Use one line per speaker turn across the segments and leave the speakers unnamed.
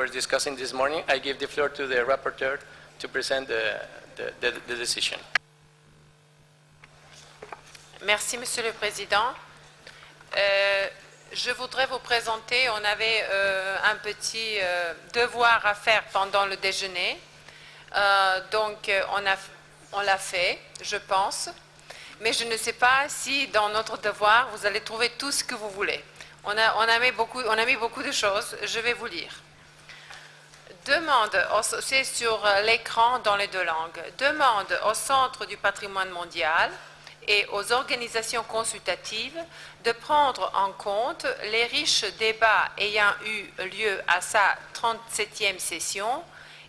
were discussing this morning, I give the floor to the rapporteur to present the decision.
Merci, Monsieur le Président. Je voudrais vous présenter, on avait un petit devoir à faire pendant le déjeuner. Donc, on l'a fait, je pense. Mais je ne sais pas si dans notre devoir, vous allez trouver tout ce que vous voulez. On a mis beaucoup de choses. Je vais vous lire. Demande, c'est sur l'écran dans les 2 langues. Demande au Centre du patrimoine mondial et aux organisations consultatives de prendre en compte les riches débats ayant eu lieu à sa 37e session,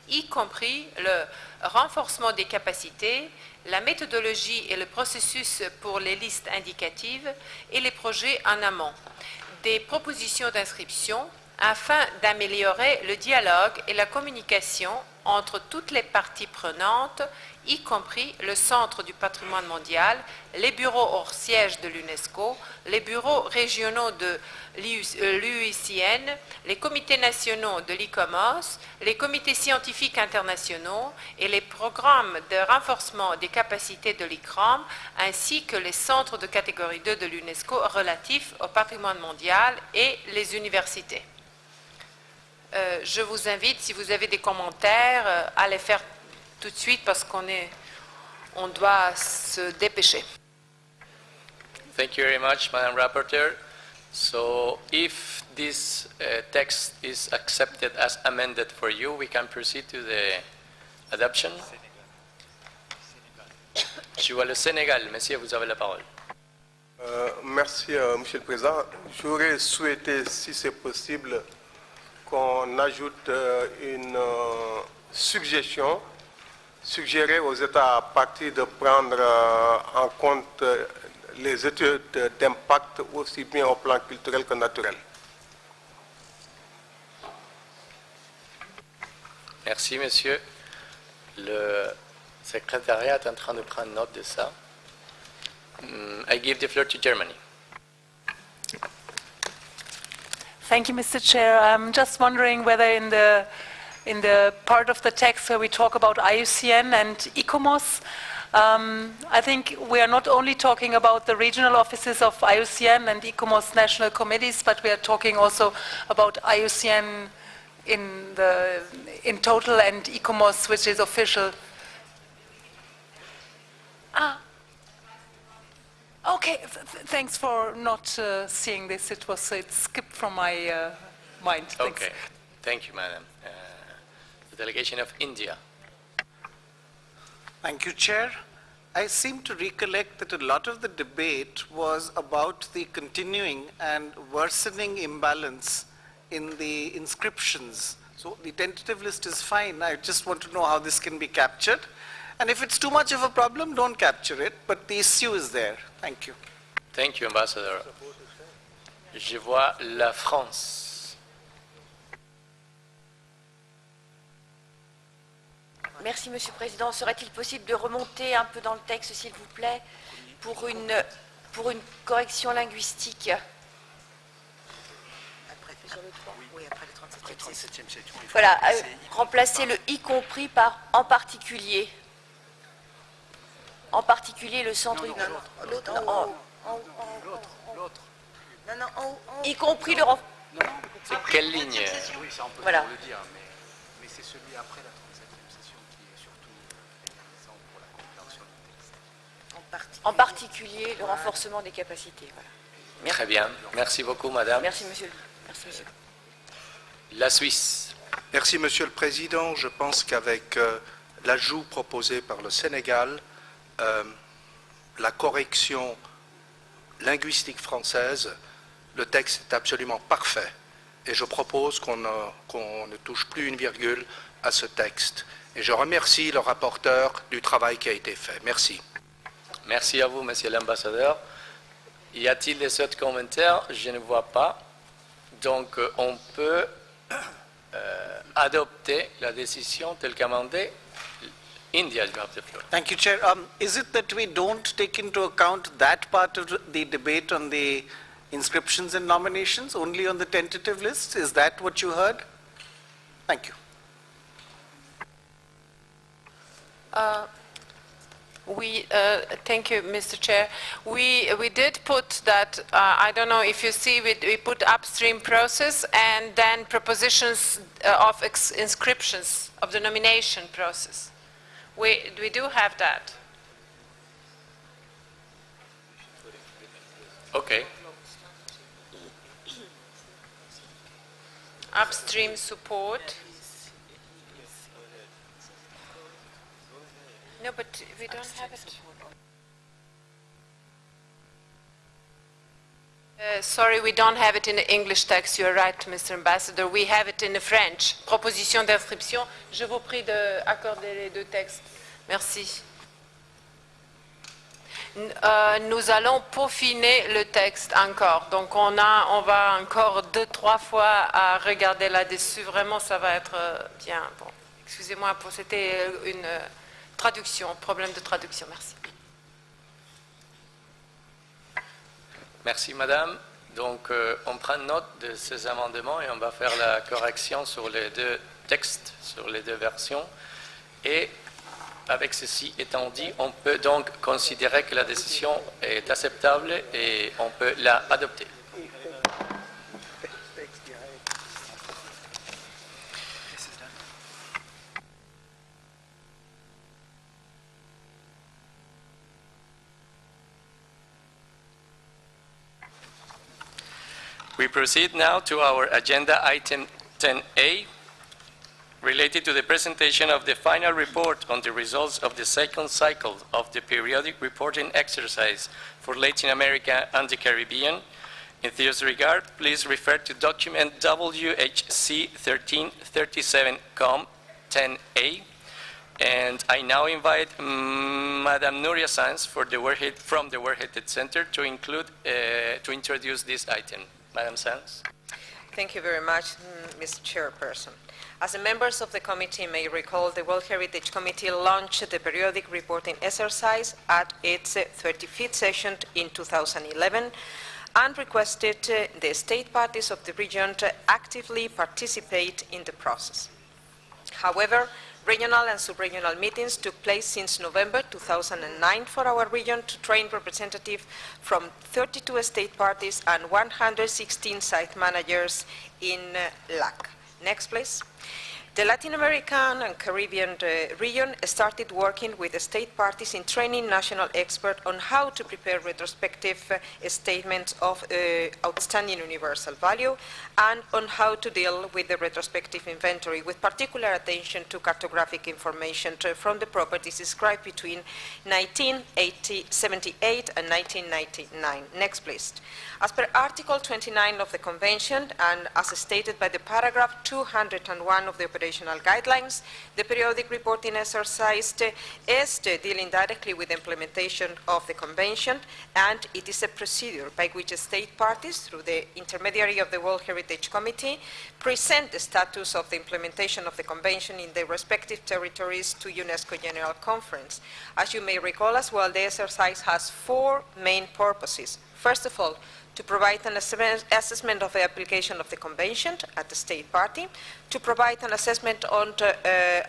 y compris le renforcement des capacités, la méthodologie et le processus pour les listes indicatives et les projets en amont, des propositions d'inscription afin d'améliorer le dialogue et la communication entre toutes les parties prenantes, y compris le Centre du patrimoine mondial, les bureaux hors siège de l'UNESCO, les bureaux régionaux de l'UICN, les comités nationaux de l'ICOMOS, les comités scientifiques internationaux et les programmes de renforcement des capacités de l'ICRAM, ainsi que les centres de catégorie 2 de l'UNESCO relatifs au patrimoine mondial et les universités. Je vous invite, si vous avez des commentaires, à les faire tout de suite parce on doit se dépêcher.
Thank you very much, Madam Rapporteur. So if this text is accepted as amended for you, we can proceed to the adoption. Je vois le Sénégal. Monsieur, vous avez la parole.
Merci, Monsieur le Président. J'aurais souhaité, si c'est possible, qu'on ajoute une suggestion, suggérer aux États parties de prendre en compte les études d'impact aussi bien au plan culturel que naturel.
Merci, monsieur. Le secrétariat est en train de prendre note de ça. I give the floor to Germany.
Thank you, Mr. Chair. I'm just wondering whether in the part of the text where we talk about IUCN and ICOMOS, I think we are not only talking about the regional offices of IUCN and ICOMOS national committees, but we are talking also about IUCN in total and ICOMOS, which is official. Okay, thanks for not seeing this. It skipped from my mind. Thanks.
Okay, thank you, Madam. The delegation of India.
Thank you, Chair. I seem to recollect that a lot of the debate was about the continuing and worsening imbalance in the inscriptions. So the tentative list is fine. I just want to know how this can be captured. And if it's too much of a problem, don't capture it, but the issue is there. Thank you.
Thank you, Ambassador. Je vois la France.
Merci, Monsieur le Président. Serait-il possible de remonter un peu dans le texte, s'il vous plaît, pour une correction linguistique? Sur le 3. Oui, après le 37e. Voilà, remplacer le « y compris » par « en particulier ». En particulier le centre du... L'autre. Y compris le...
C'est quelle ligne?
Oui, ça on peut
voilà.
le dire, mais c'est celui après la 37e session qui est surtout pénalisant pour la compréhension du texte.
En particulier le renforcement des capacités. Voilà.
Très bien. Merci beaucoup, Madame.
Merci, monsieur. Merci, monsieur.
La Suisse.
Merci, Monsieur le Président. Je pense qu'avec l'ajout proposé par le Sénégal, la correction linguistique française, le texte est absolument parfait. Et je propose qu'on ne touche plus une virgule à ce texte. Et je remercie le rapporteur du travail qui a été fait. Merci.
Merci à vous, Monsieur l'Ambassadeur. Y a-t-il des autres commentaires? Je ne vois pas. Donc, on peut adopter la décision telle qu'amendée. India, you have the floor.
Thank you, Chair. Is it that we don't take into account that part of the debate on the inscriptions and nominations, only on the tentative list? Is that what you heard? Thank you.
Thank you, Mr. Chair. We did put that, I don't know if you see, we put upstream process and then propositions of inscriptions of the nomination process. We do have that.
Okay.
Upstream support. No, but we don't have it. Sorry, we don't have it in the English text. You're right, Mr. Ambassador. We have it in the French. Proposition d'inscription. Je vous prie d'accorder les deux textes. Merci. Nous allons peaufiner le texte encore. Donc on va encore 2-3 fois à regarder là-dessus. Vraiment, ça va être bien. Bon, excusez-moi, c'était une traduction, problème de traduction. Merci.
Merci, madame. Donc, on prend note de ces amendements et on va faire la correction sur les deux textes, sur les deux versions. Et avec ceci étant dit, on peut donc considérer que la décision est acceptable et on peut la adopter. We proceed now to our agenda item 10A, related to the presentation of the final report on the results of the second cycle of the periodic reporting exercise for Latin America and the Caribbean. In this regard, please refer to document WHC 1337-10A. And I now invite Madame Nuria Sanz from the World Heritage Center to introduce this item. Madam Sanz.
Thank you very much, Mr. Chairperson. As the members of the committee may recall, the World Heritage Committee launched the periodic reporting exercise at its 35th session in 2011 and requested the state parties of the region to actively participate in the process. However, regional and sub-regional meetings took place since November 2009 for our region to train representatives from 32 state parties and 116 site managers in LAC. Next, please. The Latin American and Caribbean region started working with the state parties in training national experts on how to prepare retrospective statements of outstanding universal value and on how to deal with the retrospective inventory, with particular attention to cartographic information from the properties described between 1978 and 1999. Next, please. As per Article 29 of the Convention and as stated by the paragraph 201 of the operational guidelines, the periodic reporting exercise is dealing directly with the implementation of the Convention, and it is a procedure by which state parties, through the intermediary of the World Heritage Committee, present the status of the implementation of the Convention in their respective territories to UNESCO General Conference. As you may recall as well, the exercise has 4 main purposes. First of all, to provide an assessment of the application of the Convention at the state party, to provide an assessment on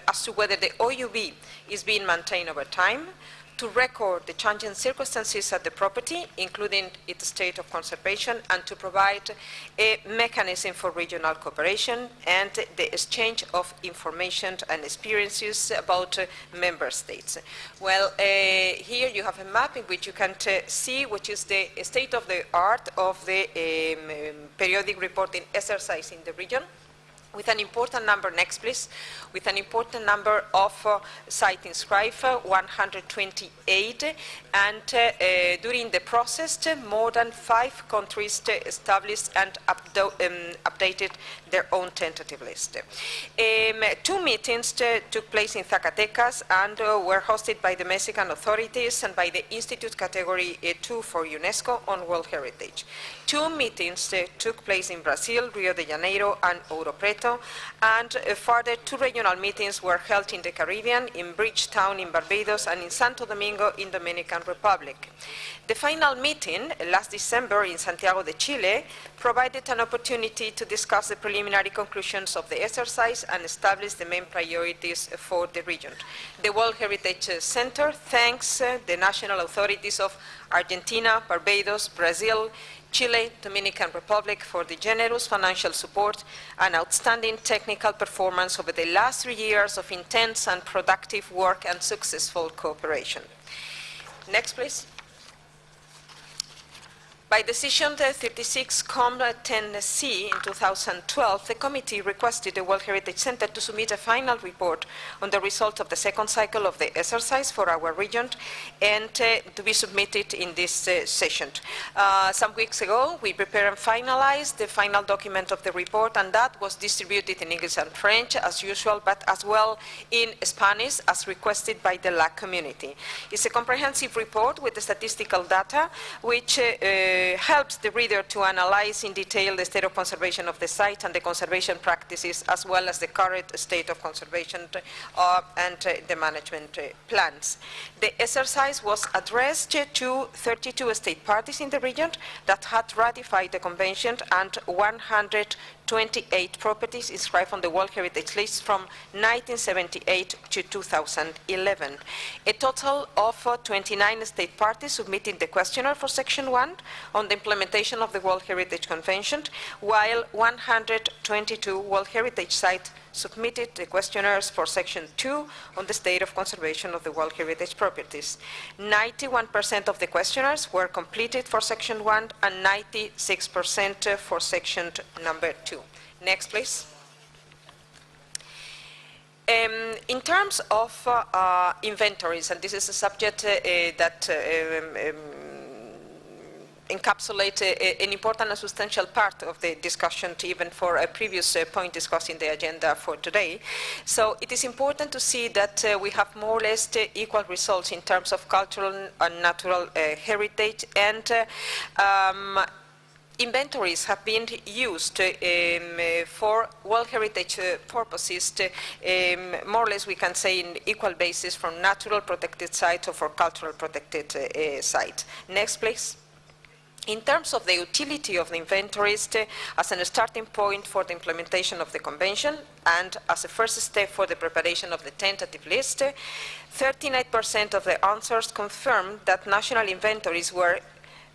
as to whether the OUV is being maintained over time, to record the changing circumstances at the property, including its state of conservation, and to provide a mechanism for regional cooperation and the exchange of information and experiences about member states. Well, here you have a map in which you can see which is the state of the art of the periodic reporting exercise in the region, with an important number, next please, with an important number of sites inscribed, 128, and during the process, more than 5 countries established and updated their own tentative list. 2 meetings took place in Zacatecas and were hosted by the Mexican authorities and by the Institute Category 2 for UNESCO on World Heritage. 2 meetings took place in Brazil, Rio de Janeiro, and Ouro Preto, Puerto, and further 2 regional meetings were held in the Caribbean, in Bridgetown in Barbados, and in Santo Domingo in Dominican Republic. The final meeting last December in Santiago de Chile provided an opportunity to discuss the preliminary conclusions of the exercise and establish the main priorities for the region. The World Heritage Center thanks the national authorities of Argentina, Barbados, Brazil, Chile, Dominican Republic for the generous financial support and outstanding technical performance over the last 3 years of intense and productive work and successful cooperation. Next, please. By decision 36-10C in 2012, the committee requested the World Heritage Center to submit a final report on the result of the second cycle of the exercise for our region and to be submitted in this session. Some weeks ago, we prepared and finalized the final document of the report, and that was distributed in English and French as usual, but as well in Spanish as requested by the LAC community. It's a comprehensive report with the statistical data which helps the reader to analyze in detail the state of conservation of the site and the conservation practices, as well as the current state of conservation and the management plans. The exercise was addressed to 32 state parties in the region that had ratified the convention and 128 properties inscribed on the World Heritage List from 1978 to 2011. A total of 29 state parties submitted the questionnaire for Section 1 on the implementation of the World Heritage Convention, while 122 World Heritage sites submitted the questionnaires for Section 2 on the state of conservation of the World Heritage properties. 91% of the questionnaires were completed for Section 1 and 96% for Section number 2. Next, please. In terms of inventories, and this is a subject that encapsulate an important and substantial part of the discussion, even for a previous point discussed in the agenda for today. So it is important to see that we have more or less equal results in terms of cultural and natural heritage, and inventories have been used for World Heritage purposes, more or less we can say in equal basis from natural protected sites or for cultural protected sites. Next, please. In terms of the utility of the inventories as a starting point for the implementation of the convention and as a first step for the preparation of the tentative list, 39% of the answers confirmed that national inventories were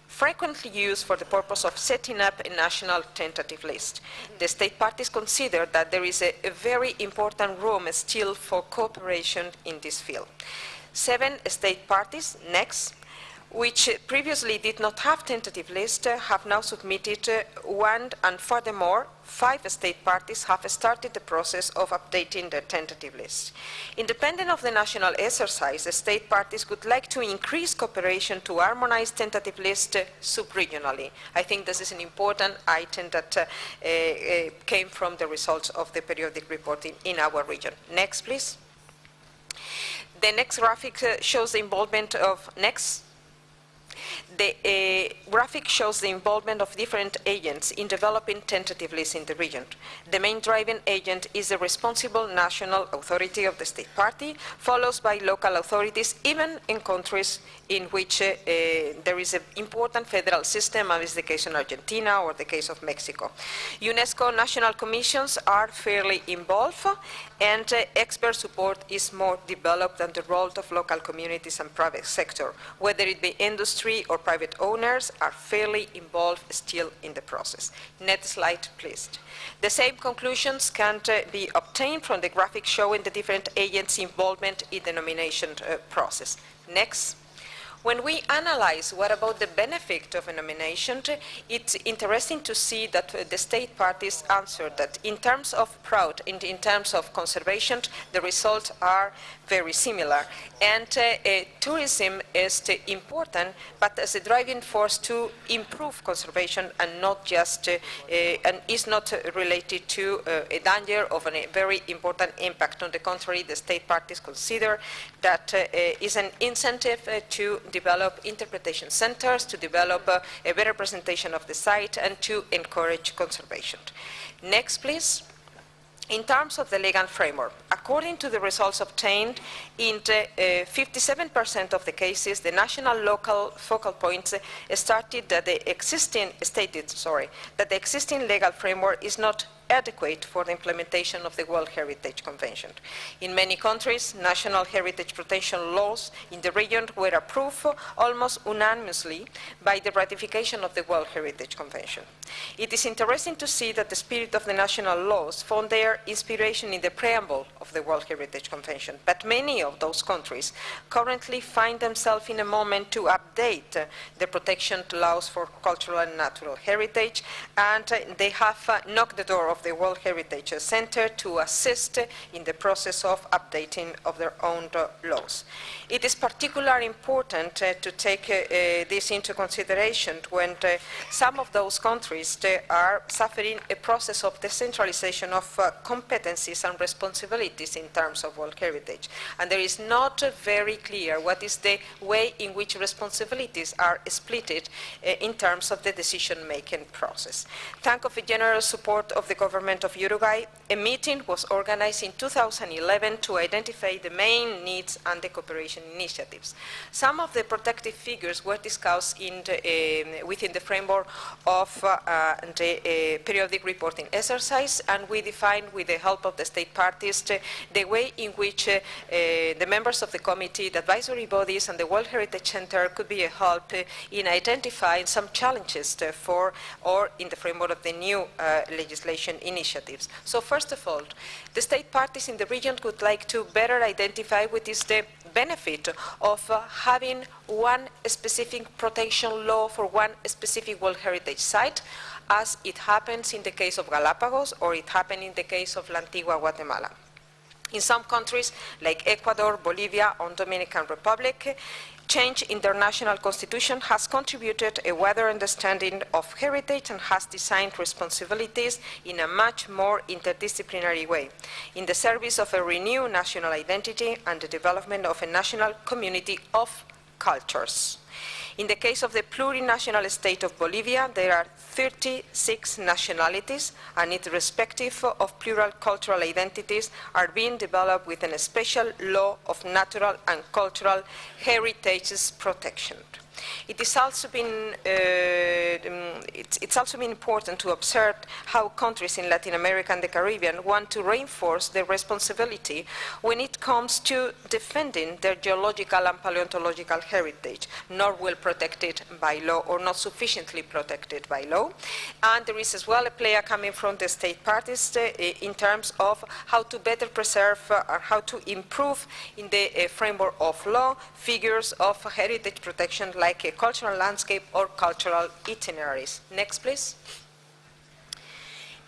frequently used for the purpose of setting up a national tentative list. The state parties consider that there is a very important room still for cooperation in this field. 7 state parties, next, which previously did not have tentative list, have now submitted one, and furthermore, 5 state parties have started the process of updating their tentative list. Independent of the national exercise, the state parties would like to increase cooperation to harmonize tentative list sub-regionally. I think this is an important item that came from the results of the periodic reporting in our region. Next, please. The next graphic shows the involvement of, next. The graphic shows the involvement of different agents in developing tentative lists in the region. The main driving agent is the responsible national authority of the state party, followed by local authorities, even in countries in which there is an important federal system, as is the case in Argentina or the case of Mexico. UNESCO national commissions are fairly involved, and expert support is more developed than the role of local communities and private sector, whether it be industry or private owners are fairly involved still in the process. Next slide, please. The same conclusions can be obtained from the graphic showing the different agents' involvement in the nomination process. Next. When we analyze what about the benefit of a nomination, it's interesting to see that the state parties answered that in terms of fraud, in terms of conservation, the results are very similar. And tourism is important, but as a driving force to improve conservation and not just, and is not related to a danger of a very important impact. On the contrary, the state parties consider that is an incentive to develop interpretation centers, to develop a better presentation of the site, and to encourage conservation. Next, please. In terms of the legal framework, according to the results obtained, in 57% of the cases, the national local focal points stated that the existing legal framework is not adequate for the implementation of the World Heritage Convention. In many countries, national heritage protection laws in the region were approved almost unanimously by the ratification of the World Heritage Convention. It is interesting to see that the spirit of the national laws found their inspiration in the preamble of the World Heritage Convention, but many of those countries currently find themselves in a moment to update the protection laws for cultural and natural heritage, and they have knocked the door of the World Heritage Center to assist in the process of updating of their own laws. It is particularly important to take this into consideration when some of those countries are suffering a process of decentralization of competencies and responsibilities in terms of World Heritage. And there is not very clear what is the way in which responsibilities are split in terms of the decision-making process. Thanks to the general support of the government of Uruguay, a meeting was organized in 2011 to identify the main needs and the cooperation initiatives. Some of the protective figures were discussed within the framework of the periodic reporting exercise, and we defined, with the help of the state parties, the way in which the members of the committee, the advisory bodies, and the World Heritage Center could be a help in identifying some challenges for, or in the framework of the new legislation initiatives. So first of all, the state parties in the region would like to better identify what is the benefit of having one specific protection law for one specific World Heritage site, as it happens in the case of Galapagos or it happened in the case of La Antigua Guatemala. In some countries, like Ecuador, Bolivia, or Dominican Republic, change in their national constitution has contributed a wider understanding of heritage and has designed responsibilities in a much more interdisciplinary way, in the service of a renewed national identity and the development of a national community of cultures. In the case of the plurinational state of Bolivia, there are 36 nationalities, and its respective of plural cultural identities are being developed within a special law of natural and cultural heritage's protection. It is also been, it's also been important to observe how countries in Latin America and the Caribbean want to reinforce their responsibility when it comes to defending their geological and paleontological heritage, not well protected by law or not sufficiently protected by law. And there is as well a player coming from the state parties in terms of how to better preserve or how to improve in the framework of law figures of heritage protection like a cultural landscape or cultural itineraries. Next, please.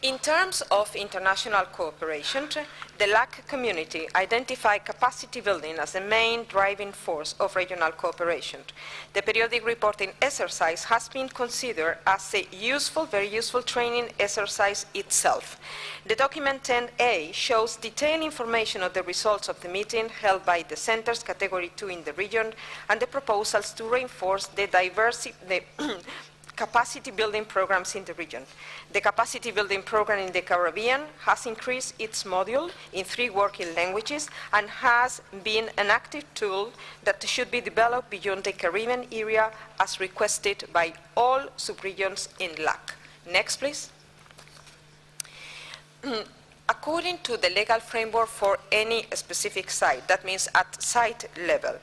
In terms of international cooperation, the LAC community identified capacity building as the main driving force of regional cooperation. The periodic reporting exercise has been considered as a useful, very useful training exercise itself. The document 10A shows detailed information of the results of the meeting held by the centers category 2 in the region and the proposals to reinforce the capacity building programs in the region. The capacity building program in the Caribbean has increased its module in 3 working languages and has been an active tool that should be developed beyond the Caribbean area as requested by all subregions in LAC. Next, please. According to the legal framework for any specific site, that means at site level,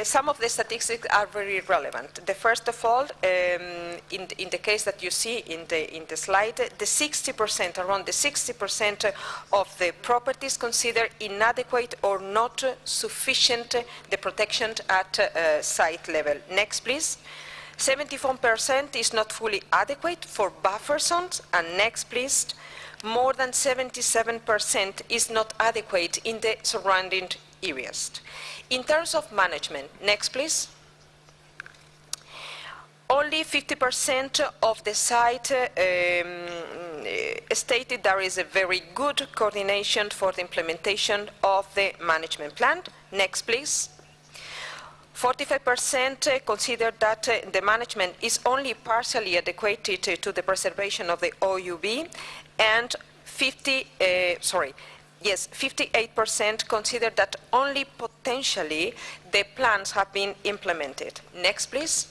some of the statistics are very relevant. The first of all, in the case that you see in the slide, the 60%, around the 60% of the properties considered inadequate or not sufficient the protection at site level. Next, please. 74% is not fully adequate for buffer zones, and next, please. More than 77% is not adequate in the surrounding areas. In terms of management, next please. Only 50% of the site stated there is a very good coordination for the implementation of the management plan. Next please. 45% consider that the management is only partially adequate to the preservation of the OUB, and 58% consider that only potentially the plans have been implemented. Next, please.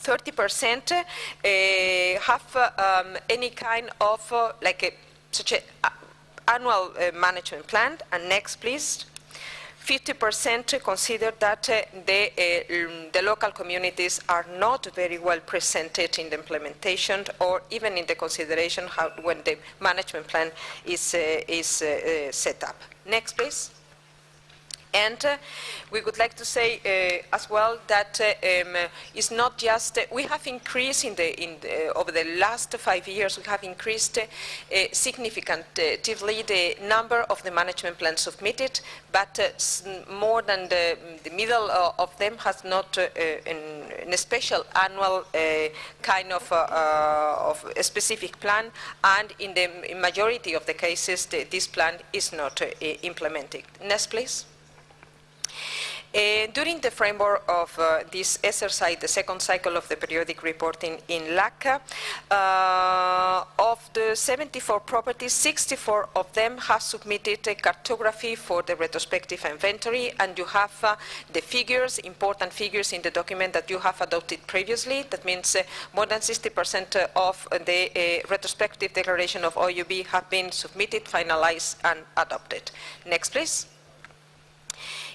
30% have any kind of such a annual management plan. And next, please. 50% consider that the local communities are not very well presented in the implementation or even in the consideration when the management plan is set up. Next, please. And we would like to say as well that it's not just we have increased over the last 5 years. We have increased significantly the number of the management plans submitted, but more than the middle of them has not in a special annual kind of a specific plan, and in the majority of the cases, this plan is not implemented. Next, please. During the framework of this exercise, the second cycle of the periodic reporting in LAC, of the 74 properties, 64 of them have submitted a cartography for the retrospective inventory, and you have the figures, important figures in the document that you have adopted previously. That means more than 60% of the retrospective declaration of OUB have been submitted, finalized, and adopted. Next, please.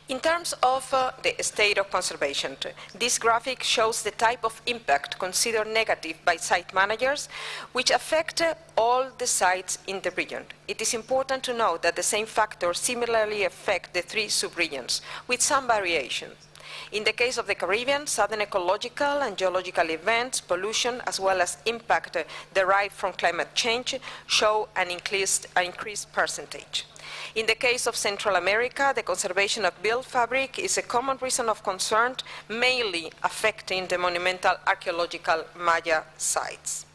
In terms of the state of conservation, this graphic shows the type of impact considered negative by site managers, which affect all the sites in the region. It is important to note that the same factors similarly affect the 3 subregions, with some variation. In the case of the Caribbean, sudden ecological and geological events, pollution, as well as impact derived from climate change, show an increased percentage. In the case of Central America, the conservation of built fabric is a common reason of concern, mainly affecting the monumental archaeological Maya sites.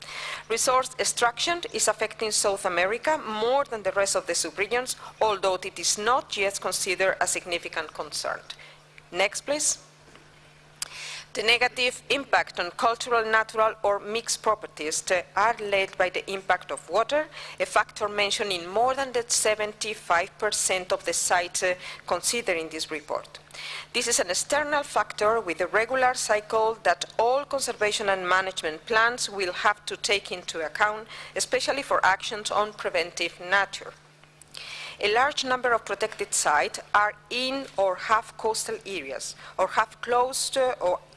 Resource extraction is affecting South America more than the rest of the subregions, although it is not yet considered a significant concern. Next, please. The negative impact on cultural, natural, or mixed properties are led by the impact of water, a factor mentioned in more than the 75% of the sites considered in this report. This is an external factor with a regular cycle that all conservation and management plans will have to take into account, especially for actions on preventive nature. A large number of protected sites are in or have coastal areas, or have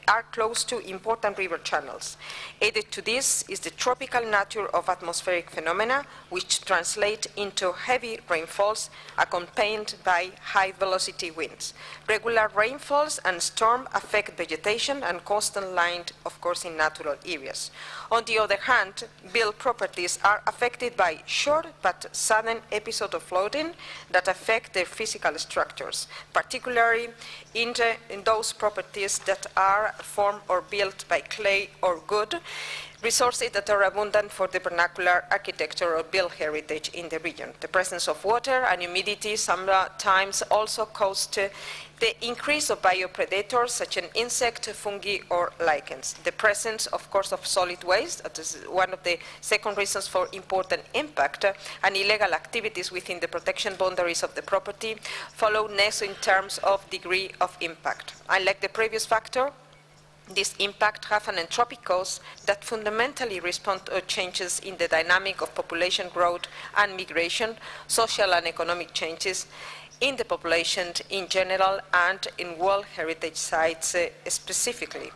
are close to important river channels. Added to this is the tropical nature of atmospheric phenomena, which translate into heavy rainfalls accompanied by high-velocity winds. Regular rainfalls and storms affect vegetation and coastal line, of course, in natural areas. On the other hand, built properties are affected by short but sudden episodes of flooding that affect their physical structures, particularly in those properties that are formed or built by clay or wood, resources that are abundant for the vernacular architecture or built heritage in the region. The presence of water and humidity sometimes also cause the increase of biopredators such as insects, fungi, or lichens. The presence, of course, of solid waste, that is one of the second reasons for important impact, and illegal activities within the protection boundaries of the property follow next in terms of degree of impact. Unlike the previous factor, this impact has an entropic cause that fundamentally responds to changes in the dynamic of population growth and migration, social and economic changes in the population in general and in World Heritage Sites specifically.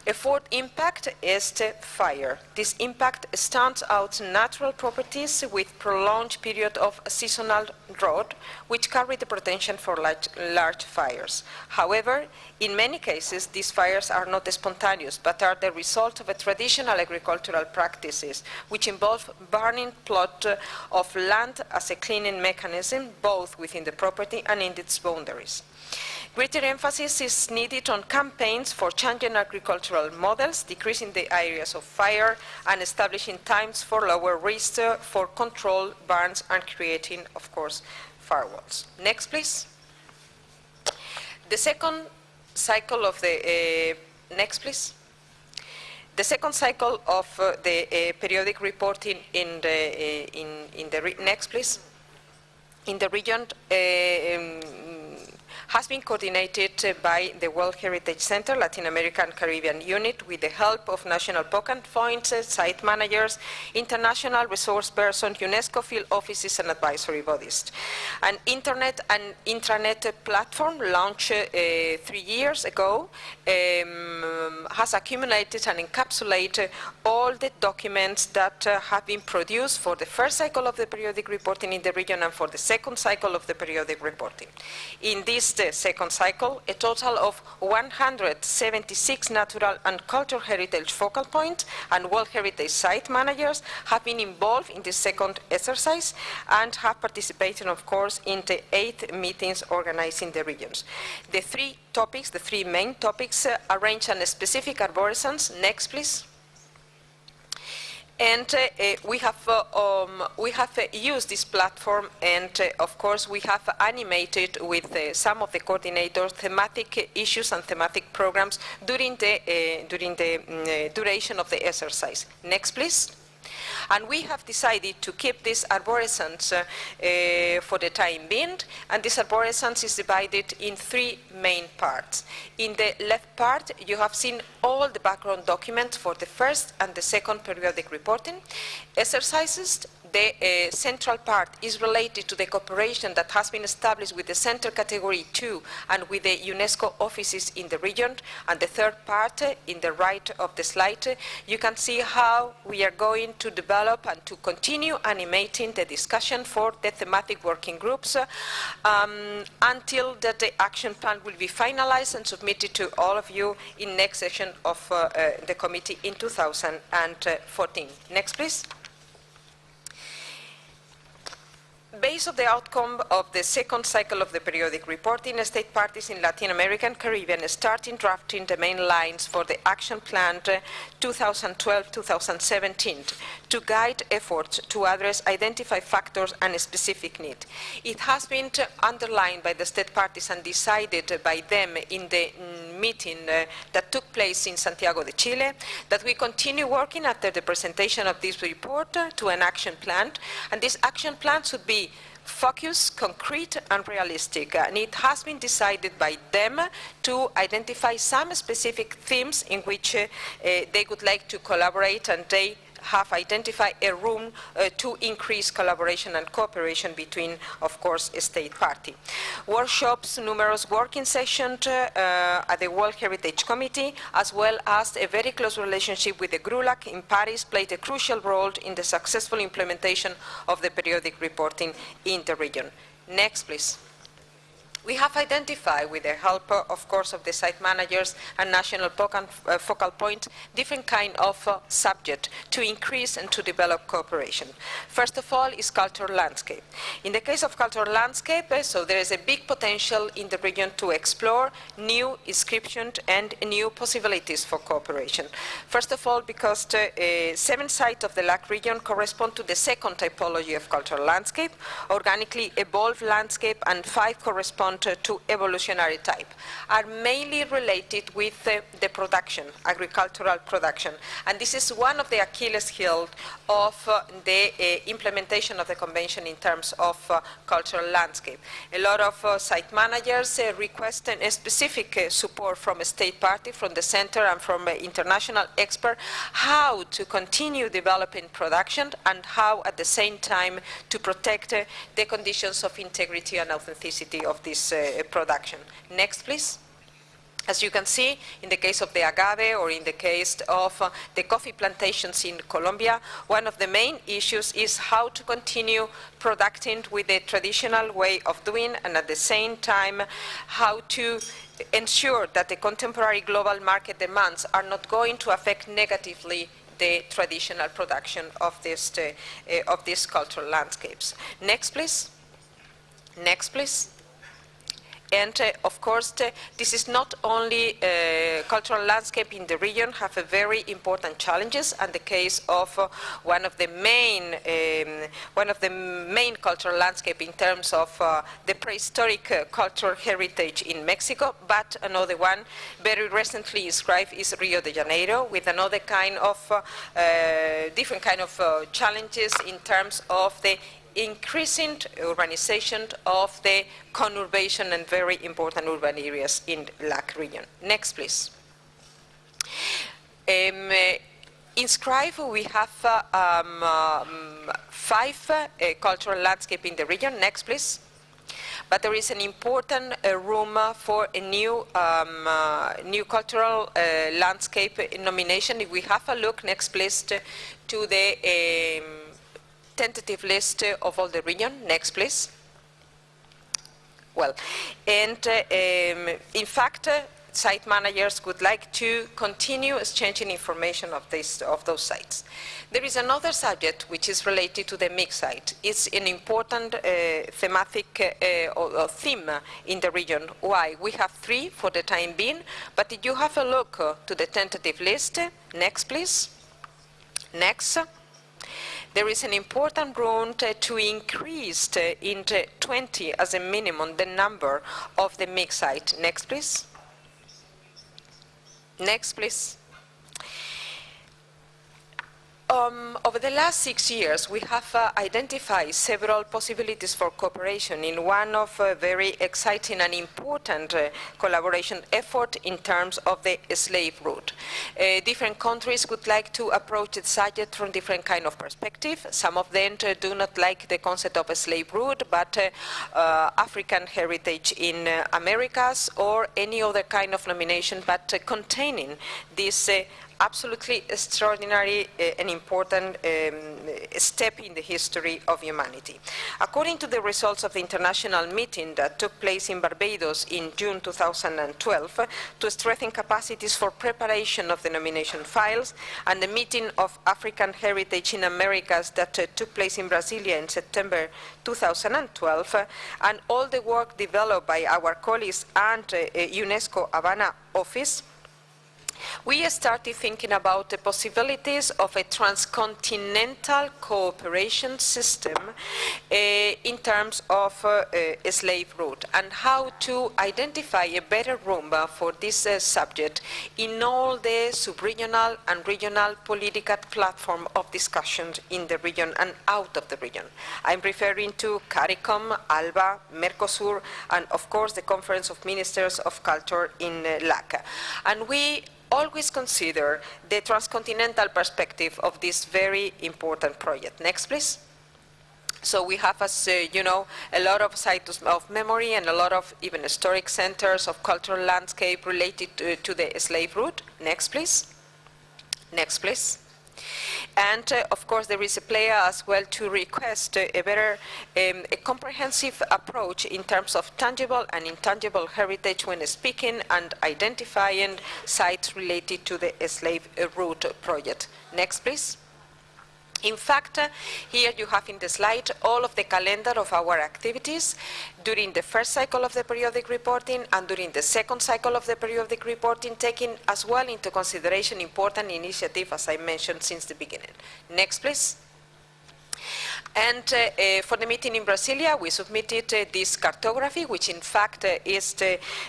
A fourth impact is the fire. This impact stands out natural properties with prolonged period of seasonal drought, which carry the potential for large fires. However, in many cases, these fires are not spontaneous, but are the result of traditional agricultural practices, which involve burning plot of land as a cleaning mechanism, both within the property and in its boundaries. Greater emphasis is needed on campaigns for changing agricultural models, decreasing the areas of fire, and establishing times for lower risk for control burns and creating, of course, firewalls. Next, please. The second cycle of the, next, please. The second cycle of the periodic reporting in the next, please, in the region has been coordinated by the World Heritage Center, Latin American Caribbean Unit, with the help of national POCAN points, site managers, international resource persons, UNESCO field offices, and advisory bodies. An internet and intranet platform launched 3 years ago has accumulated and encapsulated all the documents that have been produced for the first cycle of the periodic reporting in the region and for the second cycle of the periodic reporting. In this second cycle, a total of 176 natural and cultural heritage focal points and World Heritage Site managers have been involved in this second exercise and have participated, of course, in the 8 meetings organized in the regions. The 3 topics, the 3 main topics, arranged on specific arborescens. Next, please. And we have used this platform, and of course we have animated with some of the coordinators thematic issues and thematic programs during the duration of the exercise. Next, please. And we have decided to keep this arborescence for the time being, and this arborescence is divided in 3 main parts. In the left part, you have seen all the background documents for the first and the second periodic reporting exercises. The central part is related to the cooperation that has been established with the Center Category 2 and with the UNESCO offices in the region. And the third part, in the right of the slide, you can see how we are going to develop and to continue animating the discussion for the thematic working groups until the action plan will be finalized and submitted to all of you in next session of the committee in 2014. Next, please. Based on the outcome of the second cycle of the periodic reporting, state parties in Latin America and Caribbean started drafting the main lines for the action plan 2012-2017 to guide efforts to address identified factors and specific needs. It has been underlined by the state parties and decided by them in the meeting that took place in Santiago de Chile that we continue working after the presentation of this report to an action plan, and this action plan should be focused, concrete, and realistic. And it has been decided by them to identify some specific themes in which they would like to collaborate, and they have identified a room to increase collaboration and cooperation between, of course, state party. Workshops, numerous working sessions at the World Heritage Committee, as well as a very close relationship with the GRULAC in Paris, played a crucial role in the successful implementation of the periodic reporting in the region. Next, please. We have identified, with the help, of course, of the site managers and national focal points, different kind of subject to increase and to develop cooperation. First of all is cultural landscape. In the case of cultural landscape, so there is a big potential in the region to explore new inscriptions and new possibilities for cooperation. First of all, because 7 sites of the LAC region correspond to the second typology of cultural landscape, organically evolved landscape, and 5 correspond to evolutionary type, are mainly related with the production, agricultural production. And this is one of the Achilles heel of the implementation of the convention in terms of cultural landscape. A lot of site managers request a specific support from a state party, from the center, and from international experts, how to continue developing production and how at the same time to protect the conditions of integrity and authenticity of this production. Next, please. As you can see, in the case of the agave or in the case of the coffee plantations in Colombia, one of the main issues is how to continue producing with the traditional way of doing, and at the same time how to ensure that the contemporary global market demands are not going to affect negatively the traditional production of these cultural landscapes. Next, please. Next, please. And of course, this is not only cultural landscape in the region have a very important challenges, and the case of one of the main cultural landscape in terms of the prehistoric cultural heritage in Mexico, but another one very recently inscribed is Rio de Janeiro, with another kind of different kind of challenges in terms of the increasing urbanization of the conurbation and very important urban areas in LAC region. Next, please. In Scribe, we have 5 cultural landscape in the region. Next, please. But there is an important room for a new cultural landscape nomination. If we have a look, next, please, to the tentative list of all the region. Next, please. Well, and in fact, site managers would like to continue exchanging information of those sites. There is another subject which is related to the mixed site. It's an important thematic or theme in the region. Why? We have 3 for the time being, but if you have a look to the tentative list, next, please. Next. There is an important room to increase into 20 as a minimum the number of the mixed site. Next, please. Next, please. Over the last 6 years, we have identified several possibilities for cooperation in one of very exciting and important collaboration effort in terms of the slave route. Different countries would like to approach the subject from different kind of perspective. Some of them do not like the concept of a slave route, but African heritage in Americas or any other kind of nomination, but containing this absolutely extraordinary and important step in the history of humanity. According to the results of the international meeting that took place in Barbados in June 2012 to strengthen capacities for preparation of the nomination files, and the meeting of African heritage in Americas that took place in Brasilia in September 2012, and all the work developed by our colleagues and UNESCO Havana office, we started thinking about the possibilities of a transcontinental cooperation system in terms of a slave route, and how to identify a better room for this subject in all the subregional and regional political platform of discussions in the region and out of the region. I'm referring to CARICOM, ALBA, Mercosur, and of course the Conference of Ministers of Culture in LAC. And we always consider the transcontinental perspective of this very important project. Next, please. So we have, as you know, a lot of sites of memory and a lot of even historic centers of cultural landscape related to the slave route. Next, please. Next, please. And of course, there is a player as well to request a better, a comprehensive approach in terms of tangible and intangible heritage when speaking and identifying sites related to the slave route project. Next, please. In fact, here you have in the slide all of the calendar of our activities during the first cycle of the periodic reporting and during the second cycle of the periodic reporting, taking as well into consideration important initiative, as I mentioned since the beginning. Next, please. And for the meeting in Brasilia, we submitted this cartography, which in fact is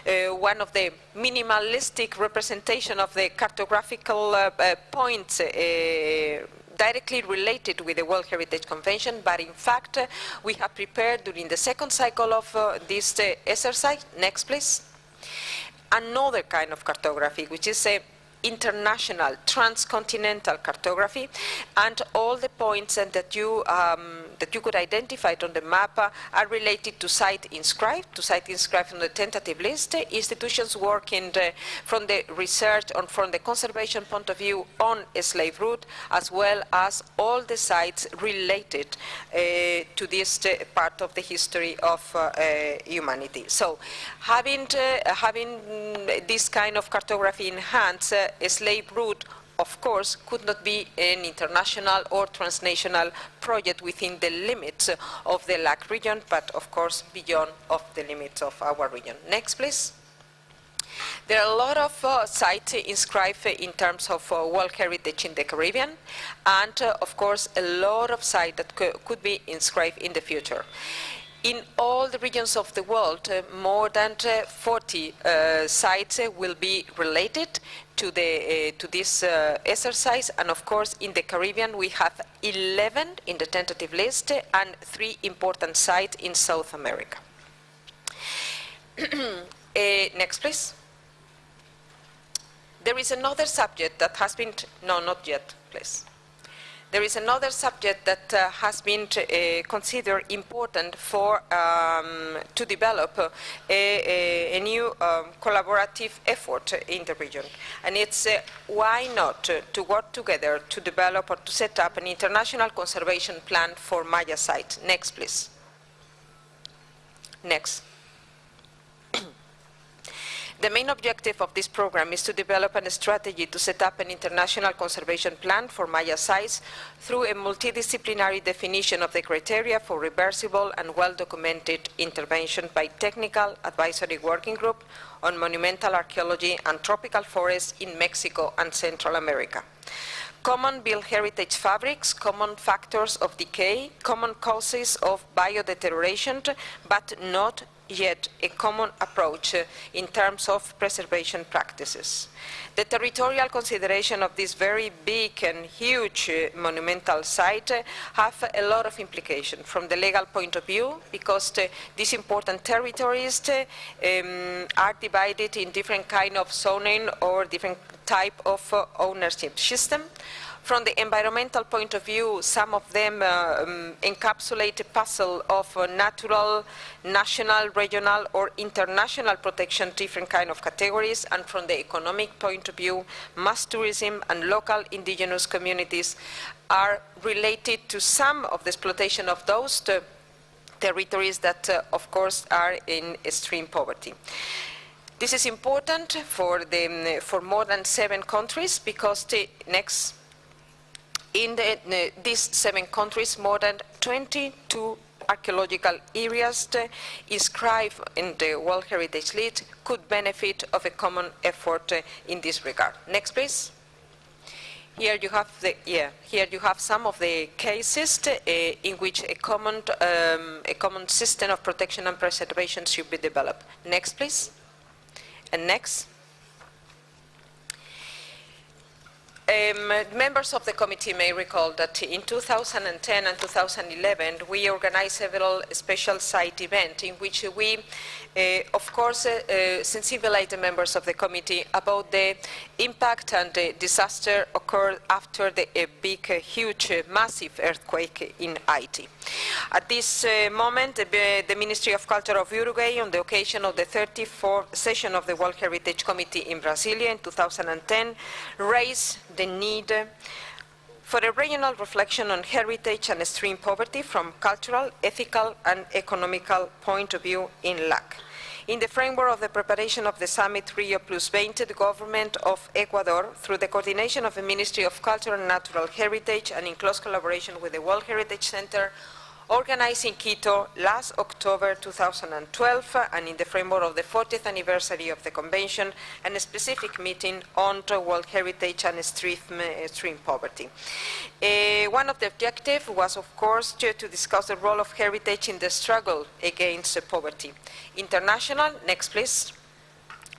one of the minimalistic representation of the cartographical points directly related with the World Heritage Convention, but in fact we have prepared during the second cycle of this exercise, next please, another kind of cartography, which is a international, transcontinental cartography, and all the points that you could identify on the map are related to site inscribed on the tentative list, institutions working from the research and from the conservation point of view on a slave route, as well as all the sites related to this part of the history of humanity. So having this kind of cartography in hand, a slave route of course, could not be an international or transnational project within the limits of the LAC region, but of course beyond of the limits of our region. Next, please. There are a lot of sites inscribed in terms of World Heritage in the Caribbean, and of course a lot of sites that could be inscribed in the future. In all the regions of the world, more than 40 sites will be related to this exercise, and of course in the Caribbean we have 11 in the tentative list and 3 important sites in South America. Next, please. There is another subject that has been, no, not yet, please. There is another subject that has been considered important for to develop a new collaborative effort in the region, and it's why not to work together to develop or to set up an international conservation plan for Maya sites. Next, please. Next. The main objective of this program is to develop a strategy to set up an international conservation plan for Maya sites through a multidisciplinary definition of the criteria for reversible and well-documented intervention by technical advisory working group on monumental archaeology and tropical forests in Mexico and Central America. Common built heritage fabrics, common factors of decay, common causes of biodeterioration, but not yet a common approach in terms of preservation practices. The territorial consideration of this very big and huge monumental site have a lot of implication from the legal point of view, because these important territories are divided in different kind of zoning or different type of ownership system. From the environmental point of view, some of them encapsulate a puzzle of natural, national, regional, or international protection, different kind of categories. And from the economic point of view, mass tourism and local indigenous communities are related to some of the exploitation of those territories that, of course, are in extreme poverty. This is important for more than 7 countries, because in these 7 countries, more than 22 archaeological areas inscribed in the World Heritage List could benefit of a common effort in this regard. Next, please. Here you have some of the cases in which a common system of protection and preservation should be developed. Next, please. And next. Members of the committee may recall that in 2010 and 2011 we organized several special site events in which we, of course, sensibilized the members of the committee about the impact and the disaster occurred after the big, huge, massive earthquake in Haiti. At this moment, the Ministry of Culture of Uruguay, on the occasion of the 34th session of the World Heritage Committee in Brasilia in 2010, raised the need for a regional reflection on heritage and extreme poverty from cultural, ethical, and economical point of view in LAC. In the framework of the preparation of the summit Rio Plus 20, the government of Ecuador, through the coordination of the Ministry of Culture and Natural Heritage and in close collaboration with the World Heritage Center, organized in Quito last October 2012, and in the framework of the 40th anniversary of the convention, and a specific meeting on World Heritage and extreme poverty. One of the objectives was, of course, to discuss the role of heritage in the struggle against poverty. International, next please,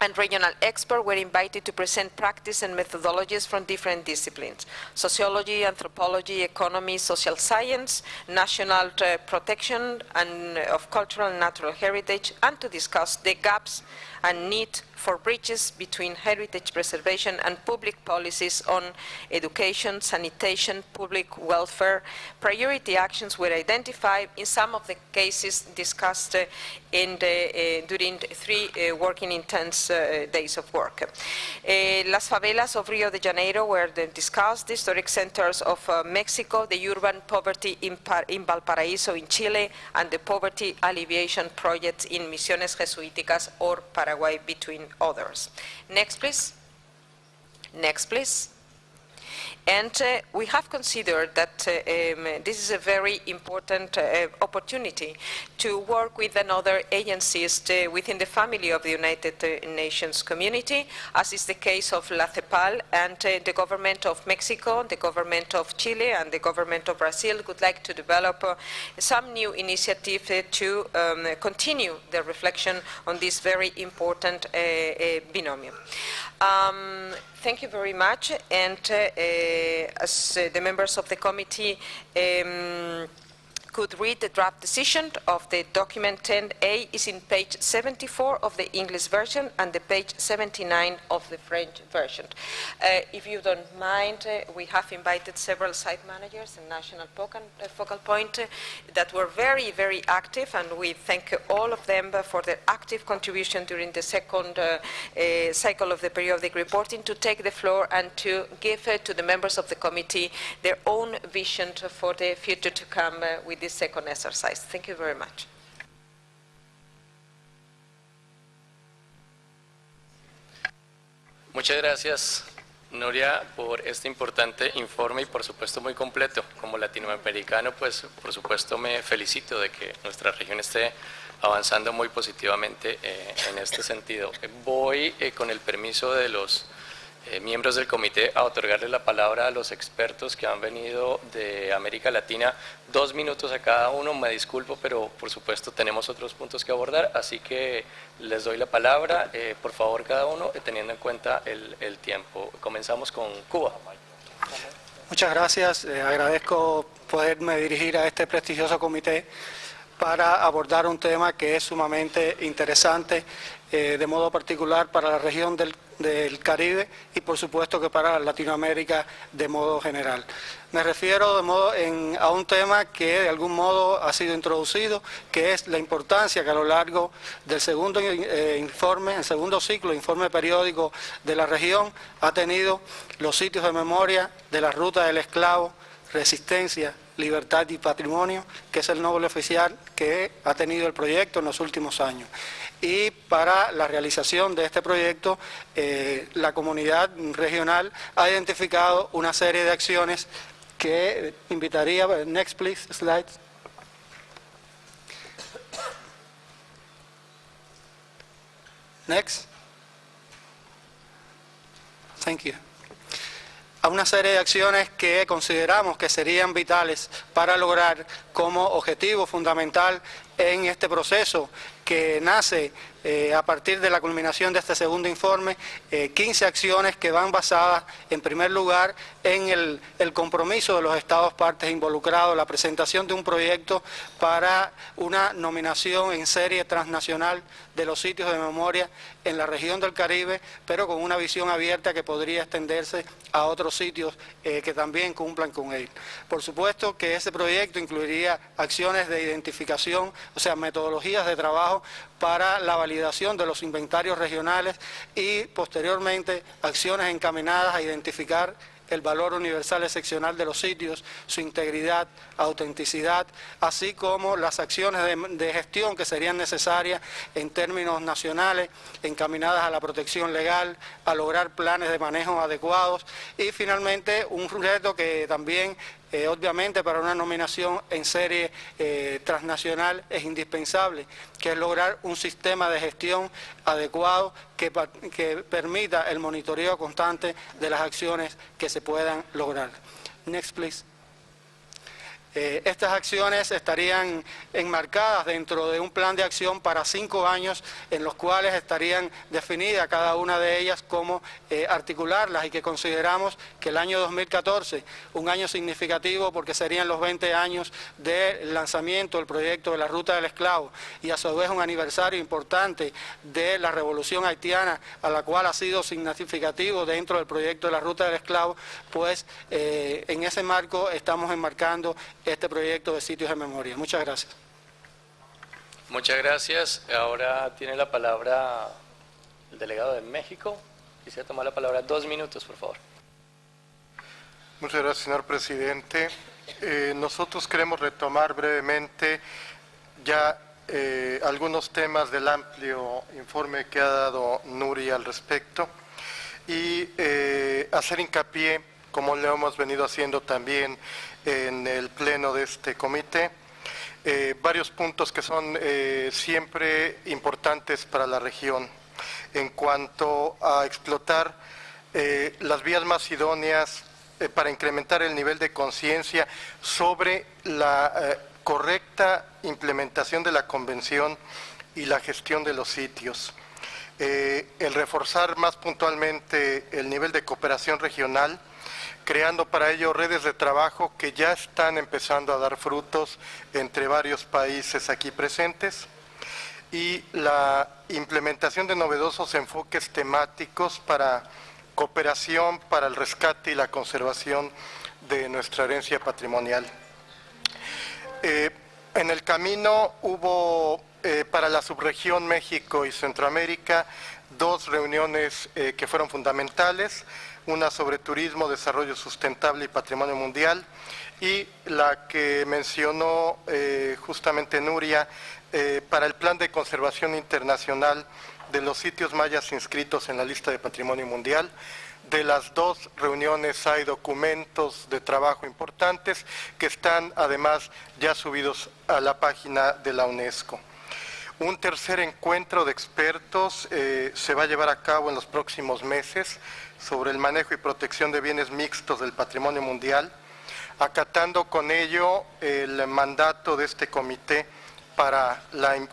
and regional experts were invited to present practice and methodologies from different disciplines: sociology, anthropology, economy, social science, national protection and of cultural and natural heritage, and to discuss the gaps and need for bridges between heritage preservation and public policies on education, sanitation, public welfare. Priority actions were identified in some of the cases discussed during 3 working intense days of work. Las favelas of Rio de Janeiro were discussed, the historic centers of Mexico, the urban poverty in Valparaíso in Chile, and the poverty alleviation projects in Misiones Jesuíticas or Paraguay, between others. Next, please. Next, please. And we have considered that this is a very important opportunity to work with another agencies within the family of the United Nations community, as is the case of La CEPAL, and the government of Mexico, the government of Chile, and the government of Brazil would like to develop some new initiative to continue the reflection on this very important binomium. Thank you very much, and as the members of the committee could read, the draft decision of the document 10A is in page 74 of the English version and the page 79 of the French version. If you don't mind, we have invited several site managers and national focal point that were very, very active, and we thank all of them for their active contribution during the second cycle of the periodic reporting to take the floor and to give to the members of the committee their own vision for the future to come with this second exercise. Thank you very much.
Muchas gracias, Nuria, por este importante informe y por supuesto muy completo. Como latinoamericano, pues por supuesto me felicito de que nuestra región esté avanzando muy positivamente en este sentido. Voy con el permiso de los miembros del comité a otorgarle la palabra a los expertos que han venido de América Latina. 2 minutos a cada uno, me disculpo, pero por supuesto tenemos otros puntos que abordar, así que les doy la palabra, por favor cada uno, teniendo en cuenta el tiempo. Comenzamos con Cuba.
Muchas gracias, agradezco poderme dirigir a este prestigioso comité para abordar un tema que es sumamente interesante, de modo particular para la región del Caribe y por supuesto que para Latinoamérica de modo general. Me refiero a un tema que de algún modo ha sido introducido, que es la importancia que a lo largo del segundo informe, el segundo ciclo, informe periódico de la región, ha tenido los sitios de memoria de la ruta del esclavo, resistencia, libertad y patrimonio, que es el nombre oficial que ha tenido el proyecto en los últimos años. Y para la realización de este proyecto, la comunidad regional ha identificado una serie de acciones que invitaría, next please, slide. Next. Thank you. A una serie de acciones que consideramos que serían vitales para lograr como objetivo fundamental en este proceso que nace a partir de la culminación de este segundo informe, 15 acciones que van basadas en primer lugar en el compromiso de los Estados partes involucrados, la presentación de un proyecto para una nominación en serie transnacional de los sitios de memoria en la región del Caribe, pero con una visión abierta que podría extenderse a otros sitios que también cumplan con él. Por supuesto que ese proyecto incluiría acciones de identificación, o sea, metodologías de trabajo para la validación de los inventarios regionales y posteriormente acciones encaminadas a identificar el valor universal excepcional de los sitios, su integridad, autenticidad, así como las acciones de gestión que serían necesarias en términos nacionales, encaminadas a la protección legal, a lograr planes de manejo adecuados y finalmente un reto que también obviamente para una nominación en serie transnacional es indispensable, que es lograr un sistema de gestión adecuado que permita el monitoreo constante de las acciones que se puedan lograr. Next, please. Estas acciones estarían enmarcadas dentro de un plan de acción para 5 años en los cuales estarían definidas cada una de ellas cómo articularlas y que consideramos que el año 2014, un año significativo porque serían los 20 años del lanzamiento del proyecto de la Ruta del Esclavo y a su vez un aniversario importante de la Revolución Haitiana a la cual ha sido significativo dentro del proyecto de la Ruta del Esclavo, pues en ese marco estamos enmarcando este proyecto de sitios de memoria. Muchas gracias.
Muchas gracias. Ahora tiene la palabra el delegado de México. Quisiera tomar la palabra 2 minutos, por favor.
Muchas gracias, señor presidente. Nosotros queremos retomar brevemente ya algunos temas del amplio informe que ha dado Nuria al respecto y hacer hincapié como lo hemos venido haciendo también en el pleno de este comité. Varios puntos que son siempre importantes para la región en cuanto a explotar las vías más idóneas para incrementar el nivel de conciencia sobre la correcta implementación de la Convención y la gestión de los sitios. El reforzar más puntualmente el nivel de cooperación regional, creando para ello redes de trabajo que ya están empezando a dar frutos entre varios países aquí presentes, y la implementación de novedosos enfoques temáticos para cooperación, para el rescate y la conservación de nuestra herencia patrimonial. En el camino hubo para la subregión México y Centroamérica 2 reuniones que fueron fundamentales, una sobre turismo, desarrollo sustentable y patrimonio mundial, y la que mencionó justamente Nuria para el Plan de Conservación Internacional de los sitios mayas inscritos en la lista de Patrimonio Mundial. De las 2 reuniones hay documentos de trabajo importantes que están además ya subidos a la página de la UNESCO. Un tercer encuentro de expertos se va a llevar a cabo en los próximos meses sobre el manejo y protección de bienes mixtos del patrimonio mundial, acatando con ello el mandato de este comité para la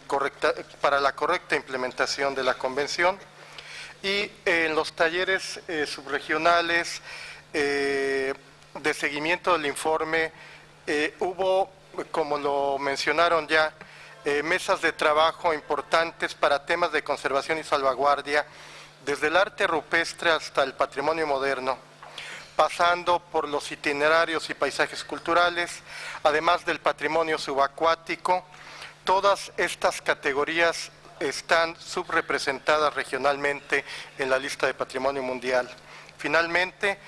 correcta implementación de la Convención. Y en los talleres subregionales de seguimiento del informe hubo, como lo mencionaron ya, mesas de trabajo importantes para temas de conservación y salvaguardia, desde el arte rupestre hasta el patrimonio moderno, pasando por los itinerarios y paisajes culturales, además del patrimonio subacuático. Todas estas categorías están subrepresentadas regionalmente en la lista de Patrimonio Mundial. Finalmente,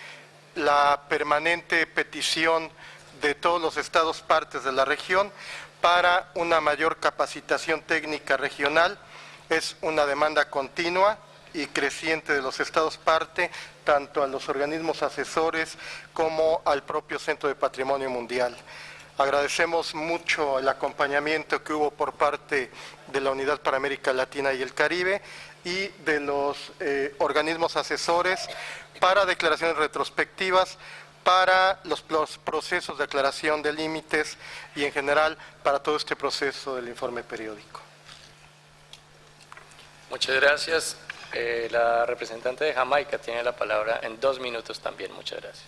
la permanente petición de todos los estados partes de la región para una mayor capacitación técnica regional es una demanda continua y creciente de los estados parte, tanto a los organismos asesores como al propio Centro de Patrimonio Mundial. Agradecemos mucho el acompañamiento que hubo por parte de la Unidad para América Latina y el Caribe y de los organismos asesores para declaraciones retrospectivas, para los procesos de aclaración de límites y en general para todo este proceso del informe periódico.
Muchas gracias. La representante de Jamaica tiene la palabra en 2 minutos también. Muchas gracias.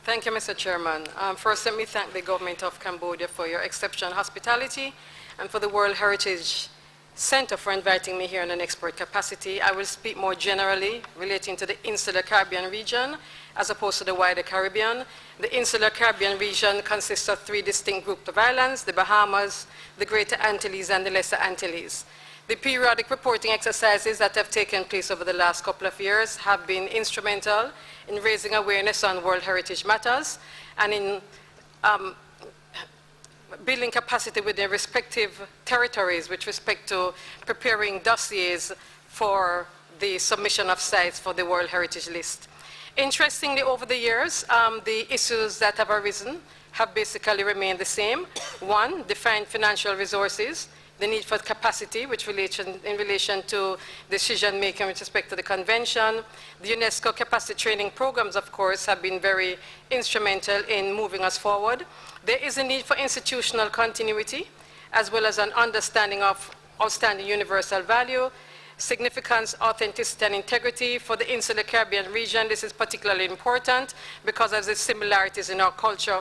Thank you, Mr. Chairman. First, let me thank the government of Cambodia for your exceptional hospitality and for the World Heritage Center for inviting me here in an expert capacity. I will speak more generally relating to the Insular Caribbean region as opposed to the wider Caribbean. The Insular Caribbean region consists of 3 distinct groups of islands, the Bahamas, the Greater Antilles, and the Lesser Antilles. The periodic reporting exercises that have taken place over the last couple of years have been instrumental in raising awareness on World Heritage matters and in building capacity within respective territories with respect to preparing dossiers for the submission of sites for the World Heritage List. Interestingly, over the years, the issues that have arisen have basically remained the same. 1, defined financial resources, the need for capacity in relation to decision-making with respect to the convention. The UNESCO capacity training programs, of course, have been very instrumental in moving us forward. There is a need for institutional continuity, as well as an understanding of outstanding universal value, significance, authenticity, and integrity. For the Insular Caribbean region, this is particularly important because of the similarities in our culture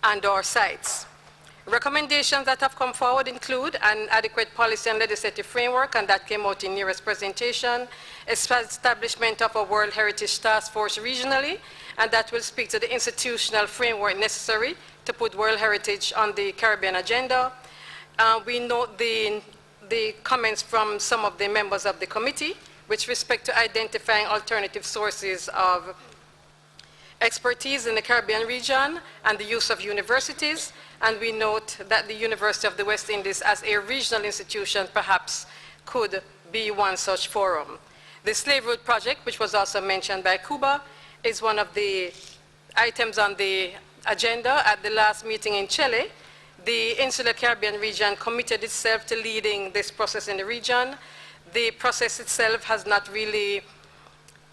and our sites. Recommendations that have come forward include an adequate policy and legislative framework, and that came out in Nira's presentation, establishment of a World Heritage Task Force regionally, and that will speak to the institutional framework necessary to put World Heritage on the Caribbean agenda. We note the comments from some of the members of the committee with respect to identifying alternative sources of expertise in the Caribbean region and the use of universities. And we note that the University of the West Indies as a regional institution perhaps could be one such forum. The Slave Road Project, which was also mentioned by Cuba, is one of the items on the agenda. At the last meeting in Chile, the Insular Caribbean region committed itself to leading this process in the region. The process itself has not really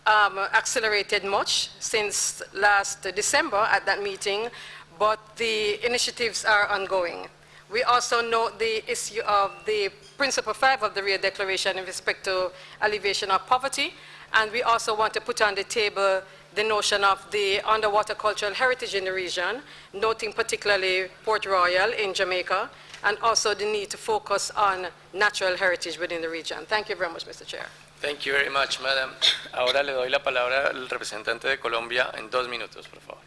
accelerated much since last December at that meeting, but the initiatives are ongoing. We also note the issue of the Principle 5 of the Rio Declaration in respect to alleviation of poverty, and we also want to put on the table the notion of the underwater cultural heritage in the region, noting particularly Port Royal in Jamaica, and also the need to focus on natural heritage within the region. Thank you very much, Mr. Chair.
Thank you very much, madam. Ahora le doy la palabra al representante de Colombia en 2 minutos, por favor.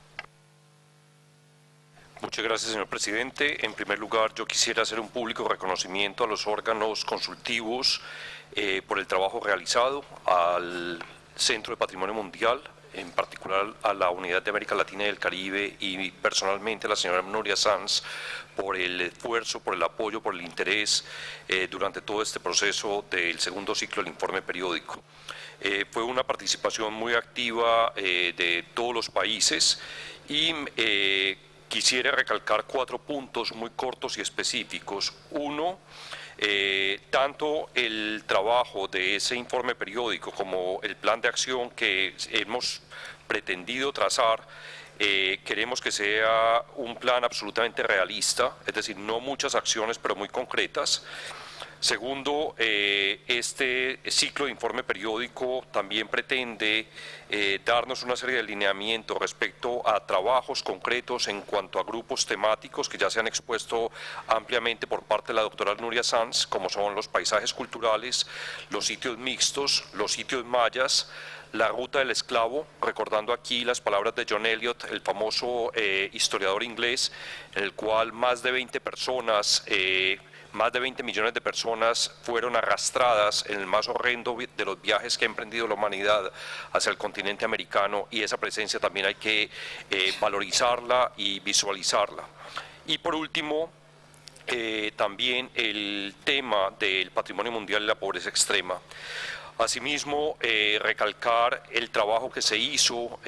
Muchas gracias, señor presidente. En primer lugar, yo quisiera hacer un público reconocimiento a los órganos consultivos por el trabajo realizado, al Centro de Patrimonio Mundial, en particular a la Unidad de América Latina y el Caribe, y personalmente a la señora Nuria Sanz, por el esfuerzo, por el apoyo, por el interés durante todo este proceso del segundo ciclo del informe periódico. Fue una participación muy activa de todos los países y quisiera recalcar 4 puntos muy cortos y específicos. Uno, tanto el trabajo de ese informe periódico como el plan de acción que hemos pretendido trazar, queremos que sea un plan absolutamente realista, es decir, no muchas acciones pero muy concretas. Segundo, este ciclo de informe periódico también pretende darnos una serie de lineamientos respecto a trabajos concretos en cuanto a grupos temáticos que ya se han expuesto ampliamente por parte de la doctora Nuria Sanz, como son los paisajes culturales, los sitios mixtos, los sitios mayas, la ruta del esclavo, recordando aquí las palabras de John Eliot, el famoso historiador inglés, en el cual más de 20 millones de personas fueron arrastradas en el más horrendo de los viajes que ha emprendido la humanidad hacia el continente americano, y esa presencia también hay que valorizarla y visualizarla. Y por último, también el tema del patrimonio mundial y la pobreza extrema. Asimismo, recalcar el trabajo que se hizo o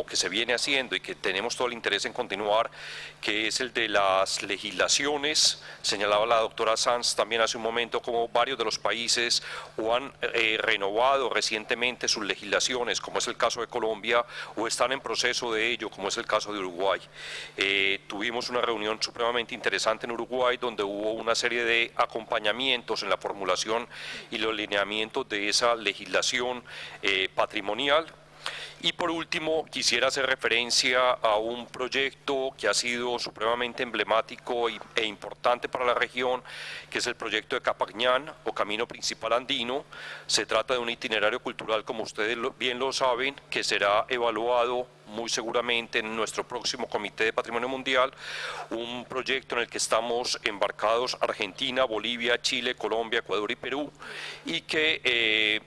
que se viene haciendo y que tenemos todo el interés en continuar, que es el de las legislaciones. Señalaba la doctora Sanz también hace un momento como varios de los países o han renovado recientemente sus legislaciones, como es el caso de Colombia, o están en proceso de ello, como es el caso de Uruguay. Tuvimos una reunión supremamente interesante en Uruguay donde hubo una serie de acompañamientos en la formulación y los lineamientos de esa legislación patrimonial. Y por último, quisiera hacer referencia a un proyecto que ha sido supremamente emblemático e importante para la región, que es el proyecto de Capañán o Camino Principal Andino. Se trata de un itinerario cultural, como ustedes bien lo saben, que será evaluado muy seguramente en nuestro próximo Comité de Patrimonio Mundial, un proyecto en el que estamos embarcados Argentina, Bolivia, Chile, Colombia, Ecuador y Perú, y que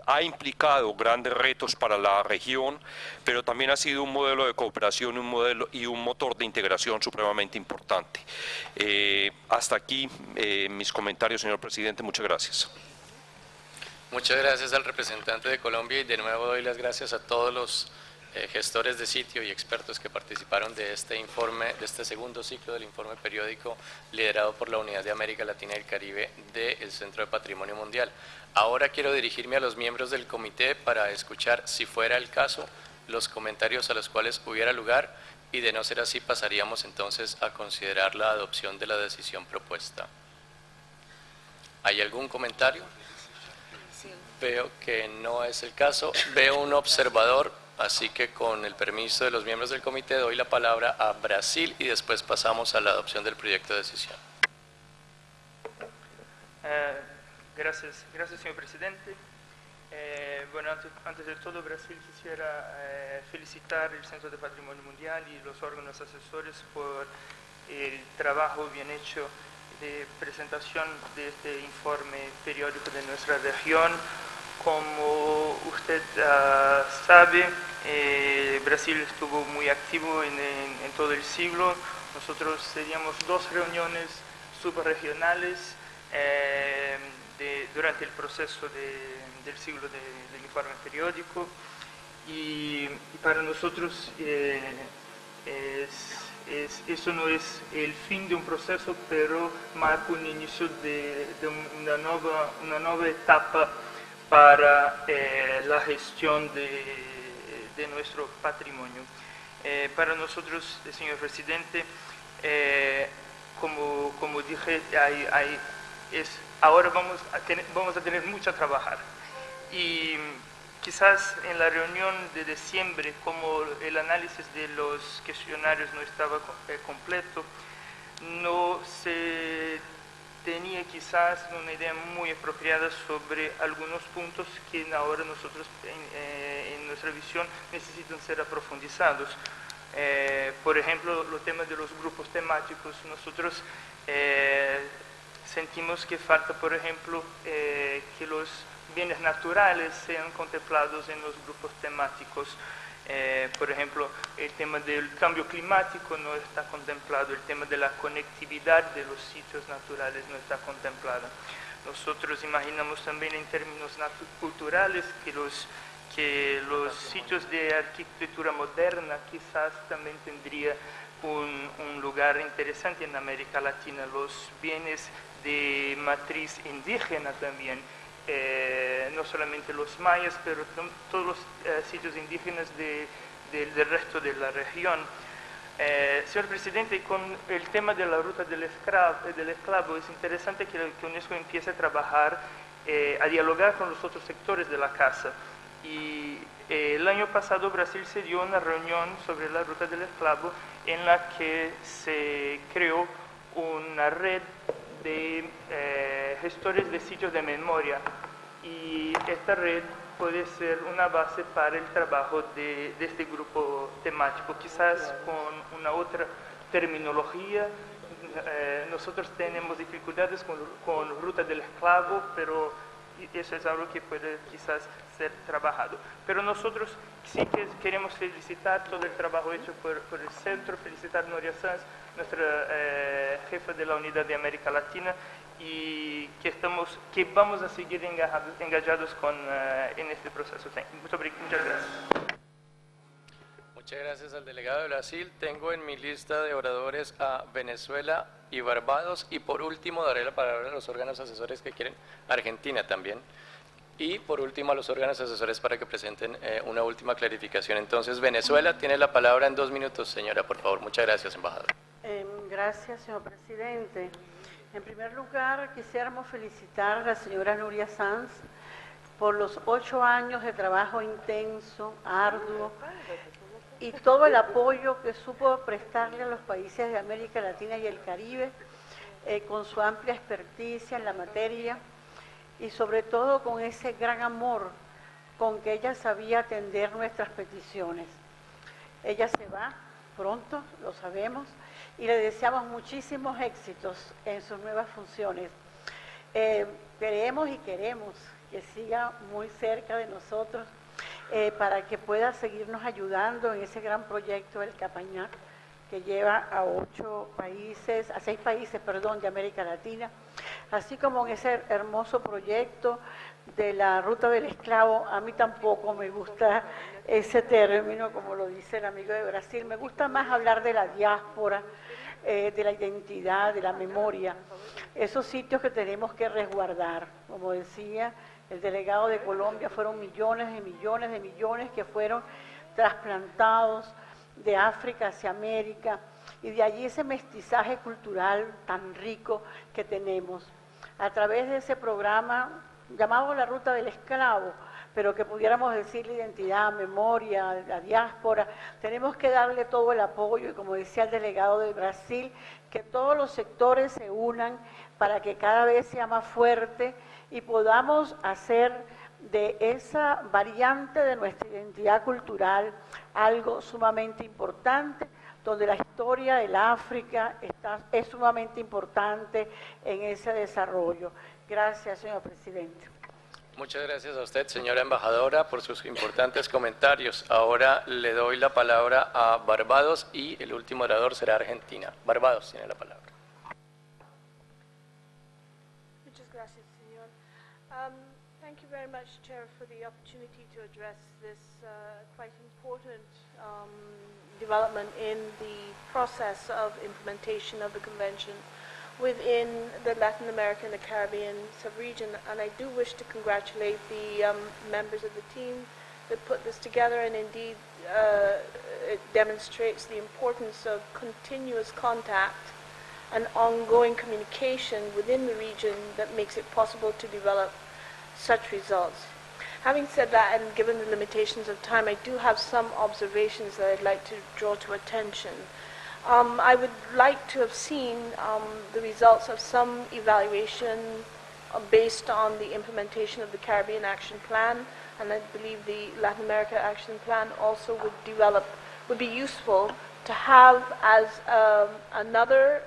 ha implicado grandes retos para la región, pero también ha sido un modelo de cooperación, un modelo y un motor de integración supremamente importante. Hasta aquí mis comentarios, señor presidente. Muchas gracias.
Muchas gracias al representante de Colombia y de nuevo doy las gracias a todos los gestores de sitio y expertos que participaron de este informe, de este segundo ciclo del informe periódico liderado por la Unidad de América Latina y el Caribe del Centro de Patrimonio Mundial. Ahora quiero dirigirme a los miembros del comité para escuchar, si fuera el caso, los comentarios a los cuales hubiera lugar, y de no ser así pasaríamos entonces a considerar la adopción de la decisión propuesta. ¿Hay algún comentario? Veo que no es el caso. Veo un observador, así que con el permiso de los miembros del comité doy la palabra a Brasil y después pasamos a la adopción del proyecto de decisión.
Gracias, señor presidente. Bueno, antes de todo, Brasil quisiera felicitar el Centro de Patrimonio Mundial y los órganos asesores por el trabajo bien hecho de presentación de este informe periódico de nuestra región. Como usted sabe, Brasil estuvo muy activo en todo el siglo. Nosotros teníamos 2 reuniones subregionales durante el proceso del siglo del informe periódico, y para nosotros eso no es el fin de un proceso, pero marca un inicio de una nueva etapa para la gestión de nuestro patrimonio. Para nosotros, señor presidente, como dije, ahora vamos a tener mucho a trabajar. Y quizás en la reunión de diciembre, como el análisis de los cuestionarios no estaba completo, no se tenía quizás una idea muy apropiada sobre algunos puntos que ahora nosotros en nuestra visión necesitan ser aprofundizados. Por ejemplo, los temas de los grupos temáticos. Nosotros sentimos que falta, por ejemplo, que los bienes naturales sean contemplados en los grupos temáticos. Por ejemplo, el tema del cambio climático no está contemplado, el tema de la conectividad de los sitios naturales no está contemplado. Nosotros imaginamos también en términos culturales que los sitios de arquitectura moderna quizás también tendría un lugar interesante en América Latina, los bienes de matriz indígena también. No solamente los mayas, pero todos los sitios indígenas del resto de la región. Señor Presidente, con el tema de la ruta del esclavo es interesante que UNESCO empiece a trabajar, a dialogar con los otros sectores de la casa. Y el año pasado Brasil se dio una reunión sobre la ruta del esclavo en la que se creó una red de gestores de sitios de memoria, y esta red puede ser una base para el trabajo de este grupo temático, quizás con una otra terminología. Nosotros tenemos dificultades con ruta del esclavo, pero eso es algo que puede quizás ser trabajado. Pero nosotros sí que queremos felicitar todo el trabajo hecho por el centro, felicitar a Noria Sanz, nuestra jefa de la Unidad de América Latina, y que vamos a seguir engajados en este proceso. Muchas gracias.
Muchas gracias al delegado de Brasil. Tengo en mi lista de oradores a Venezuela y Barbados, y por último daré la palabra a los órganos asesores que quieren, Argentina también, y por último a los órganos asesores para que presenten una última clarificación. Entonces, Venezuela tiene la palabra en 2 minutos, señora, por favor. Muchas gracias, embajador.
Gracias, señor presidente. En primer lugar, quisiéramos felicitar a la señora Noria Sanz por los 8 años de trabajo intenso, arduo, y todo el apoyo que supo prestarle a los países de América Latina y el Caribe, con su amplia experticia en la materia y sobre todo con ese gran amor con que ella sabía atender nuestras peticiones. Ella se va pronto, lo sabemos, y le deseamos muchísimos éxitos en sus nuevas funciones. Creemos y queremos que siga muy cerca de nosotros para que pueda seguirnos ayudando en ese gran proyecto del Capañac, que lleva a 6 países de América Latina, así como en ese hermoso proyecto de la ruta del esclavo. A mí tampoco me gusta ese término, como lo dice el amigo de Brasil, me gusta más hablar de la diáspora, de la identidad, de la memoria, esos sitios que tenemos que resguardar. Como decía el delegado de Colombia, fueron millones y millones de millones que fueron trasplantados de África hacia América, y de allí ese mestizaje cultural tan rico que tenemos. A través de ese programa llamado la Ruta del Esclavo, pero que pudiéramos decir la identidad, memoria, la diáspora, tenemos que darle todo el apoyo, y como decía el delegado de Brasil, que todos los sectores se unan para que cada vez sea más fuerte y podamos hacer de esa variante de nuestra identidad cultural algo sumamente importante, donde la historia del África es sumamente importante en ese desarrollo. Gracias, señor presidente.
Muchas gracias a usted, señora embajadora, por sus importantes comentarios. Ahora le doy la palabra a Barbados y el último orador será Argentina. Barbados tiene la palabra.
Muchas gracias, señor.
Thank you very much, Chair, for the opportunity to address this quite important development in the process of implementation of the convention within the Latin America and the Caribbean sub-region. And I do wish to congratulate the members of the team that put this together, and indeed it demonstrates the importance of continuous contact and ongoing communication within the region that makes it possible to develop such results. Having said that, and given the limitations of time, I do have some observations that I'd like to draw to attention. I would like to have seen the results of some evaluation based on the implementation of the Caribbean Action Plan, and I believe the Latin America Action Plan also would be useful to have as another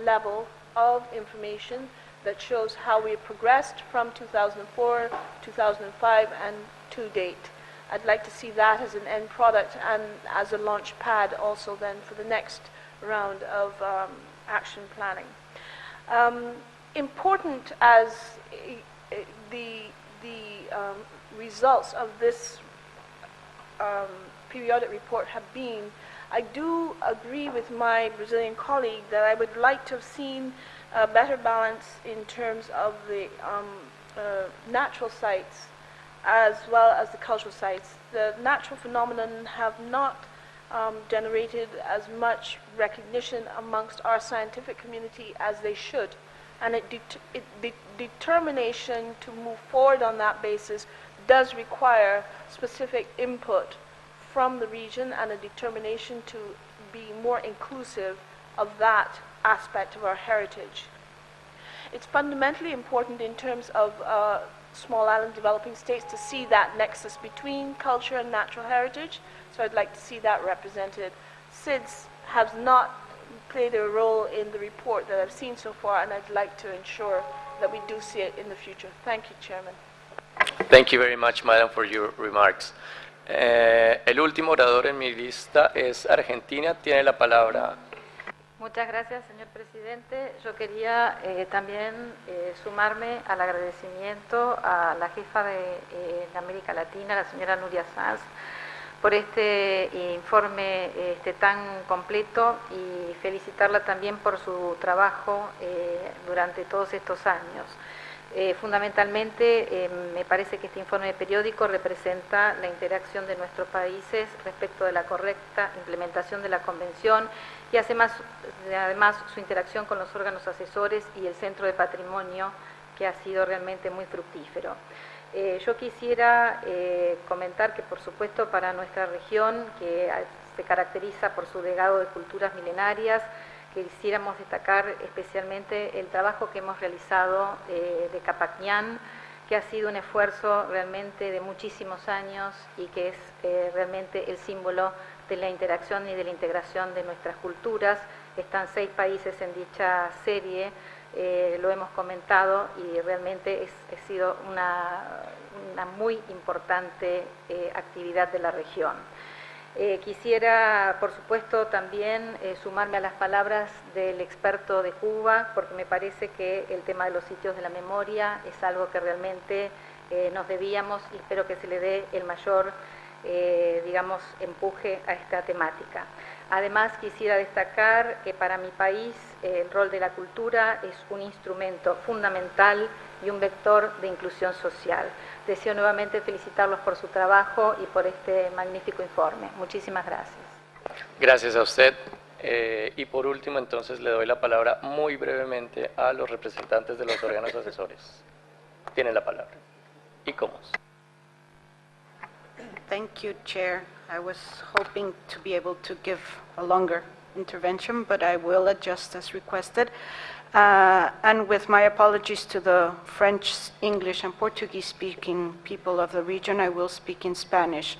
level of information that shows how we have progressed from 2004, 2005, and to date. I'd like to see that as an end product and as a launch pad also then for the next round of action planning. Important as the results of this periodic report have been, I do agree with my Brazilian colleague that I would like to have seen a better balance in terms of the natural sites as well as the cultural sites. The natural phenomenon have not generated as much recognition amongst our scientific community as they should. And the determination to move forward on that basis does require specific input from the region and a determination to be more inclusive of that aspect of our heritage. It's fundamentally important in terms of small island developing states to see that nexus between culture and natural heritage, so I'd like to see that represented. SIDS has not played a role in the report that I've seen so far, and I'd like to ensure that we do see it in the future. Thank you, Chairman.
Thank you very much, Madam, for your remarks. El último orador en mi lista es Argentina. Tiene la palabra.
Muchas gracias, señor presidente. Yo quería también sumarme al agradecimiento a la jefa de América Latina, la señora Nuria Sanz, por este informe tan completo y felicitarla también por su trabajo durante todos estos años. Fundamentalmente, me parece que este informe periódico representa la interacción de nuestros países respecto de la correcta implementación de la Convención y además su interacción con los órganos asesores y el Centro de Patrimonio, que ha sido realmente muy fructífero. Yo quisiera comentar que, por supuesto, para nuestra región, que se caracteriza por su legado de culturas milenarias, quisiéramos destacar especialmente el trabajo que hemos realizado de Capacñán, que ha sido un esfuerzo realmente de muchísimos años y que es realmente el símbolo de la interacción y de la integración de nuestras culturas. Están 6 países en dicha serie, lo hemos comentado y realmente ha sido una muy importante actividad de la región. Quisiera, por supuesto, también sumarme a las palabras del experto de Cuba, porque me parece que el tema de los sitios de la memoria es algo que realmente nos debíamos y espero que se le dé el mayor, digamos, empuje a esta temática. Además, quisiera destacar que para mi país el rol de la cultura es un instrumento fundamental y un vector de inclusión social. Deseo nuevamente felicitarlos por su trabajo y por este magnífico informe. Muchísimas gracias.
Gracias a usted. Y por último, entonces, le doy la palabra muy brevemente a los representantes de los órganos asesores. Tienen la palabra. ICOMOS.
Thank you, Chair. I was hoping to be able to give a longer intervention, but I will adjust as requested. And with my apologies to the French, English, and Portuguese-speaking people of the region, I will speak in Spanish.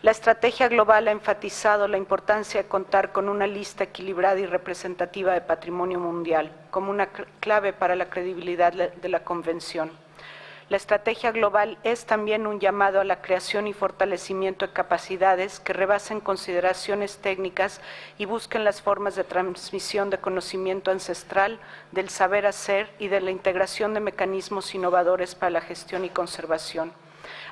La estrategia global ha enfatizado la importancia de contar con una lista equilibrada y representativa de patrimonio mundial como una clave para la credibilidad de la Convención. La estrategia global es también un llamado a la creación y fortalecimiento de capacidades que rebasen consideraciones técnicas y busquen las formas de transmisión de conocimiento ancestral, del saber hacer y de la integración de mecanismos innovadores para la gestión y conservación.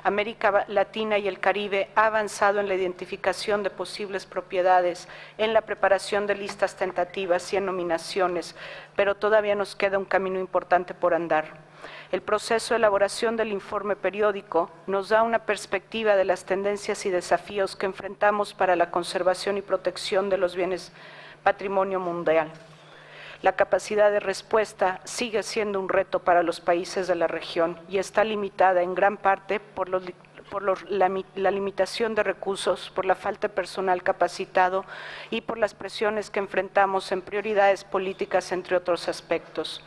América Latina y el Caribe ha avanzado en la identificación de posibles propiedades, en la preparación de listas tentativas y en nominaciones, pero todavía nos queda un camino importante por andar. El proceso de elaboración del informe periódico nos da una perspectiva de las tendencias y desafíos que enfrentamos para la conservación y protección de los bienes patrimonio mundial. La capacidad de respuesta sigue siendo un reto para los países de la región y está limitada en gran parte por la limitación de recursos, por la falta de personal capacitado y por las presiones que enfrentamos en prioridades políticas, entre otros aspectos.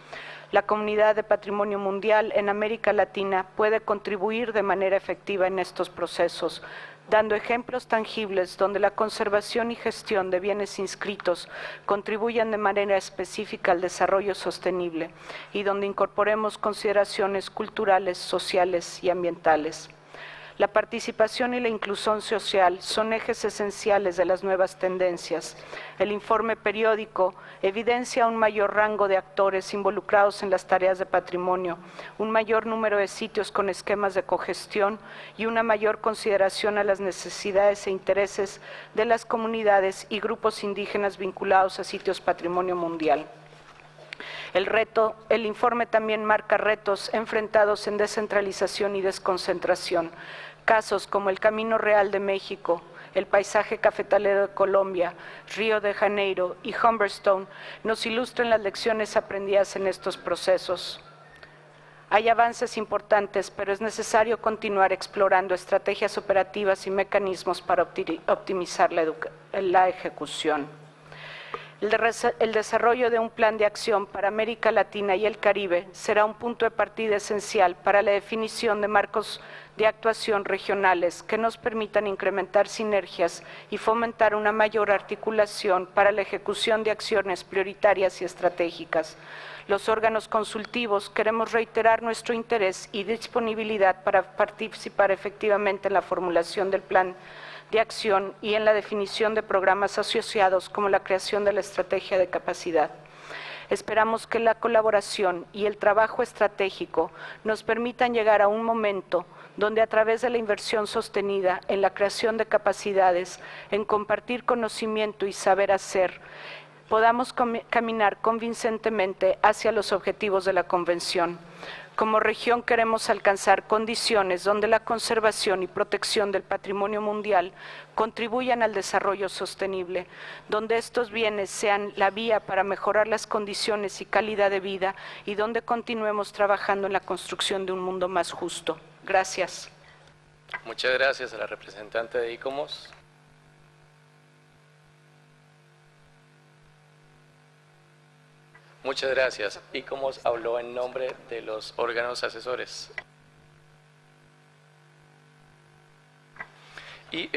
La Comunidad de Patrimonio Mundial en América Latina puede contribuir de manera efectiva en estos procesos, dando ejemplos tangibles donde la conservación y gestión de bienes inscritos contribuyan de manera específica al desarrollo sostenible y donde incorporemos consideraciones culturales, sociales y ambientales. La participación y la inclusión social son ejes esenciales de las nuevas tendencias. El informe periódico evidencia un mayor rango de actores involucrados en las tareas de patrimonio, un mayor número de sitios con esquemas de cogestión y una mayor consideración a las necesidades e intereses de las comunidades y grupos indígenas vinculados a sitios patrimonio mundial. El informe también marca retos enfrentados en descentralización y desconcentración. Casos como el Camino Real de México, el paisaje cafetalero de Colombia, Río de Janeiro y Humberstone nos ilustran las lecciones aprendidas en estos procesos. Hay avances importantes, pero es necesario continuar explorando estrategias operativas y mecanismos para optimizar la ejecución. El desarrollo de un plan de acción para América Latina y el Caribe será un punto de partida esencial para la definición de marcos de actuación regionales que nos permitan incrementar sinergias y fomentar una mayor articulación para la ejecución de acciones prioritarias y estratégicas. Los órganos consultivos queremos reiterar nuestro interés y disponibilidad para participar efectivamente en la formulación del plan de acción y en la definición de programas asociados como la creación de la estrategia de capacidad. Esperamos que la colaboración y el trabajo estratégico nos permitan llegar a un momento donde a través de la inversión sostenida en la creación de capacidades, en compartir conocimiento y saber hacer, podamos caminar convincentemente hacia los objetivos de la Convención. Como región queremos alcanzar condiciones donde la conservación y protección del patrimonio mundial contribuyan al desarrollo sostenible, donde estos bienes sean la vía para mejorar las condiciones y calidad de vida y donde continuemos trabajando en la construcción de un mundo más justo. Gracias.
Muchas gracias a la representante de ICOMOS. Muchas gracias. ICOMOS habló en nombre de los órganos asesores. Y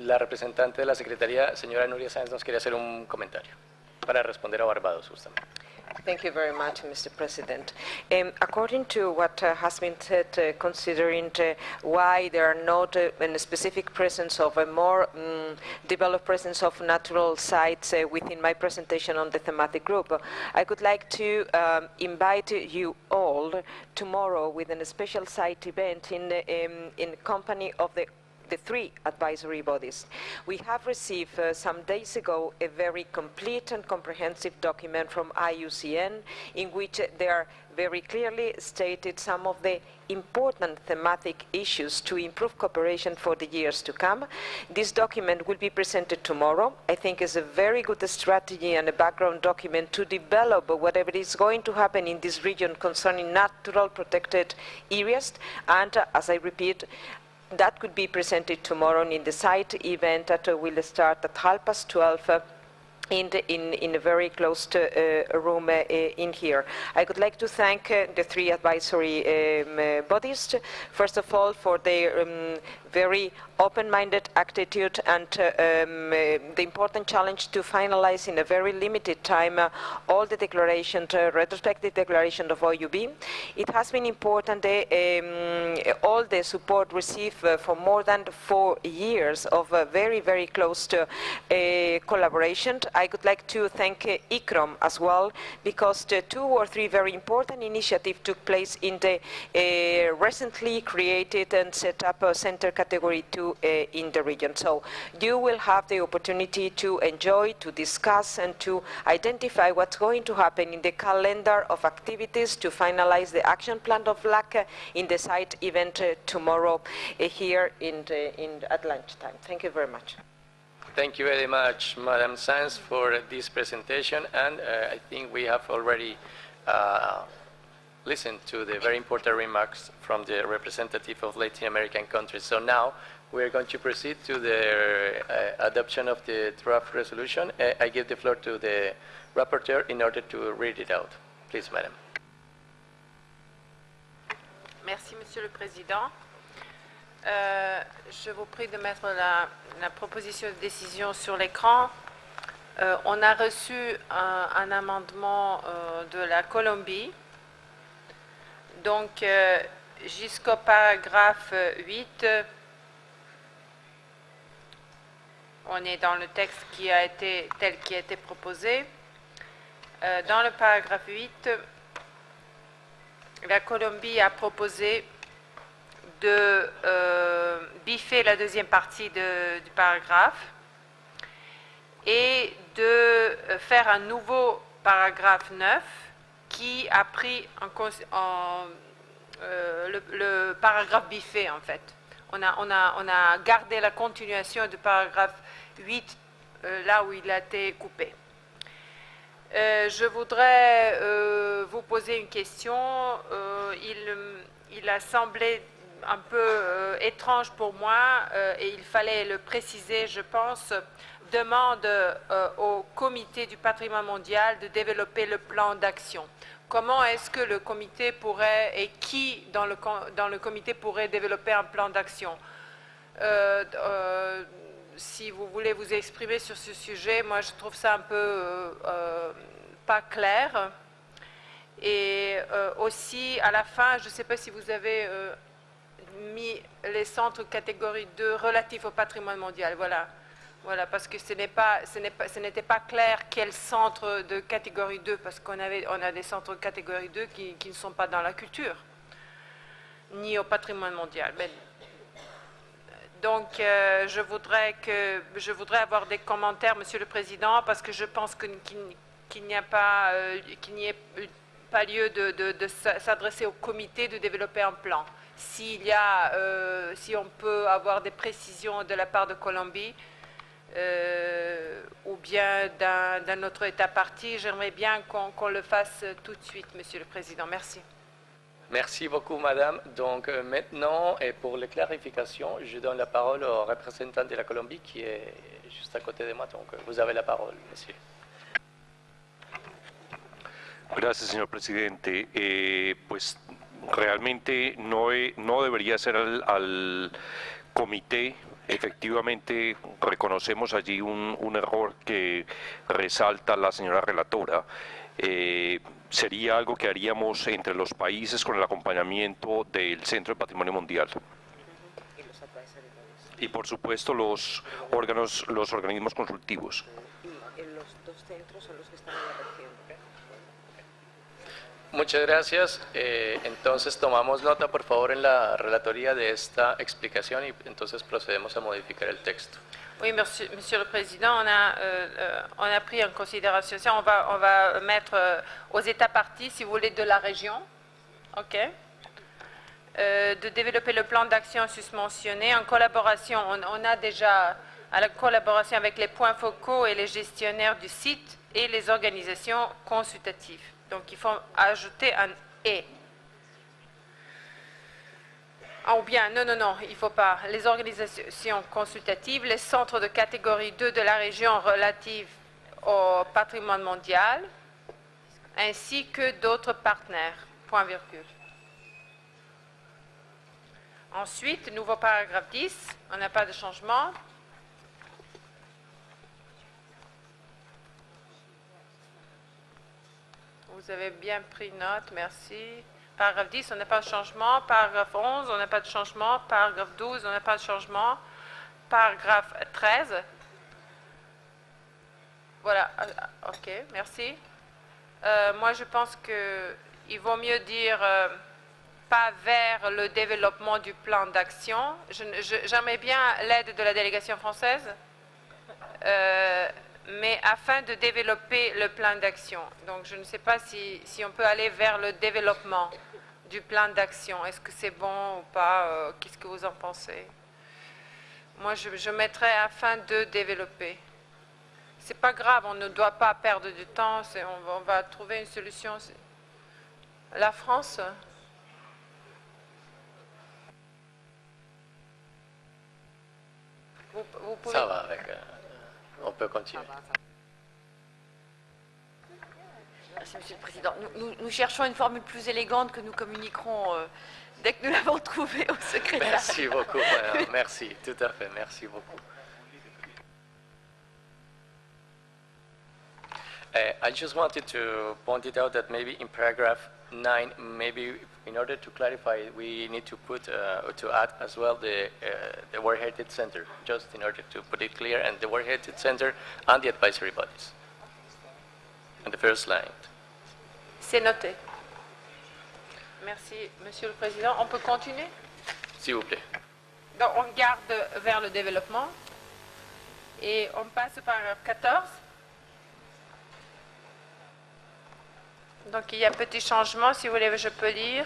la representante de la Secretaría, señora Nuria Sáenz, nos quería hacer un comentario para responder a Barbados, justamente.
Thank you very much, Mr. President. According to what has been said, considering why there are not a specific presence of a more developed presence of natural sites within my presentation on the thematic group, I would like to invite you all tomorrow with a special site event in company of the three advisory bodies. We have received some days ago a very complete and comprehensive document from IUCN in which there are very clearly stated some of the important thematic issues to improve cooperation for the years to come. This document will be presented tomorrow. I think it's a very good strategy and a background document to develop whatever is going to happen in this region concerning natural protected areas. And as I repeat, that could be presented tomorrow in the site event that will start at 12:30 in a very closed room in here. I would like to thank the three advisory bodies, first of all, for their very open-minded attitude and the important challenge to finalize in a very limited time all the declarations, retrospective declaration of OUB. It has been important, all the support received for more than 4 years of very, very close to, collaboration. I would like to thank ICROM as well, because the 2 or 3 very important initiatives took place in the recently created and set up Center Category 2 in the region. So you will have the opportunity to enjoy, to discuss, and to identify what's going to happen in the calendar of activities to finalize the action plan of LAC in the site event tomorrow here at lunchtime. Thank you very much.
Thank you very much, Madam Sanz, for this presentation, and I think we have already listened to the very important remarks from the representative of Latin American countries. So now we're going to proceed to the adoption of the draft resolution. I give the floor to the rapporteur in order to read it out. Please, Madam.
Merci, Monsieur le Président. Je vous prie de mettre la proposition de décision sur l'écran. On a reçu un amendement de la Colombie. Donc, jusqu'au paragraphe 8, on est dans le texte tel qui a été proposé. Dans le paragraphe 8, la Colombie a proposé de biffer la deuxième partie du paragraphe et de faire un nouveau paragraphe 9 qui a pris le paragraphe biffé, en fait. On a gardé la continuation du paragraphe 8 là où il a été coupé. Je voudrais vous poser une question. Il a semblé un peu étrange pour moi et il fallait le préciser, je pense, demande au comité du patrimoine mondial de développer le plan d'action. Comment est-ce que le comité pourrait, et qui dans le comité pourrait développer un plan d'action? Si vous voulez vous exprimer sur ce sujet, moi je trouve ça un peu pas clair. Et aussi, à la fin, je ne sais pas si vous avez mis les centres catégorie 2 relatifs au patrimoine mondial. Voilà, parce que ce n'était pas clair quel centre de catégorie 2, parce qu'on a des centres catégorie 2 qui ne sont pas dans la culture, ni au patrimoine mondial. Donc, je voudrais avoir des commentaires, Monsieur le Président, parce que je pense qu'il n'y ait pas lieu de s'adresser au comité de développer un plan. Si on peut avoir des précisions de la part de Colombie, ou bien d'un autre État parti, j'aimerais bien qu'on le fasse tout de suite, Monsieur le Président. Merci.
Merci beaucoup, Madame. Donc maintenant, et pour les clarifications, je donne la parole au représentant de la Colombie qui est juste à côté de moi. Donc vous avez la parole, Monsieur.
Gracias, señor presidente. Pues realmente no debería ser al comité. Efectivamente, reconocemos allí un error que resalta la señora relatora. Sería algo que haríamos entre los países con el acompañamiento del Centro de Patrimonio Mundial. Y por supuesto los organismos consultivos.
Y los 2 centros son los que están en la región.
Muchas gracias. Entonces tomamos nota, por favor, en la relatoría de esta explicación y entonces procedemos a modificar el texto.
Oui, Monsieur le Président, on a pris en considération ça. On va mettre aux États partis, si vous voulez, de la région, ok, de développer le plan d'action susmentionné en collaboration. On a déjà à la collaboration avec les points focaux et les gestionnaires du site et les organisations consultatives. Donc, il faut ajouter un « et ». Ou bien, non, il ne faut pas. Les organisations consultatives, les centres de catégorie 2 de la région relative au patrimoine mondial, ainsi que d'autres partenaires, point virgule. Ensuite, nouveau paragraphe 10, on n'a pas de changement. Vous avez bien pris note, merci. Paragraphe 10, on n'a pas de changement. Paragraphe 11, on n'a pas de changement. Paragraphe 12, on n'a pas de changement. Paragraphe 13. Voilà, ok, merci. Moi, je pense qu'il vaut mieux dire pas vers le développement du plan d'action. J'aimerais bien l'aide de la délégation française, mais afin de développer le plan d'action. Donc, je ne sais pas si on peut aller vers le développement du plan d'action. Est-ce que c'est bon ou pas? Qu'est-ce que vous en pensez? Moi, je mettrais afin de développer. C'est pas grave, on ne doit pas perdre du temps, on va trouver une solution. La France? Vous pouvez...
Ça va avec... on peut continuer.
Merci, Monsieur le Président. Nous cherchons une formule plus élégante que nous communiquerons dès que nous l'avons trouvée au secrétaire.
Merci beaucoup, madame. Merci, tout à fait, merci beaucoup. I just wanted to point it out that maybe in paragraph 9, maybe in order to clarify, we need to put to add as well the World Heritage Center, just in order to put it clear, and the World Heritage Center and the advisory bodies. On the first line.
C'est noté. Merci, Monsieur le Président. On peut continuer?
S'il vous plaît.
Donc, on garde vers le développement et on passe au paragraphe 14. Donc, il y a un petit changement, si vous voulez, je peux lire.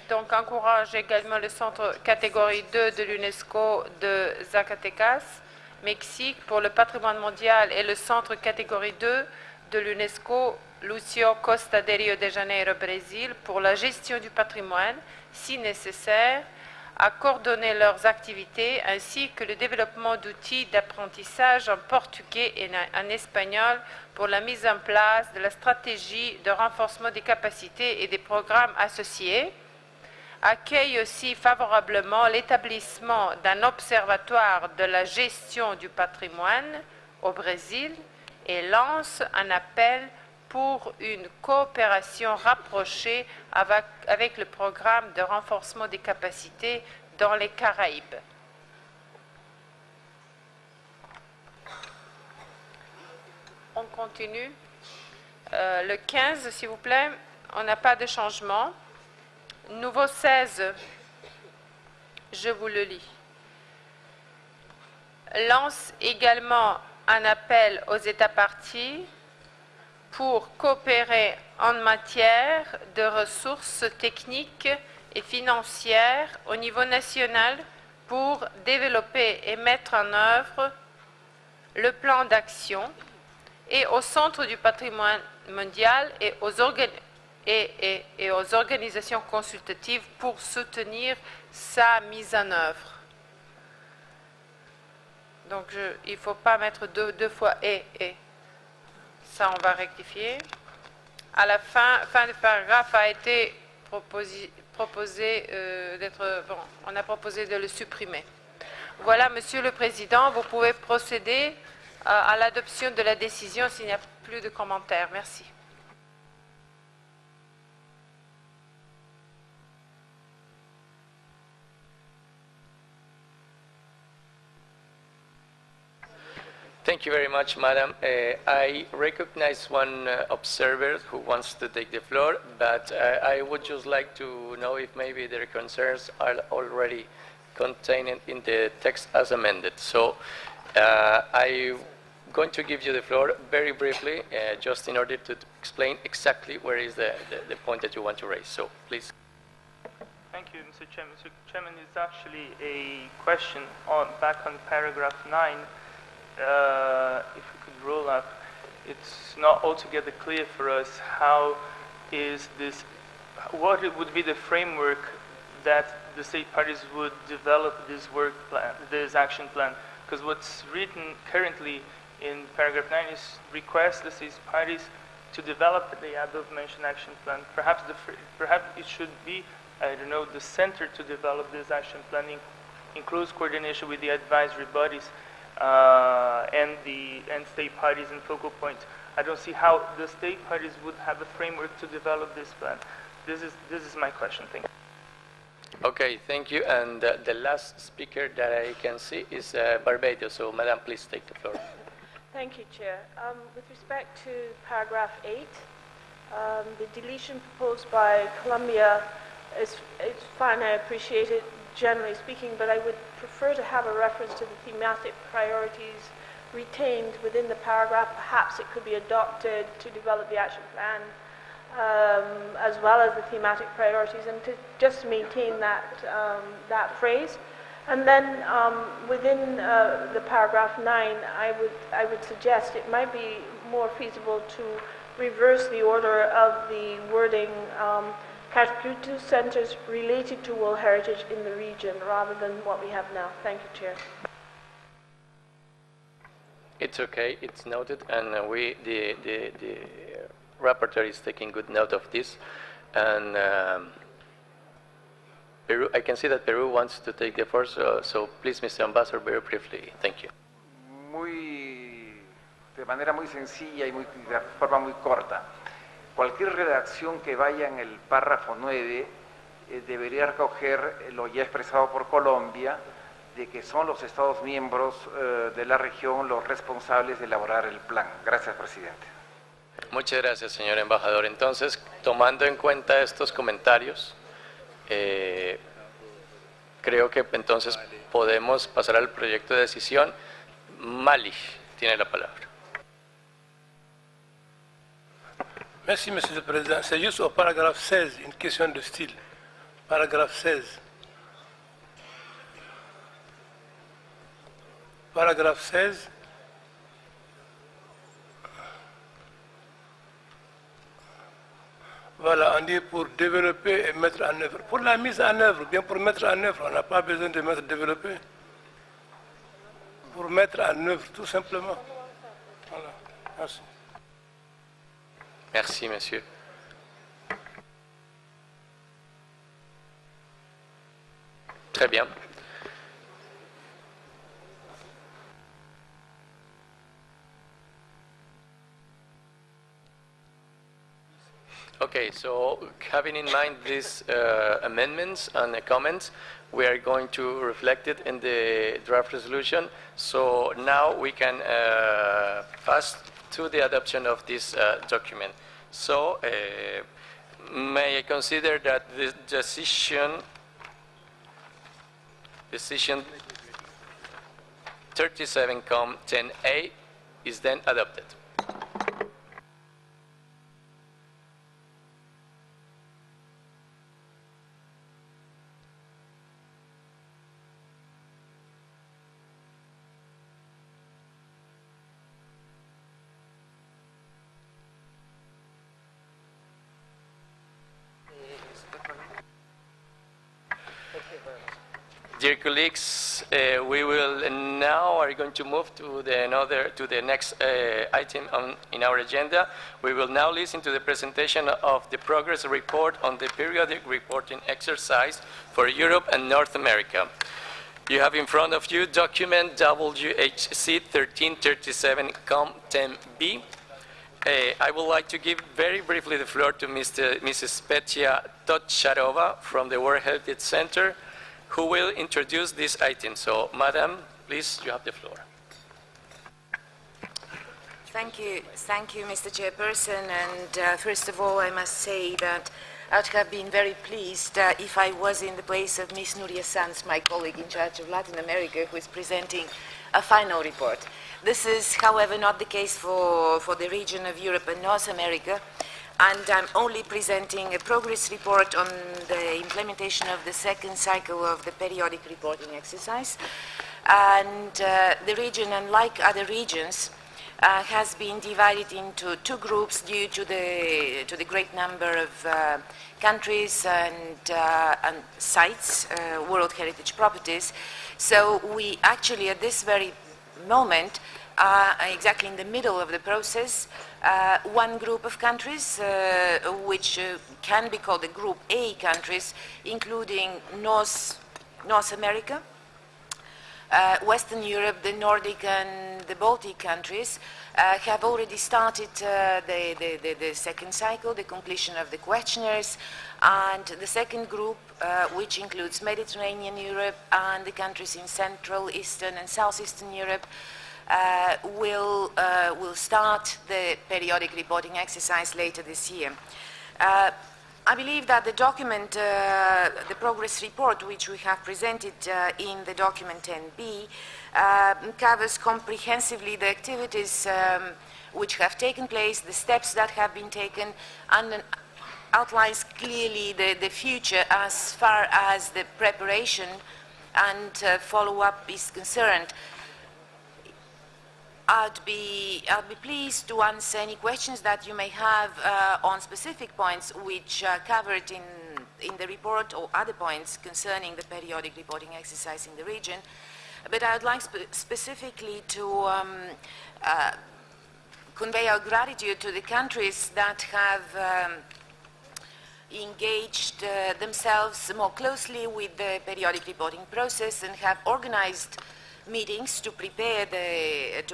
Donc, encourage également le centre catégorie 2 de l'UNESCO de Zacatecas, Mexique, pour le patrimoine mondial, et le centre catégorie 2 de l'UNESCO Lucio Costa de Rio de Janeiro, Brésil, pour la gestion du patrimoine, si nécessaire, à coordonner leurs activités ainsi que le développement d'outils d'apprentissage en portugais et en espagnol pour la mise en place de la stratégie de renforcement des capacités et des programmes associés. Accueille aussi favorablement l'établissement d'un observatoire de la gestion du patrimoine au Brésil et lance un appel pour une coopération rapprochée avec le programme de renforcement des capacités dans les Caraïbes. On continue. Le 15, s'il vous plaît, on n'a pas de changement. Nouveau 16, je vous le lis. Lance également un appel aux États parties pour coopérer en matière de ressources techniques et financières au niveau national pour développer et mettre en œuvre le plan d'action et au Centre du patrimoine mondial et aux organisations consultatives pour soutenir sa mise en œuvre. Donc, il ne faut pas mettre deux fois et. Ça, on va rectifier. À la fin du paragraphe a été proposé d'être... Bon, on a proposé de le supprimer. Voilà, Monsieur le Président, vous pouvez procéder à l'adoption de la décision s'il n'y a plus de commentaires. Merci.
Thank you very much, Madam. I recognize one observer who wants to take the floor, but I would just like to know if maybe their concerns are already contained in the text as amended. So I'm going to give you the floor very briefly, just in order to explain exactly where is the point that you want to raise. So please.
Thank you, Mr. Chairman. Mr. Chairman, it's actually a question back on paragraph 9. If we could roll up, it's not altogether clear for us how is this, what it would be the framework that the state parties would develop this work plan, this action plan. Because what's written currently in paragraph 9 is request the state parties to develop the above mentioned action plan. Perhaps it should be I don't know, the center to develop this action planning in close coordination with the advisory bodies and state parties and focal points. I don't see how the state parties would have a framework to develop this plan. This is my question. Thank you.
Okay, thank you. And the last speaker that I can see is Barbados. So, Madam, please take the floor.
Thank you, Chair. With respect to paragraph 8, the deletion proposed by Colombia is fine. I appreciate it, generally speaking, but I would prefer to have a reference to the thematic priorities retained within the paragraph. Perhaps it could be adopted to develop the action plan as well as the thematic priorities, and to just maintain that phrase. And then within the paragraph 9, I would suggest it might be more feasible to reverse the order of the wording, category 2 centers related to World Heritage in the region, rather than what we have now. Thank you, Chair.
It's okay, it's noted, and the rapporteur is taking good note of this. And Peru, I can see that Peru wants to take the floor, so please, Mr. Ambassador, very briefly. Thank you.
De manera muy sencilla y de forma muy corta. Cualquier redacción que vaya en el párrafo 9 debería recoger lo ya expresado por Colombia, de que son los Estados miembros de la región los responsables de elaborar el plan. Gracias, presidente.
Muchas gracias, señor embajador. Entonces, tomando en cuenta estos comentarios, creo que entonces podemos pasar al proyecto de decisión. Mali tiene la palabra.
Merci, Monsieur le Président. C'est juste au paragraphe 16, une question de style. Paragraphe 16. Paragraphe 16. Voilà, on dit pour développer et mettre en œuvre. Pour la mise en œuvre, bien pour mettre en œuvre, on n'a pas besoin de mettre développer. Pour mettre en œuvre, tout simplement. Voilà, merci.
Merci, monsieur. Très bien. Okay, so having in mind these amendments and comments, we are going to reflect it in the draft resolution. So now we can pass to the adoption of this document. So may I consider that the decision 37-10A is then adopted. Dear colleagues, we will now are going to move to the next item in our agenda. We will now listen to the presentation of the progress report on the periodic reporting exercise for Europe and North America. You have in front of you document WHC 1337-10B. I would like to give very briefly the floor to Mrs. Petya Tocharova from the World Heritage Center, who will introduce this item. So, Madam, please, you have the floor.
Thank you, Mr. Chairperson. And first of all, I must say that I would have been very pleased if I was in the place of Ms. Nuria Sanz, my colleague in charge of Latin America, who is presenting a final report. This is, however, not the case for the region of Europe and North America. And I'm only presenting a progress report on the implementation of the second cycle of the periodic reporting exercise. And the region, unlike other regions, has been divided into two groups due to the great number of countries and sites, World Heritage properties. So we actually, at this very moment, are exactly in the middle of the process, one group of countries, which can be called the Group A countries, including North America, Western Europe, the Nordic and the Baltic countries, have already started the second cycle, the completion of the questionnaires, and the second group, which includes Mediterranean Europe and the countries in Central, Eastern and Southeastern Europe, will start the periodic reporting exercise later this year. I believe that the document, the progress report, which we have presented in the document 10B, covers comprehensively the activities which have taken place, the steps that have been taken, and outlines clearly the future as far as the preparation and follow-up is concerned. I'd be pleased to answer any questions that you may have on specific points which are covered in the report, or other points concerning the periodic reporting exercise in the region. But I'd like specifically to convey our gratitude to the countries that have engaged themselves more closely with the periodic reporting process and have organized meetings to prepare the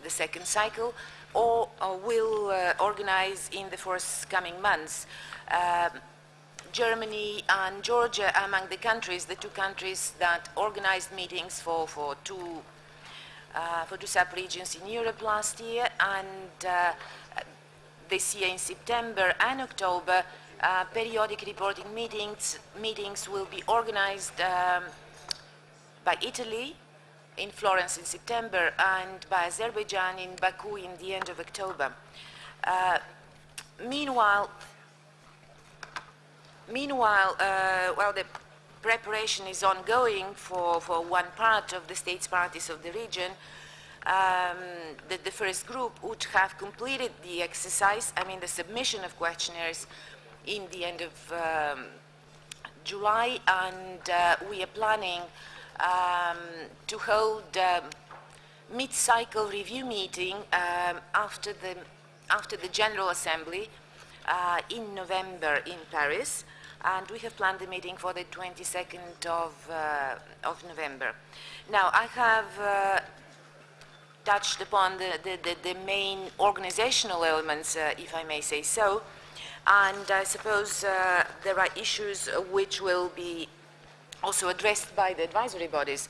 second cycle, or will organize in the forthcoming months. Germany and Georgia among the countries, the two countries that organized meetings for two sub-regions in Europe last year, and this year in September and October, periodic reporting meetings will be organized by Italy in Florence in September, and by Azerbaijan in Baku in the end of October. Meanwhile, while the preparation is ongoing for one part of the states parties of the region, the first group would have completed the exercise, the submission of questionnaires in the end of July, and we are planning to hold mid-cycle review meeting after the General Assembly in November in Paris, and we have planned the meeting for the 22nd of November. Now, I have touched upon the main organizational elements, if I may say so, and I suppose there are issues which will be also addressed by the advisory bodies.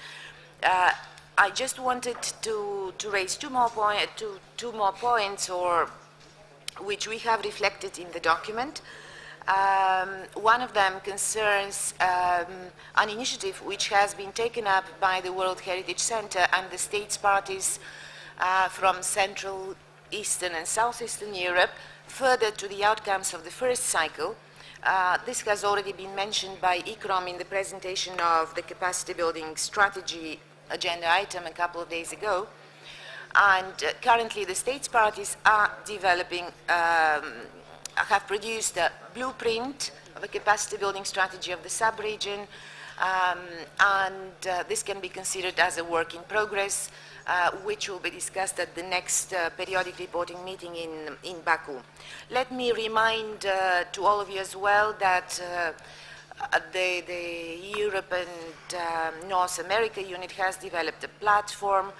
I just wanted to raise two more points, or which we have reflected in the document. One of them concerns an initiative which has been taken up by the World Heritage Center and the states parties from Central, Eastern and Southeastern Europe, further to the outcomes of the first cycle. This has already been mentioned by ICROM in the presentation of the capacity building strategy agenda item a couple of days ago. And currently the states parties are developing, have produced a blueprint of a capacity building strategy of the sub-region, and this can be considered as a work in progress, which will be discussed at the next periodic reporting meeting in Baku. Let me remind to all of you as well that the Europe and North America unit has developed a platform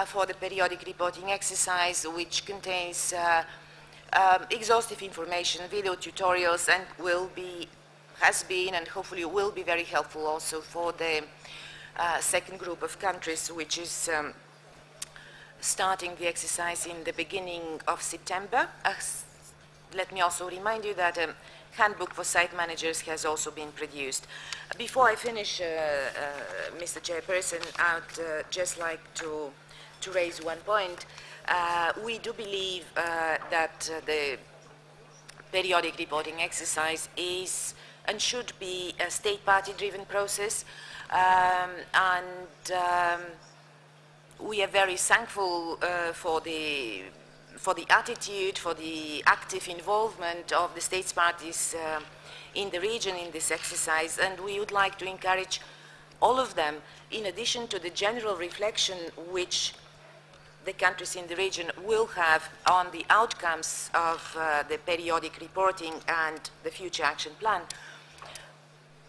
for the periodic reporting exercise, which contains exhaustive information, video tutorials, and has been and hopefully will be very helpful also for the second group of countries, which is starting the exercise in the beginning of September. Let me also remind you that a handbook for site managers has also been produced. Before I finish, Mr. Chairperson, I would just like to raise one point. We do believe that the periodic reporting exercise is and should be a state party driven process, and we are very thankful for the attitude, for the active involvement of the states parties in the region in this exercise, and we would like to encourage all of them, in addition to the general reflection which the countries in the region will have on the outcomes of the periodic reporting and the future action plan,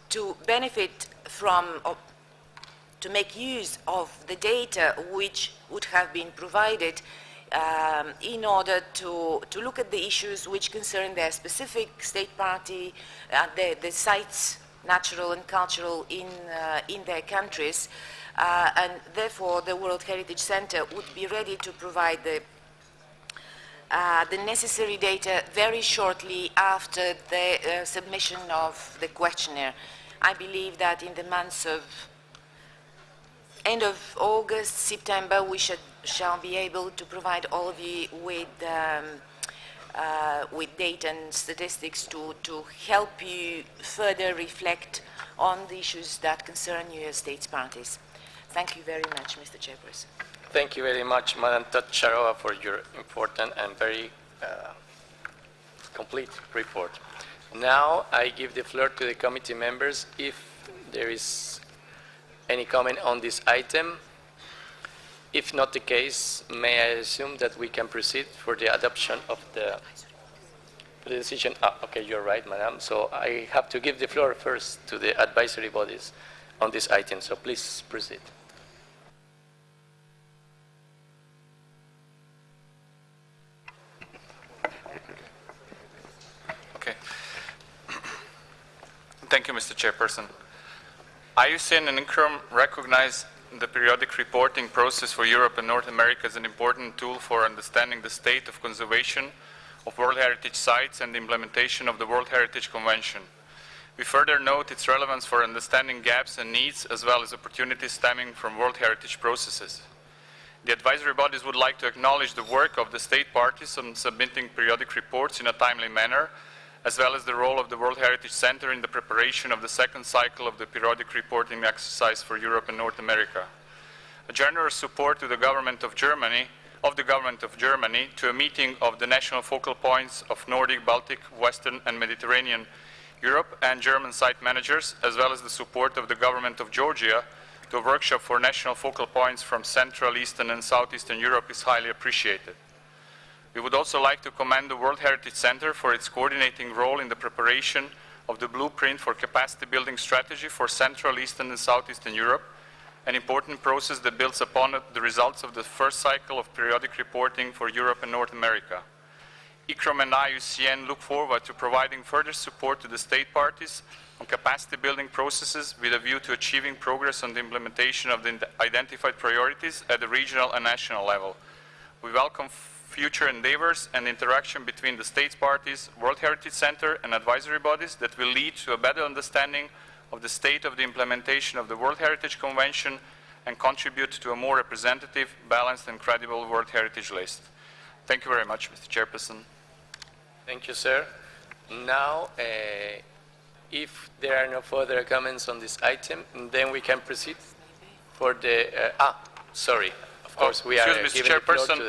to benefit from, or to make use of the data which would have been provided in order to look at the issues which concern their specific state party, the sites, natural and cultural, in their countries. And therefore, the World Heritage Center would be ready to provide the necessary data very shortly after the submission of the questionnaire. I believe that in the months of end of August, September, we shall be able to provide all of you with data and statistics to help you further reflect on the issues that concern your states parties. Thank you very much, Mr. Chairperson.
Thank you very much, Madam Tacharova, for your important and very complete report. Now I give the floor to the committee members if there is any comment on this item. If not the case, may I assume that we can proceed for the adoption of the decision? Okay, you're right, Madam. So I have to give the floor first to the advisory bodies on this item. So please proceed.
Okay. Thank you, Mr. Chairperson. IUCN and ICROM recognize the periodic reporting process for Europe and North America as an important tool for understanding the state of conservation of World Heritage sites and the implementation of the World Heritage Convention. We further note its relevance for understanding gaps and needs, as well as opportunities stemming from World Heritage processes. The advisory bodies would like to acknowledge the work of the state parties on submitting periodic reports in a timely manner, as well as the role of the World Heritage Center in the preparation of the second cycle of the periodic reporting exercise for Europe and North America. A generous support to the government of Germany, to a meeting of the national focal points of Nordic, Baltic, Western and Mediterranean Europe and German site managers, as well as the support of the government of Georgia to a workshop for national focal points from Central, Eastern and Southeastern Europe is highly appreciated. We would also like to commend the World Heritage Center for its coordinating role in the preparation of the blueprint for capacity building strategy for Central, Eastern and Southeastern Europe, an important process that builds upon the results of the first cycle of periodic reporting for Europe and North America. ICROM and IUCN look forward to providing further support to the state parties on capacity building processes with a view to achieving progress on the implementation of the identified priorities at the regional and national level. We welcome future endeavors and interaction between the states parties, World Heritage Center and advisory bodies that will lead to a better understanding of the state of the implementation of the World Heritage Convention and contribute to a more representative, balanced and credible World Heritage list. Thank you very much, Mr. Chairperson.
Thank you, sir. Now, if there are no further comments on this item, then we can proceed for the, sorry. Of course, we are
Mr. Chairperson,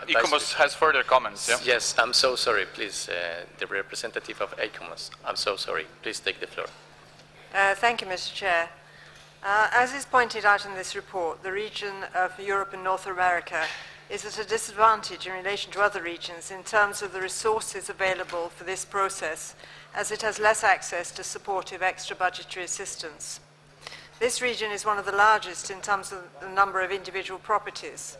ICOMOS has further comments. Yeah?
Yes, I'm so sorry. Please, the representative of ICOMOS. I'm so sorry. Please take the floor.
Thank you, Mr. Chair. As is pointed out in this report, the region of Europe and North America is at a disadvantage in relation to other regions in terms of the resources available for this process, as it has less access to supportive extra budgetary assistance. This region is one of the largest in terms of the number of individual properties.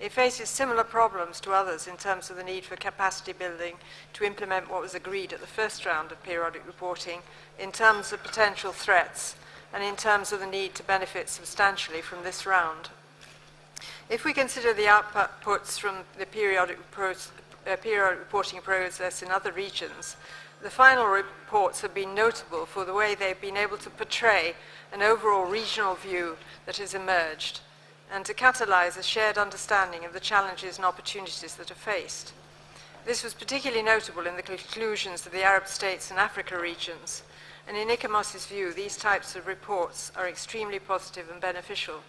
It faces similar problems to others in terms of the need for capacity building to implement what was agreed at the first round of periodic reporting, in terms of potential threats, and in terms of the need to benefit substantially from this round. If we consider the outputs from the periodic reporting process in other regions, the final reports have been notable for the way they've been able to portray an overall regional view that has emerged, and to catalyze a shared understanding of the challenges and opportunities that are faced. This was particularly notable in the conclusions of the Arab states and Africa regions, and in ICOMOS's view, these types of reports are extremely positive and beneficial.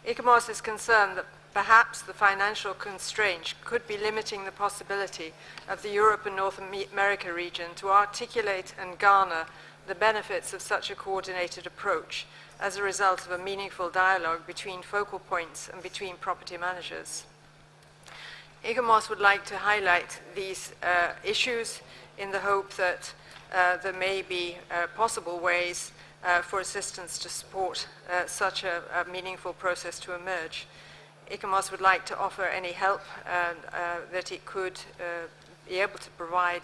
ICOMOS is concerned that perhaps the financial constraint could be limiting the possibility of the Europe and North America region to articulate and garner the benefits of such a coordinated approach as a result of a meaningful dialogue between focal points and between property managers. ICOMOS would like to highlight these issues in the hope that there may be possible ways for assistance to support such a meaningful process to emerge. ICOMOS would like to offer any help that it could be able to provide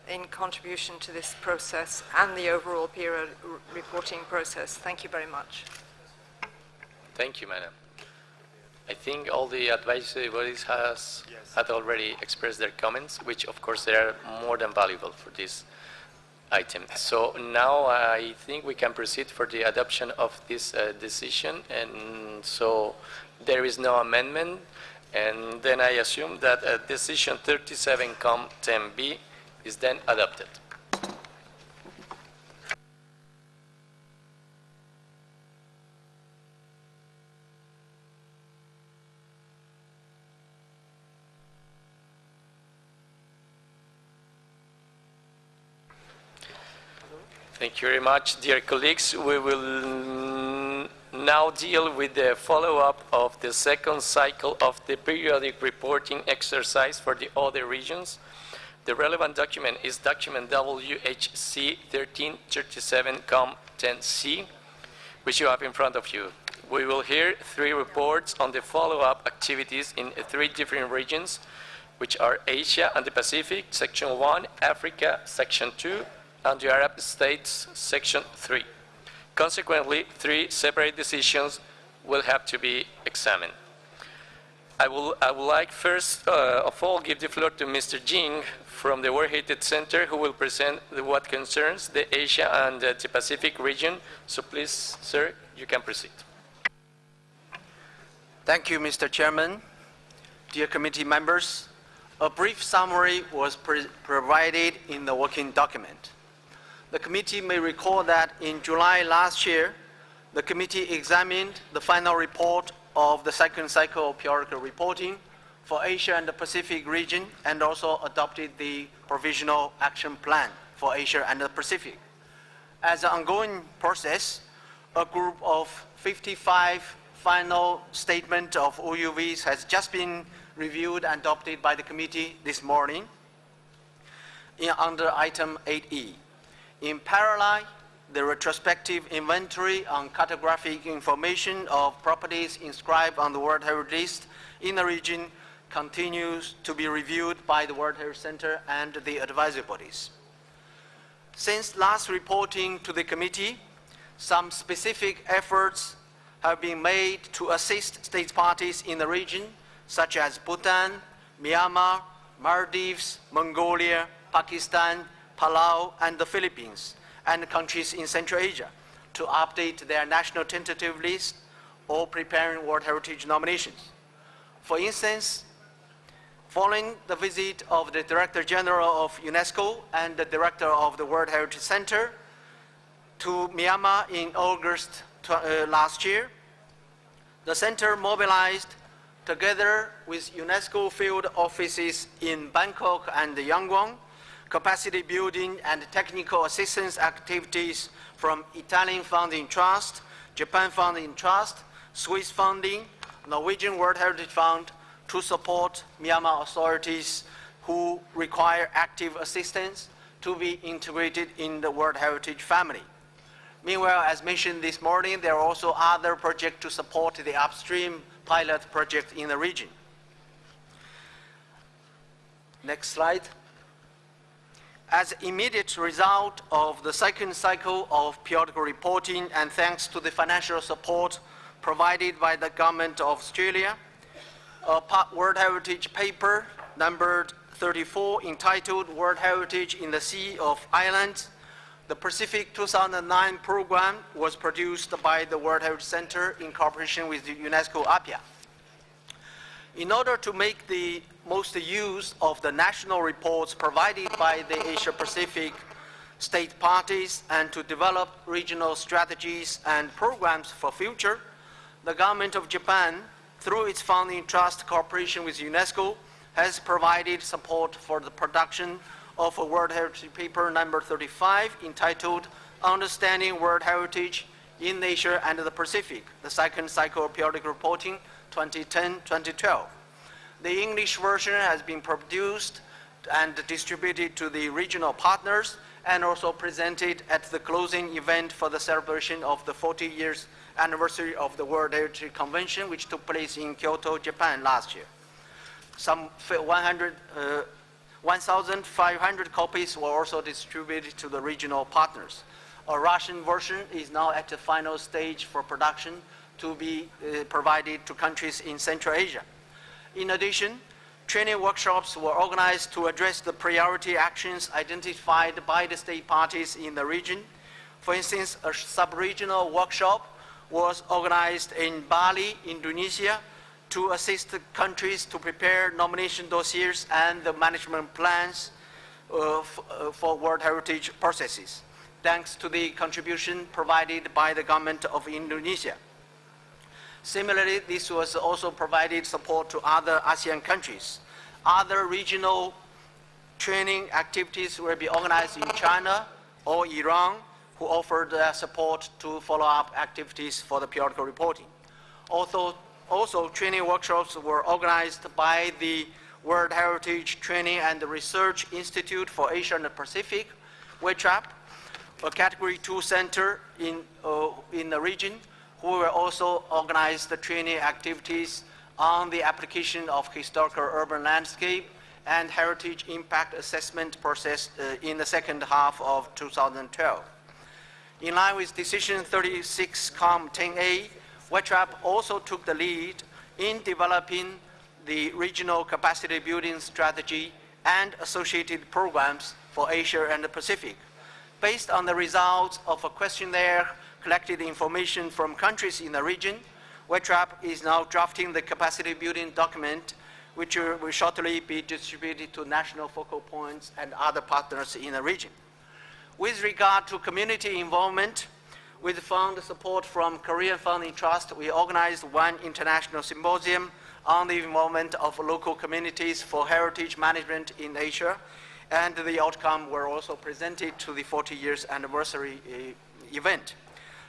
in contribution to this process and the overall period reporting process. Thank you very much.
Thank you, Madam. I think all the advisory bodies had already expressed their comments, which of course they are more than valuable for this item. So now I think we can proceed for the adoption of this decision, and so there is no amendment, and then I assume that decision 37-10B is then adopted. Thank you very much, dear colleagues. We will now deal with the follow-up of the second cycle of the periodic reporting exercise for the other regions. The relevant document is document WHC 1337-10C, which you have in front of you. We will hear 3 reports on the follow-up activities in 3 different regions, which are Asia and the Pacific, Section 1, Africa, Section 2, and the Arab States, Section 3. Consequently, 3 separate decisions will have to be examined. I would like first of all give the floor to Mr. Jing from the World Heritage Center, who will present what concerns the Asia and the Pacific region. So please, sir, you can proceed.
Thank you, Mr. Chairman. Dear committee members, a brief summary was provided in the working document. The committee may recall that in July last year, the committee examined the final report of the second cycle of periodic reporting for Asia and the Pacific region, and also adopted the provisional action plan for Asia and the Pacific. As an ongoing process, a group of 55 final statement of OUVs has just been reviewed and adopted by the committee this morning under item 8E. In parallel, the retrospective inventory on cartographic information of properties inscribed on the World Heritage List in the region continues to be reviewed by the World Heritage Center and the advisory bodies. Since last reporting to the committee, some specific efforts have been made to assist state parties in the region, such as Bhutan, Myanmar, Maldives, Mongolia, Pakistan, Palau, and the Philippines, and countries in Central Asia, to update their national tentative list or preparing World Heritage nominations. For instance, following the visit of the Director General of UNESCO and the Director of the World Heritage Center to Myanmar in August last year, the center mobilized together with UNESCO field offices in Bangkok and Yangon, capacity building and technical assistance activities from Italian Funding Trust, Japan Funding Trust, Swiss Funding, Norwegian World Heritage Fund to support Myanmar authorities who require active assistance to be integrated in the World Heritage family. Meanwhile, as mentioned this morning, there are also other projects to support the upstream pilot project in the region. Next slide. As immediate result of the second cycle of periodic reporting, and thanks to the financial support provided by the Government of Australia, a World Heritage paper numbered 34 entitled World Heritage in the Sea of Islands, the Pacific 2009 program was produced by the World Heritage Center in cooperation with the UNESCO APIA. In order to make the most use of the national reports provided by the Asia-Pacific state parties and to develop regional strategies and programs for future, the government of Japan, through its funding trust cooperation with UNESCO, has provided support for the production of a World Heritage paper number 35 entitled Understanding World Heritage in Asia and the Pacific, the second cycle of periodic reporting 2010-2012. The English version has been produced and distributed to the regional partners and also presented at the closing event for the celebration of the 40 years anniversary of the World Heritage Convention, which took place in Kyoto, Japan last year. Some 1,500 copies were also distributed to the regional partners. A Russian version is now at the final stage for production to be provided to countries in Central Asia. In addition, training workshops were organized to address the priority actions identified by the state parties in the region. For instance, a sub-regional workshop was organized in Bali, Indonesia, to assist the countries to prepare nomination dossiers and the management plans for World Heritage processes, thanks to the contribution provided by the government of Indonesia. Similarly, this was also provided support to other ASEAN countries. Other regional training activities will be organized in China or Iran, who offered their support to follow-up activities for the periodical reporting. Also, training workshops were organized by the World Heritage Training and Research Institute for Asia and the Pacific, WHAP, a Category 2 center in the region, who will also organize the training activities on the application of historical urban landscape and heritage impact assessment process in the second half of 2012. In line with Decision 36-10A, WHAP also took the lead in developing the regional capacity building strategy and associated programs for Asia and the Pacific. Based on the results of a questionnaire collected information from countries in the region, WHAP is now drafting the capacity building document, which will shortly be distributed to national focal points and other partners in the region. With regard to community involvement, with fund support from Korean Founding Trust, we organized one international symposium on the involvement of local communities for heritage management in Asia, and the outcome were also presented to the 40 years anniversary event.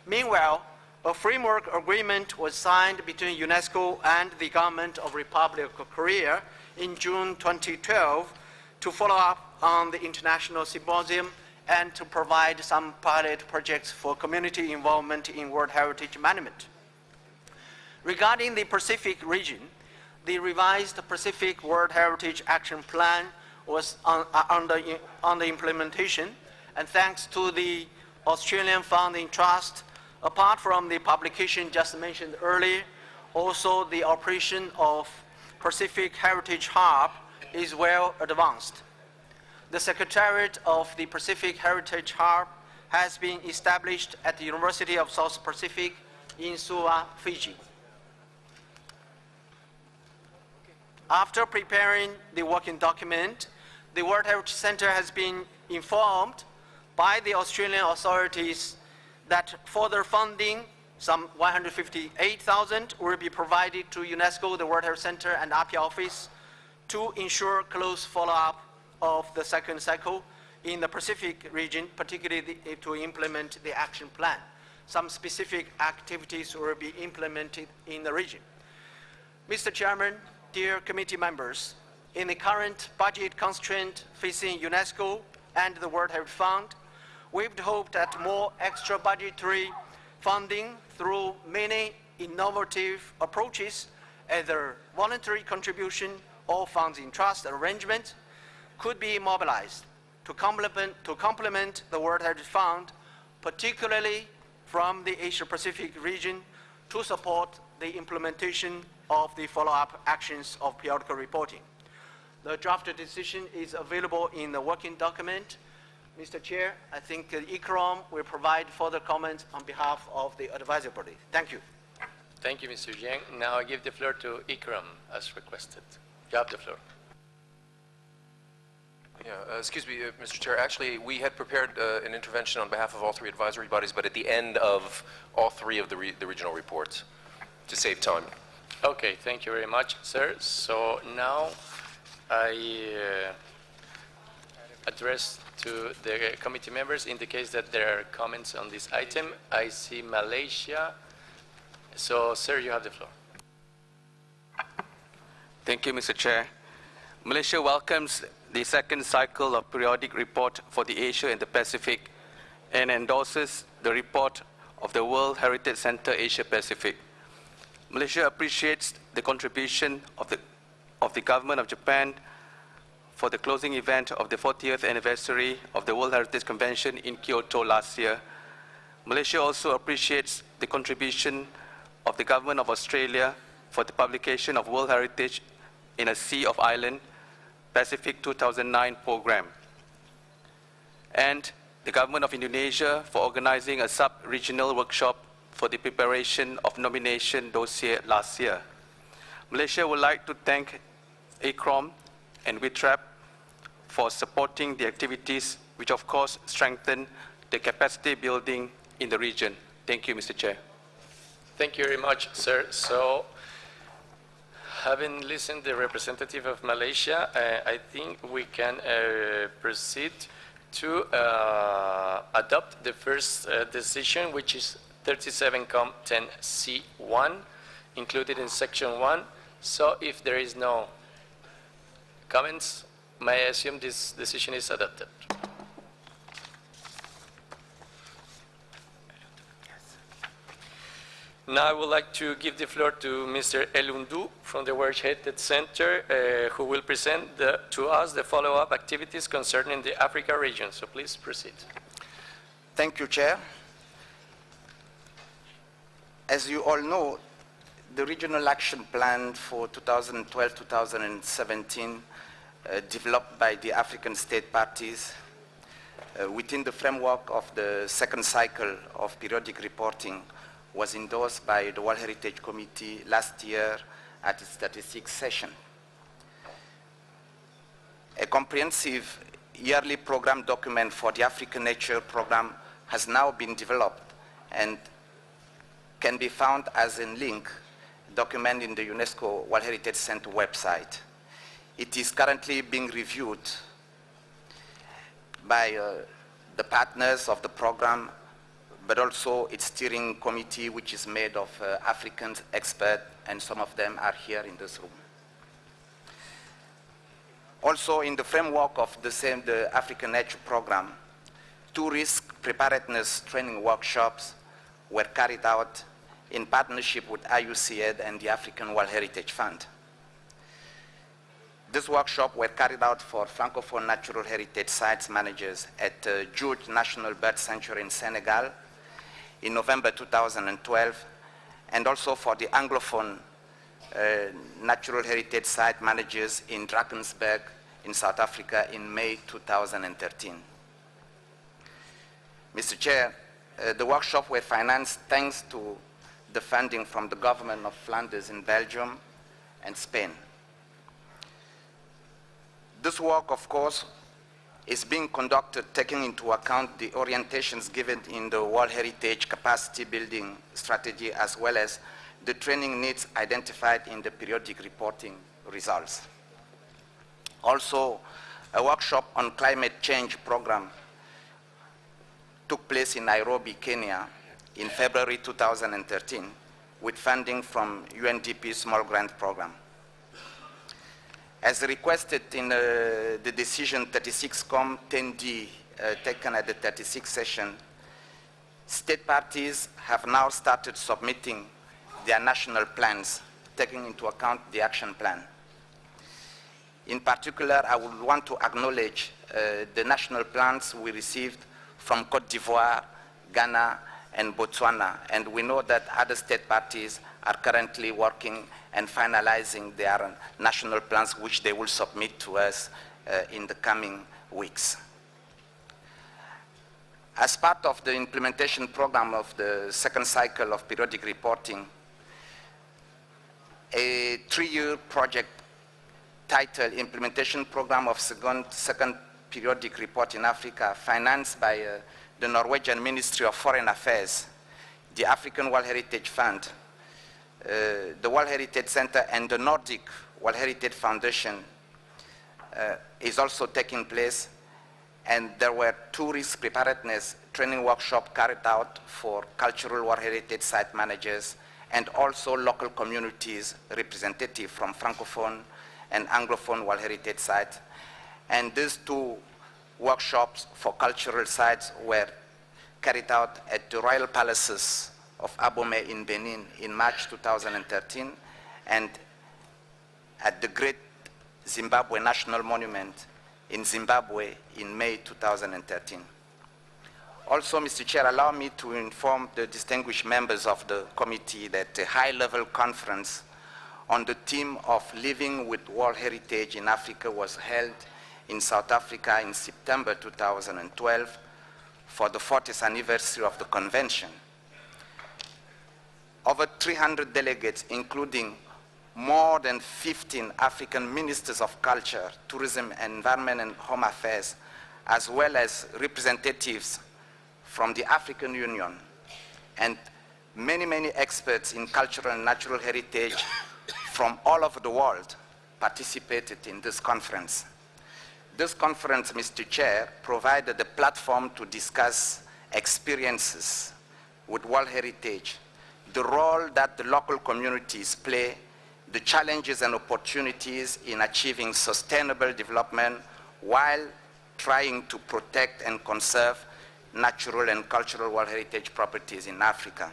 Meanwhile, a framework agreement was signed between UNESCO and the government of Republic of Korea in June 2012 to follow up on the international symposium and to provide some pilot projects for community involvement in World Heritage Management. Regarding the Pacific region, the revised Pacific World Heritage Action Plan was under implementation, and thanks to the Australian Founding Trust, apart from the publication just mentioned earlier, also the operation of Pacific Heritage Hub is well advanced. The Secretariat of the Pacific Heritage Hub has been established at the University of South Pacific in Suva, Fiji. After preparing the working document, the World Heritage Center has been informed by the Australian authorities that further funding, some 158,000, will be provided to UNESCO, the World Heritage Center, and APIA office to ensure close follow-up of the second cycle in the Pacific region, particularly to implement the action plan. Some specific activities will be implemented in the region. Mr. Chairman, dear committee members, in the current budget constraint facing UNESCO and the World Heritage Fund, we've hoped that more extra budgetary funding through many innovative approaches, either voluntary contribution or funds in trust arrangement, could be mobilized to complement the World Heritage Fund, particularly from the Asia-Pacific region, to support the implementation of the follow-up actions of periodical reporting. The draft decision is available in the working document. Mr. Chair, I think ICROM will provide further comments on behalf of the advisory body. Thank you.
Thank you, Mr. Jiang. Now I give the floor to ICROM as requested. You have the floor.
Yeah, excuse me, Mr. Chair. Actually, we had prepared an intervention on behalf of all three advisory bodies, but at the end of all three of the regional reports, to save time.
Okay, thank you very much, sir. So now I address to the committee members in the case that there are comments on this item. I see Malaysia. So, sir, you have the floor.
Thank you, Mr. Chair. Malaysia welcomes the second cycle of periodic report for the Asia and the Pacific and endorses the report of the World Heritage Center Asia Pacific. Malaysia appreciates the contribution of the government of Japan for the closing event of the 40th anniversary of the World Heritage Convention in Kyoto last year. Malaysia also appreciates the contribution of the government of Australia for the publication of World Heritage in a Sea of Island Pacific 2009 program, and the government of Indonesia for organizing a sub-regional workshop for the preparation of nomination dossier last year. Malaysia would like to thank ACROM and WITRAP for supporting the activities which of course strengthen the capacity building in the region. Thank you, Mr. Chair.
Thank you very much, sir. So, having listened to the representative of Malaysia, I think we can proceed to adopt the first decision, which is 37.10C1, included in section 1. So if there is no comments, may I assume this decision is adopted? Now I would like to give the floor to Mr. Elundu from the World Heritage Center, who will present to us the follow-up activities concerning the Africa region. So please proceed.
Thank you, Chair. As you all know, the Regional Action Plan for 2012-2017 developed by the African state parties within the framework of the second cycle of periodic reporting was endorsed by the World Heritage Committee last year at its 36th session. A comprehensive yearly program document for the African Nature Program has now been developed and can be found as a link document in the UNESCO World Heritage Center website. It is currently being reviewed by the partners of the program, but also its steering committee, which is made of African experts, and some of them are here in this room. Also, in the framework of the African Nature Program, 2 risk preparedness training workshops were carried out in partnership with IUCN and the African World Heritage Fund. This workshop were carried out for Francophone natural heritage sites managers at Djoudj National Bird Sanctuary in Senegal in November 2012, and also for the Anglophone natural heritage site managers in Drakensberg in South Africa in May 2013. Mr. Chair, the workshop were financed thanks to the funding from the government of Flanders in Belgium and Spain. This work, of course, is being conducted taking into account the orientations given in the World Heritage Capacity Building Strategy, as well as the training needs identified in the periodic reporting results. Also, a workshop on climate change program took place in Nairobi, Kenya in February 2013 with funding from UNDP Small Grant Program. As requested in the decision 36-10D taken at the 36th session, state parties have now started submitting their national plans, taking into account the action plan. In particular, I would want to acknowledge the national plans we received from Cote d'Ivoire, Ghana, and Botswana, and we know that other state parties are currently working and finalizing their national plans, which they will submit to us in the coming weeks. As part of the implementation program of the second cycle of periodic reporting, a 3-year project titled Implementation Program of Second Periodic Report in Africa, financed by the Norwegian Ministry of Foreign Affairs, the African World Heritage Fund, the World Heritage Center, and the Nordic World Heritage Foundation is also taking place, and there were 2 risk preparedness training workshops carried out for cultural World Heritage site managers and also local communities representative from Francophone and Anglophone World Heritage Sites. And these two workshops for cultural sites were carried out at the Royal Palaces of Abomey in Benin in March 2013, and at the Great Zimbabwe National Monument in Zimbabwe in May 2013. Also, Mr. Chair, allow me to inform the distinguished members of the committee that a high-level conference on the theme of living with World Heritage in Africa was held in South Africa in September 2012 for the 40th anniversary of the convention. Over 300 delegates, including more than 15 African ministers of culture, tourism, environment, and home affairs, as well as representatives from the African Union, and many, many experts in cultural and natural heritage from all over the world participated in this conference. This conference, Mr. Chair, provided a platform to discuss experiences with World Heritage, the role that the local communities play, the challenges and opportunities in achieving sustainable development while trying to protect and conserve natural and cultural World Heritage properties in Africa.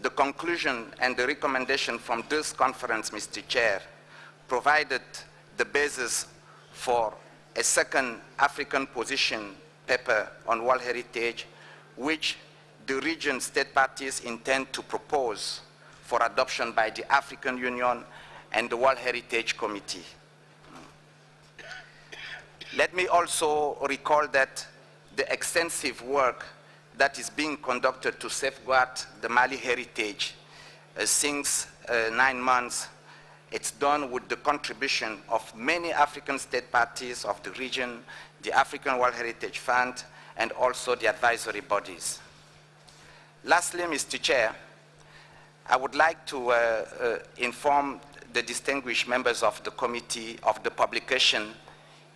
The conclusion and the recommendation from this conference, Mr. Chair, provided the basis for a second African position paper on World Heritage, which the region state parties intend to propose for adoption by the African Union and the World Heritage Committee. Let me also recall that the extensive work that is being conducted to safeguard the Mali heritage since 9 months, it's done with the contribution of many African state parties of the region, the African World Heritage Fund, and also the advisory bodies. Lastly, Mr. Chair, I would like to inform the distinguished members of the committee of the publication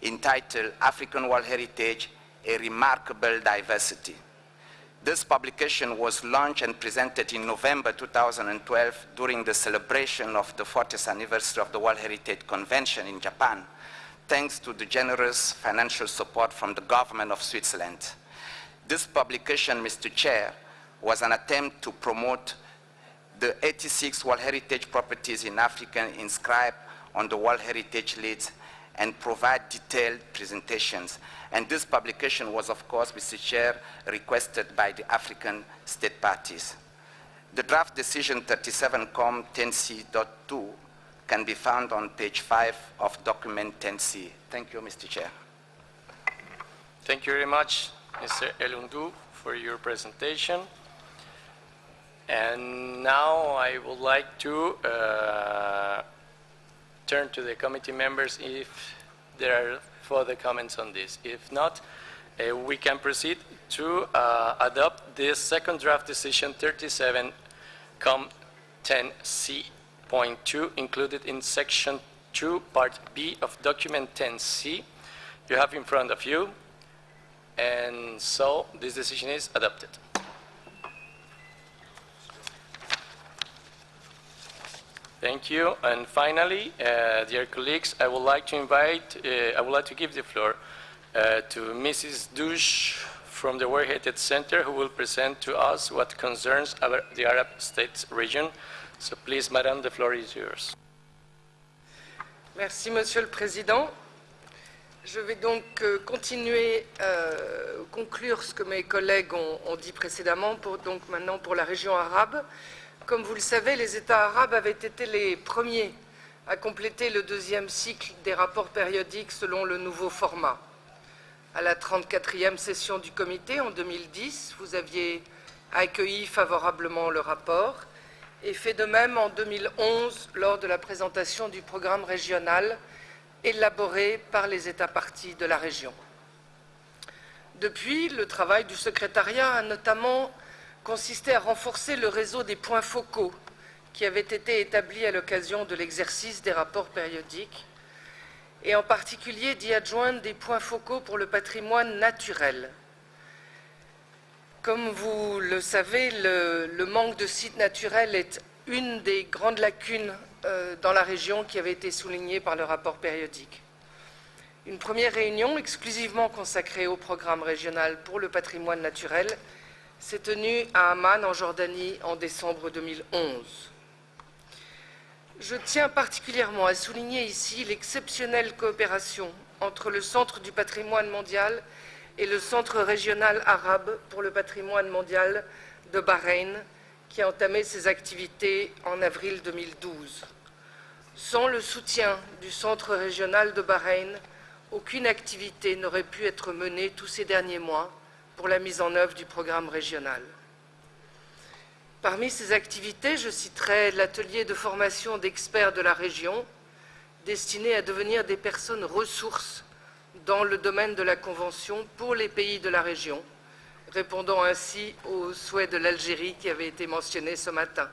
entitled African World Heritage, A Remarkable Diversity. This publication was launched and presented in November 2012 during the celebration of the 40th anniversary of the World Heritage Convention in Japan, thanks to the generous financial support from the government of Switzerland. This publication, Mr. Chair, was an attempt to promote the 86 World Heritage properties in Africa inscribed on the World Heritage List and provide detailed presentations. And this publication was, of course, Mr. Chair, requested by the African state parties. The draft decision 37Com 10C.2 can be found on page 5 of document 10C. Thank you, Mr. Chair.
Thank you very much, Mr. Elundu, for your presentation. And now I would like to turn to the committee members if there are further comments on this. If not, we can proceed to adopt this second draft decision 37Com 10C.2 included in section 2, part B of document 10C you have in front of you. And so this decision is adopted. Thank you. And finally, dear colleagues, I would like to give the floor to Mrs. Douche from the World Heritage Center, who will present to us what concerns the Arab States region. So please, Madame, the floor is yours.
Merci, Monsieur le Président. Je vais donc continuer, conclure ce que mes collègues ont dit précédemment, donc maintenant pour la région arabe. Comme vous le savez, les États arabes avaient été les premiers à compléter le deuxième cycle des rapports périodiques selon le nouveau format. À la 34e session du comité en 2010, vous aviez accueilli favorablement le rapport et fait de même en 2011 lors de la présentation du programme régional élaboré par les États parties de la région. Depuis, le travail du secrétariat a notamment consisté à renforcer le réseau des points focaux qui avait été établi à l'occasion de l'exercice des rapports périodiques et en particulier d'y adjoindre des points focaux pour le patrimoine naturel. Comme vous le savez, le manque de sites naturels est une des grandes lacunes
dans la région qui avait été soulignée par le rapport périodique. Une première réunion exclusivement consacrée au programme régional pour le patrimoine naturel s'est tenue à Amman, en Jordanie, en décembre 2011. Je tiens particulièrement à souligner ici l'exceptionnelle coopération entre le Centre du patrimoine mondial et le Centre régional arabe pour le patrimoine mondial de Bahreïn, qui a entamé ses activités en avril 2012. Sans le soutien du Centre régional de Bahreïn, aucune activité n'aurait pu être menée tous ces derniers mois pour la mise en œuvre du programme régional. Parmi ces activités, je citerai l'atelier de formation d'experts de la région, destiné à devenir des personnes ressources dans le domaine de la Convention pour les pays de la région, répondant ainsi au souhait de l'Algérie qui avait été mentionné ce matin.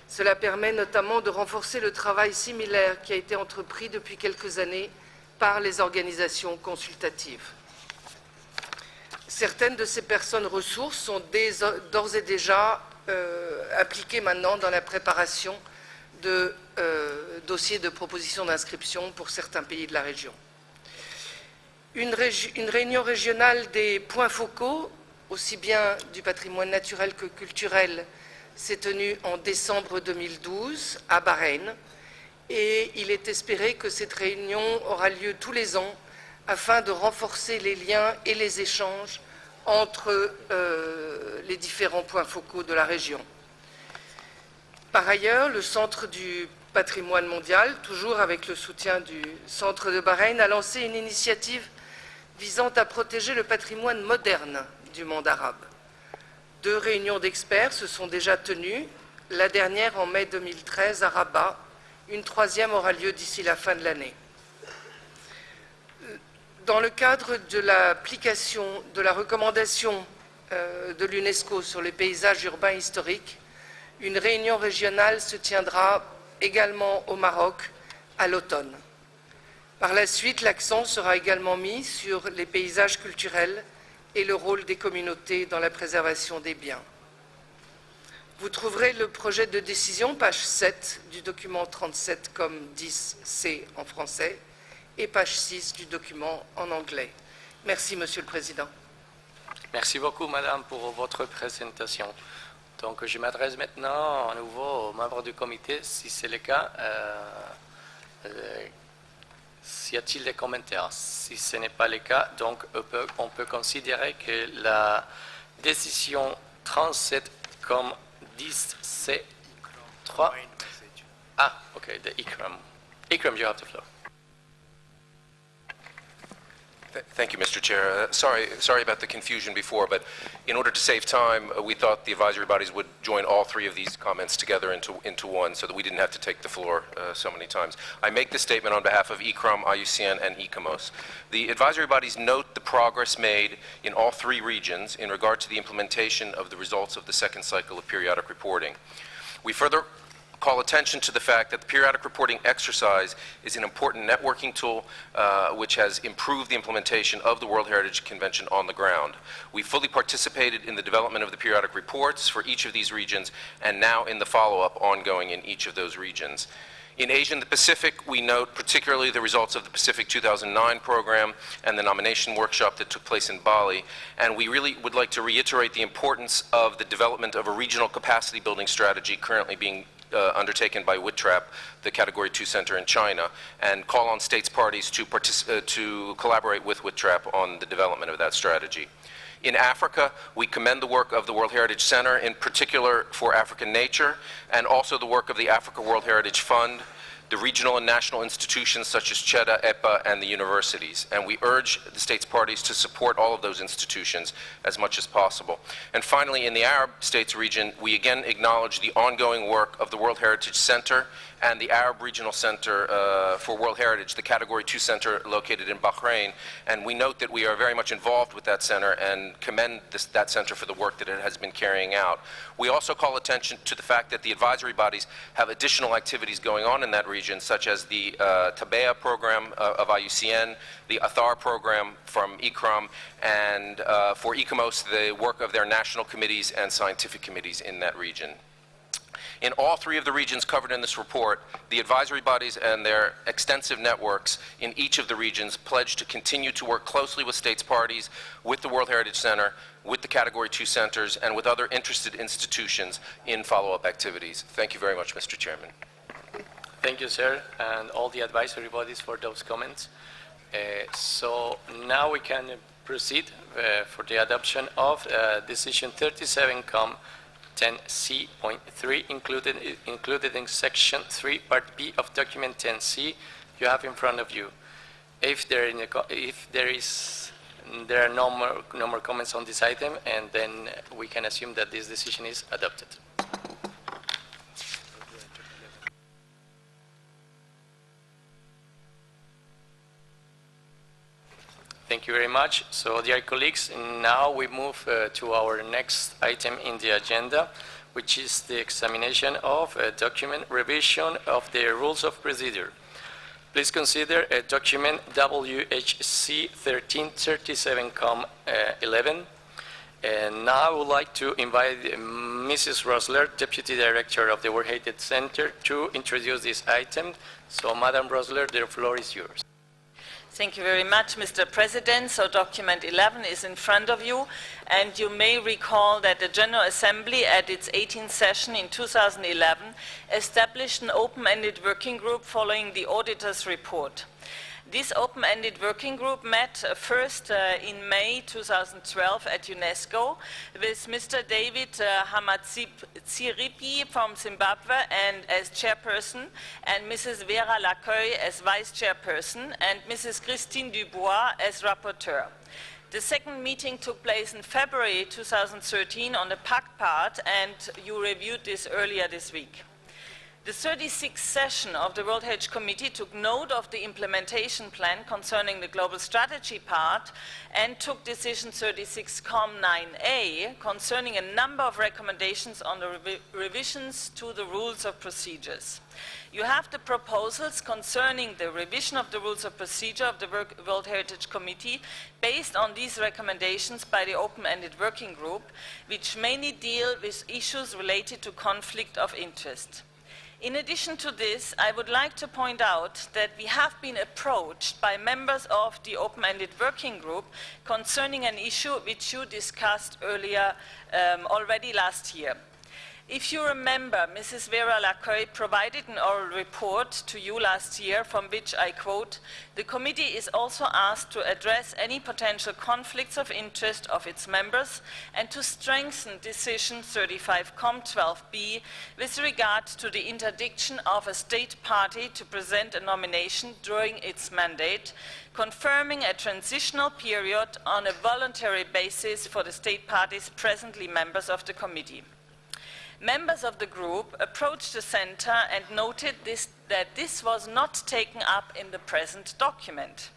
Cela permet notamment de renforcer le travail similaire qui a été entrepris depuis quelques années par les organisations consultatives. Certaines de ces personnes ressources sont d'ores et déjà appliquées maintenant dans la préparation de dossiers de proposition d'inscription pour certains pays de la région. Une réunion régionale des points focaux, aussi bien du patrimoine naturel que culturel, s'est tenue en décembre 2012 à Bahreïn, et il est espéré que cette réunion aura lieu tous les ans afin de renforcer les liens et les échanges entre les différents points focaux de la région. Par ailleurs, le Centre du patrimoine mondial, toujours avec le soutien du Centre de Bahreïn, a lancé une initiative visant à protéger le patrimoine moderne du monde arabe. 2 réunions d'experts se sont déjà tenues, la dernière en mai 2013 à Rabat. Une 3e aura lieu d'ici la fin de l'année. Dans le cadre de l'application de la recommandation de l'UNESCO sur les paysages urbains historiques, une réunion régionale se tiendra également au Maroc à l'automne. Par la suite, l'accent sera également mis sur les paysages culturels et le rôle des communautés dans la préservation des biens. Vous trouverez le projet de décision, page 7 du document 37 comme 10C en français et page 6 du document en anglais. Merci, Monsieur le Président.
Merci beaucoup, Madame, pour votre présentation. Donc, je m'adresse maintenant à nouveau aux membres du comité, si c'est le cas. Y a-t-il des commentaires? Si ce n'est pas le cas, donc on peut considérer que la décision 37 comme 10C3. Ah, okay, the ICRAM. ICRAM, you have the floor.
Thank you, Mr. Chair. Sorry about the confusion before, but in order to save time, we thought the advisory bodies would join all 3 of these comments together into one so that we didn't have to take the floor so many times. I make this statement on behalf of ICRAM, IUCN, and ICOMOS. The advisory bodies note the progress made in all 3 regions in regard to the implementation of the results of the 2nd cycle of periodic reporting. We further call attention to the fact that the periodic reporting exercise is an important networking tool which has improved the implementation of the World Heritage Convention on the ground. We fully participated in the development of the periodic reports for each of these regions and now in the follow-up ongoing in each of those regions. In Asia and the Pacific, we note particularly the results of the Pacific 2009 program and the nomination workshop that took place in Bali, and we really would like to reiterate the importance of the development of a regional capacity building strategy currently being undertaken by WITRAP, the Category 2 Center in China, and call on states parties to collaborate with WITRAP on the development of that strategy. In Africa, we commend the work of the World Heritage Center, in particular for African nature, and also the work of the Africa World Heritage Fund, the regional and national institutions such as CHEDA, EPA, and the universities. And we urge the states parties to support all of those institutions as much as possible. And finally, in the Arab states region, we again acknowledge the ongoing work of the World Heritage Center and the Arab Regional Center for World Heritage, the Category 2 Center located in Bahrain. And we note that we are very much involved with that center and commend that center for the work that it has been carrying out. We also call attention to the fact that the advisory bodies have additional activities going on in that region, such as the Tabea program of IUCN, the Athar program from ICRAM, and for ICOMOS, the work of their national committees and scientific committees in that region. In all three of the regions covered in this report, the advisory bodies and their extensive networks in each of the regions pledged to continue to work closely with states parties, with the World Heritage Center, with the Category 2 centers, and with other interested institutions in follow-up activities. Thank you very much, Mr. Chairman.
Thank you, sir, and all the advisory bodies for those comments. So now we can proceed for the adoption of Decision 37-10C.3 included in Section 3, Part B of Document 10C you have in front of you. If there are no more comments on this item, and then we can assume that this decision is adopted. Thank you very much. So, dear colleagues, now we move to our next item in the agenda, which is the examination of a document revision of the rules of procedure. Please consider a document WHC 1337-11. And now I would like to invite Mrs. Rosler, Deputy Director of the World Heritage Center, to introduce this item. So, Madam Rosler, the floor is yours.
Thank you very much, Mr. President. So document 11 is in front of you, and you may recall that the General Assembly at its 18th session in 2011 established an open-ended working group following the auditor's report. This open-ended working group met first in May 2012 at UNESCO with Mr. David Hamatsiripi from Zimbabwe and as chairperson, and Mrs. Vera Laceuille as vice chairperson, and Mrs. Christine Dubois as rapporteur. The second meeting took place in February 2013 on the PAC part, and you reviewed this earlier this week. The 36th session of the World Heritage Committee took note of the implementation plan concerning the global strategy part and took decision 36-9A concerning a number of recommendations on the revisions to the rules of procedures. You have the proposals concerning the revision of the rules of procedure of the World Heritage Committee based on these recommendations by the open-ended working group, which mainly deal with issues related to conflict of interest. In addition to this, I would like to point out that we have been approached by members of the open-ended working group concerning an issue which you discussed earlier already last year. If you remember, Mrs. Vera Laceuille provided an oral report to you last year from which I quote, "The committee is also asked to address any potential conflicts of interest of its members and to strengthen decision 35-12B with regard to the interdiction of a state party to present a nomination during its mandate, confirming a transitional period on a voluntary basis for the state parties presently members of the committee." Members of the group approached the Center and noted that this was not taken up in the present document.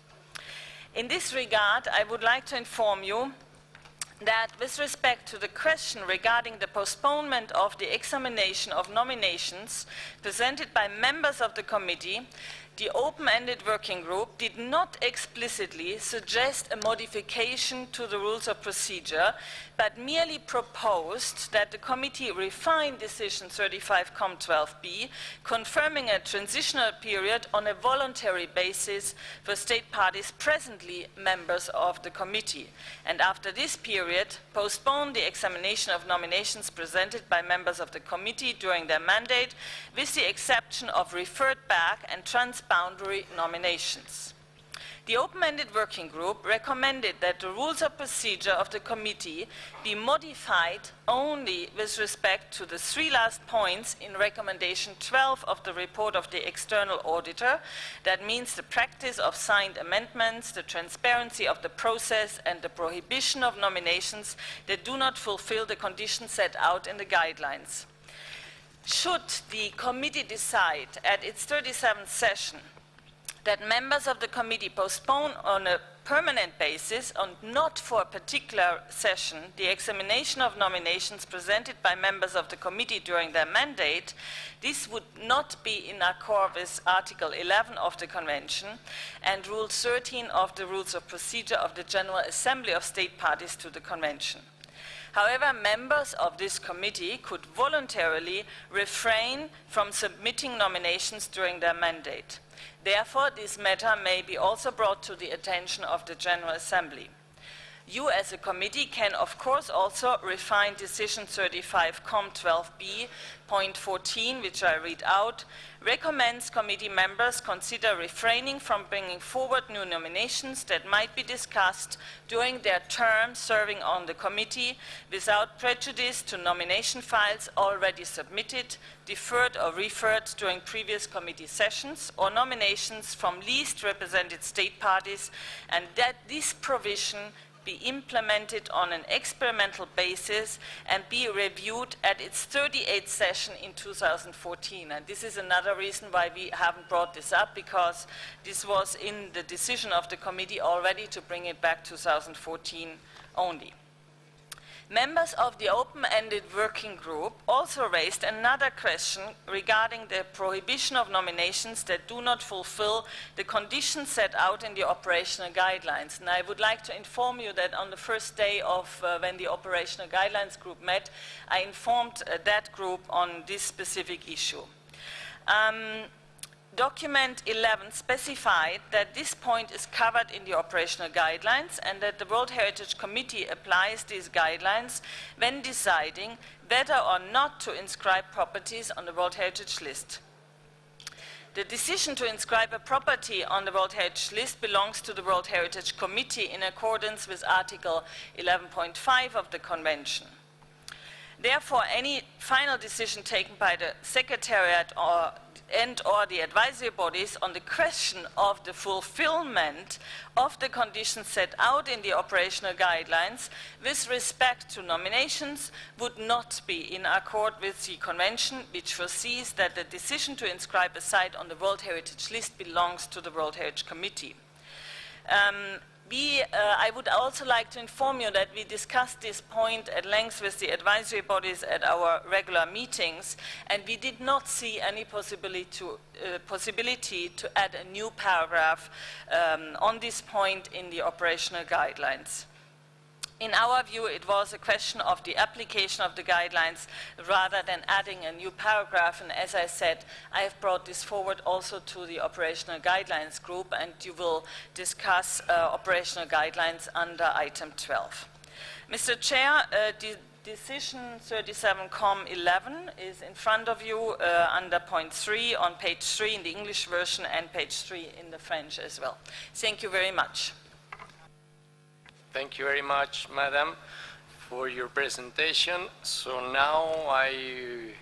In this regard, I would like to inform you that with respect to the question regarding the postponement of the examination of nominations presented by members of the committee, the open-ended working group did not explicitly suggest a modification to the rules of procedure, but merely proposed that the committee refine decision 35-12B, confirming a transitional period on a voluntary basis for state parties presently members of the committee, and after this period, postpone the examination of nominations presented by members of the committee during their mandate, with the exception of referred back and transboundary nominations. The open-ended working group recommended that the rules of procedure of the committee be modified only with respect to the three last points in recommendation 12 of the report of the external auditor. That means the practice of signed amendments, the transparency of the process, and the prohibition of nominations that do not fulfill the conditions set out in the guidelines. Should the committee decide at its 37th session that members of the committee postpone on a permanent basis and not for a particular session the examination of nominations presented by members of the committee during their mandate, this would not be in accord with Article 11 of the Convention and Rule 13 of the Rules of Procedure of the General Assembly of State Parties to the Convention. However, members of this committee could voluntarily refrain from submitting nominations during their mandate. Therefore, this matter may be also brought to the attention of the General Assembly. You as a committee can of course also refine Decision 35-Com12b.14, which I read out, recommends committee members consider refraining from bringing forward new nominations that might be discussed during their term serving on the committee without prejudice to nomination files already submitted, deferred or referred during previous committee sessions, or nominations from least represented state parties, and that this provision be implemented on an experimental basis and be reviewed at its 38th session in 2014. And this is another reason why we haven't brought this up, because this was in the decision of the committee already to bring it back 2014 only. Members of the open-ended working group also raised another question regarding the prohibition of nominations that do not fulfill the conditions set out in the operational guidelines. And I would like to inform you that on the first day of when the operational guidelines group met, I informed that group on this specific issue. Document 11 specified that this point is covered in the operational guidelines and that the World Heritage Committee applies these guidelines when deciding whether or not to inscribe properties on the World Heritage List. The decision to inscribe a property on the World Heritage List belongs to the World Heritage Committee in accordance with Article 11.5 of the Convention. Therefore, any final decision taken by the Secretariat or the advisory bodies on the question of the fulfillment of the conditions set out in the operational guidelines with respect to nominations would not be in accord with the Convention, which foresees that the decision to inscribe a site on the World Heritage List belongs to the World Heritage Committee. I would also like to inform you that we discussed this point at length with the advisory bodies at our regular meetings, and we did not see any possibility to add a new paragraph on this point in the operational guidelines. In our view, it was a question of the application of the guidelines rather than adding a new paragraph. And as I said, I have brought this forward also to the operational guidelines group, and you will discuss operational guidelines under item 12. Mr. Chair, Decision 37-Com11 is in front of you under point 3 on page 3 in the English version and page 3 in the French as well. Thank you very much.
Thank you very much, Madam, for your presentation. So now I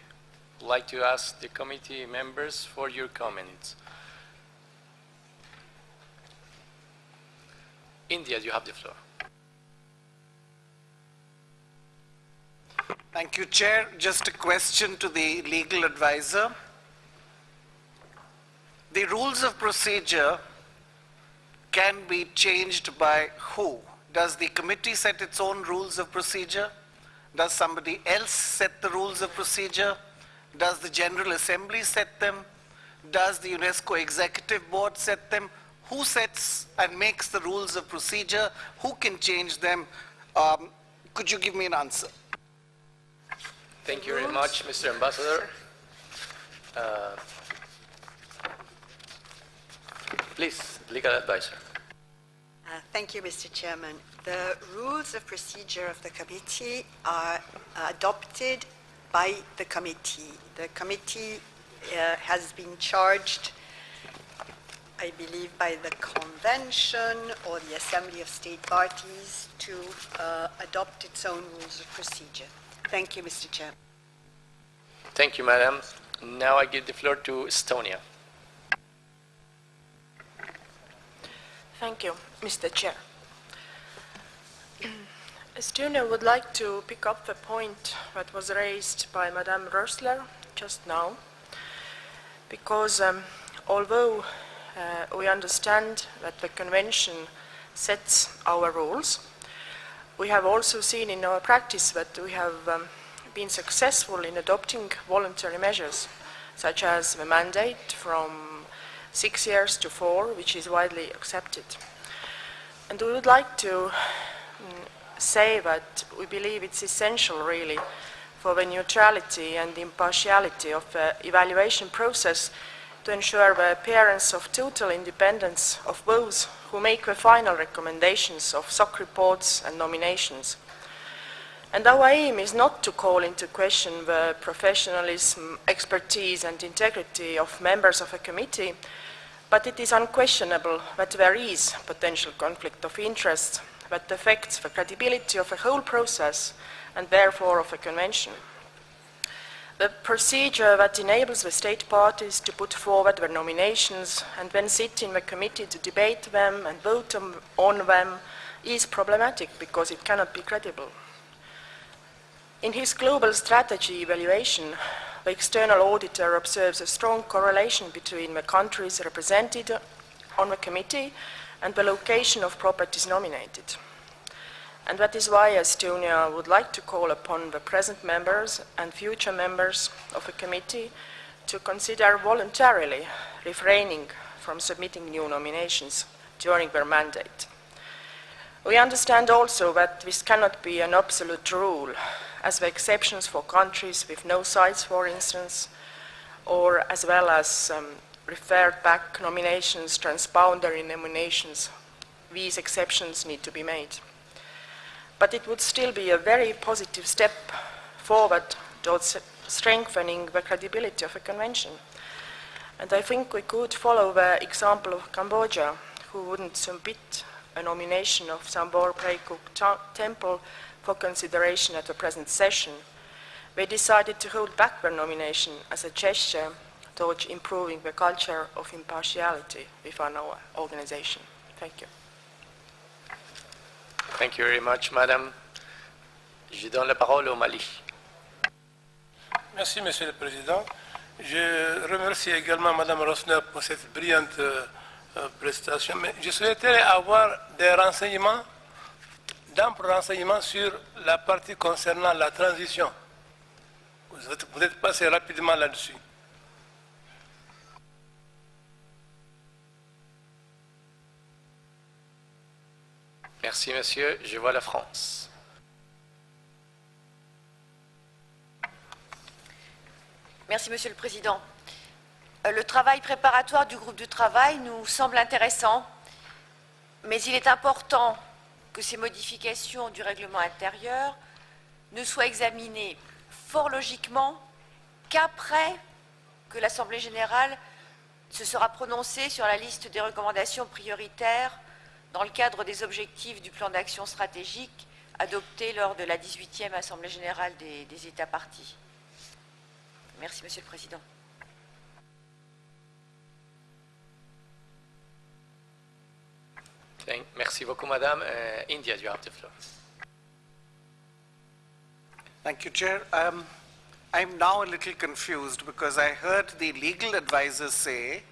would like to ask the committee members for your comments. India, you have the floor.
Thank you, Chair. Just a question to the legal advisor. The rules of procedure can be changed by who? Does the committee set its own rules of procedure? Does somebody else set the rules of procedure? Does the General Assembly set them? Does the UNESCO Executive Board set them? Who sets and makes the rules of procedure? Who can change them? Could you give me an answer?
Thank you very much, Mr. Ambassador. Please, legal advisor.
Thank you, Mr. Chairman. The rules of procedure of the committee are adopted by the committee. The committee has been charged, I believe, by the convention or the Assembly of State Parties to adopt its own rules of procedure. Thank you, Mr. Chairman.
Thank you, Madam. Now I give the floor to Estonia.
Thank you, Mr. Chair. Estonia would like to pick up the point that was raised by Madame Rösler just now, because although we understand that the Convention sets our rules, we have also seen in our practice that we have been successful in adopting voluntary measures, such as the mandate from 6 years to 4, which is widely accepted. And we would like to say that we believe it's essential, really, for the neutrality and impartiality of the evaluation process to ensure the appearance of total independence of those who make the final recommendations of SOC reports and nominations. And our aim is not to call into question the professionalism, expertise and integrity of members of a committee, but it is unquestionable that there is potential conflict of interest that affects the credibility of the whole process and therefore of a convention. The procedure that enables the state parties to put forward their nominations and then sit in the committee to debate them and vote on them is problematic because it cannot be credible. In his global strategy evaluation, the external auditor observes a strong correlation between the countries represented on the committee and the location of properties nominated. And that is why Estonia would like to call upon the present members and future members of the committee to consider voluntarily refraining from submitting new nominations during their mandate. We understand also that this cannot be an absolute rule, as the exceptions for countries with no sites, for instance, or as well as referred back nominations, transboundary nominations, these exceptions need to be made. But it would still be a very positive step forward towards strengthening the credibility of a convention. And I think we could follow the example of Cambodia, who wouldn't submit a nomination of Sambor Praekuk Temple for consideration at the present session. They decided to hold back their nomination as a gesture towards improving the culture of impartiality within our organization. Thank you.
Thank you very much, Madame. Je donne la parole au Mali.
Merci, Monsieur le Président. Je remercie également Madame Rosner pour cette brillante prestation, mais je souhaiterais avoir des renseignements, d'amples renseignements sur la partie concernant la transition. Vous êtes passé rapidement là-dessus.
Merci, monsieur. Je vois la France.
Merci, Monsieur le Président. Le travail préparatoire du groupe de travail nous semble intéressant, mais il est important que ces modifications du règlement intérieur ne soient examinées fort logiquement qu'après que l'Assemblée générale se sera prononcée sur la liste des recommandations prioritaires dans le cadre des objectifs du plan d'action stratégique adopté lors de la 18e Assemblée générale des États parties. Merci, Monsieur le Président.
Merci beaucoup, Madame. India, you have the floor.
Thank you, Chair. I'm now a little confused because I heard the legal advisors say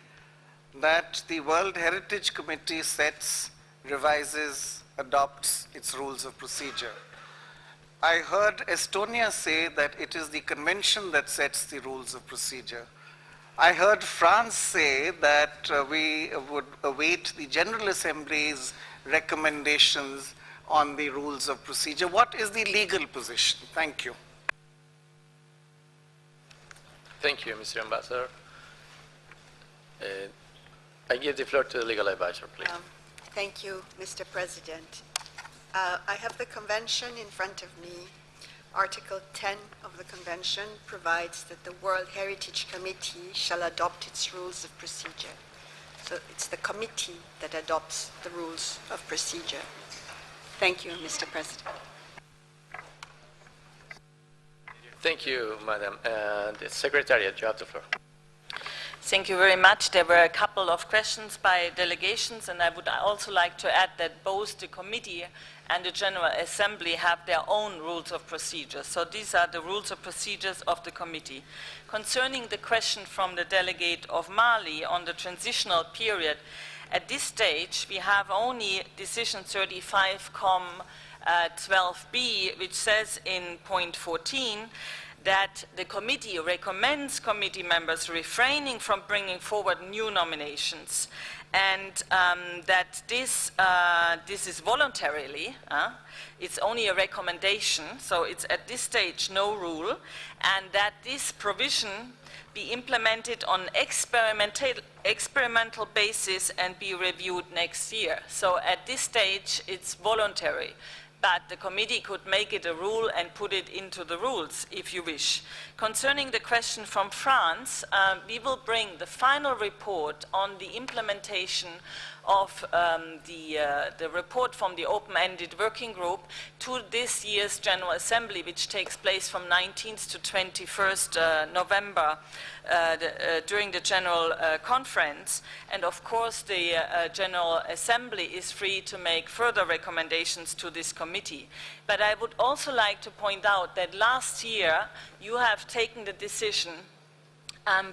that the World Heritage Committee sets, revises, adopts its rules of procedure. I heard Estonia say that it is the convention that sets the rules of procedure. I heard France say that we would await the General Assembly's recommendations on the rules of procedure. What is the legal position? Thank you.
Thank you, Mr. Ambassador. I give the floor to the legal advisor, please.
Thank you, Mr. President. I have the convention in front of me. Article 10 of the convention provides that the World Heritage Committee shall adopt its rules of procedure. So it's the committee that adopts the rules of procedure. Thank you, Mr. President.
Thank you, Madam. The Secretariat, you have the floor.
Thank you very much. There were a couple of questions by delegations, and I would also like to add that both the committee and the General Assembly have their own rules of procedure. So these are the rules of procedures of the committee. Concerning the question from the delegate of Mali on the transitional period, at this stage we have only decision 35-12B, which says in point 14 that the committee recommends committee members refraining from bringing forward new nominations and that this is voluntarily. It's only a recommendation, so it's at this stage no rule, and that this provision be implemented on experimental basis and be reviewed next year. So at this stage, it's voluntary, but the committee could make it a rule and put it into the rules if you wish. Concerning the question from France, we will bring the final report on the implementation of the report from the open-ended working group to this year's General Assembly, which takes place from 19th to 21st November during the General Conference. And of course, the General Assembly is free to make further recommendations to this committee. But I would also like to point out that last year you have taken the decision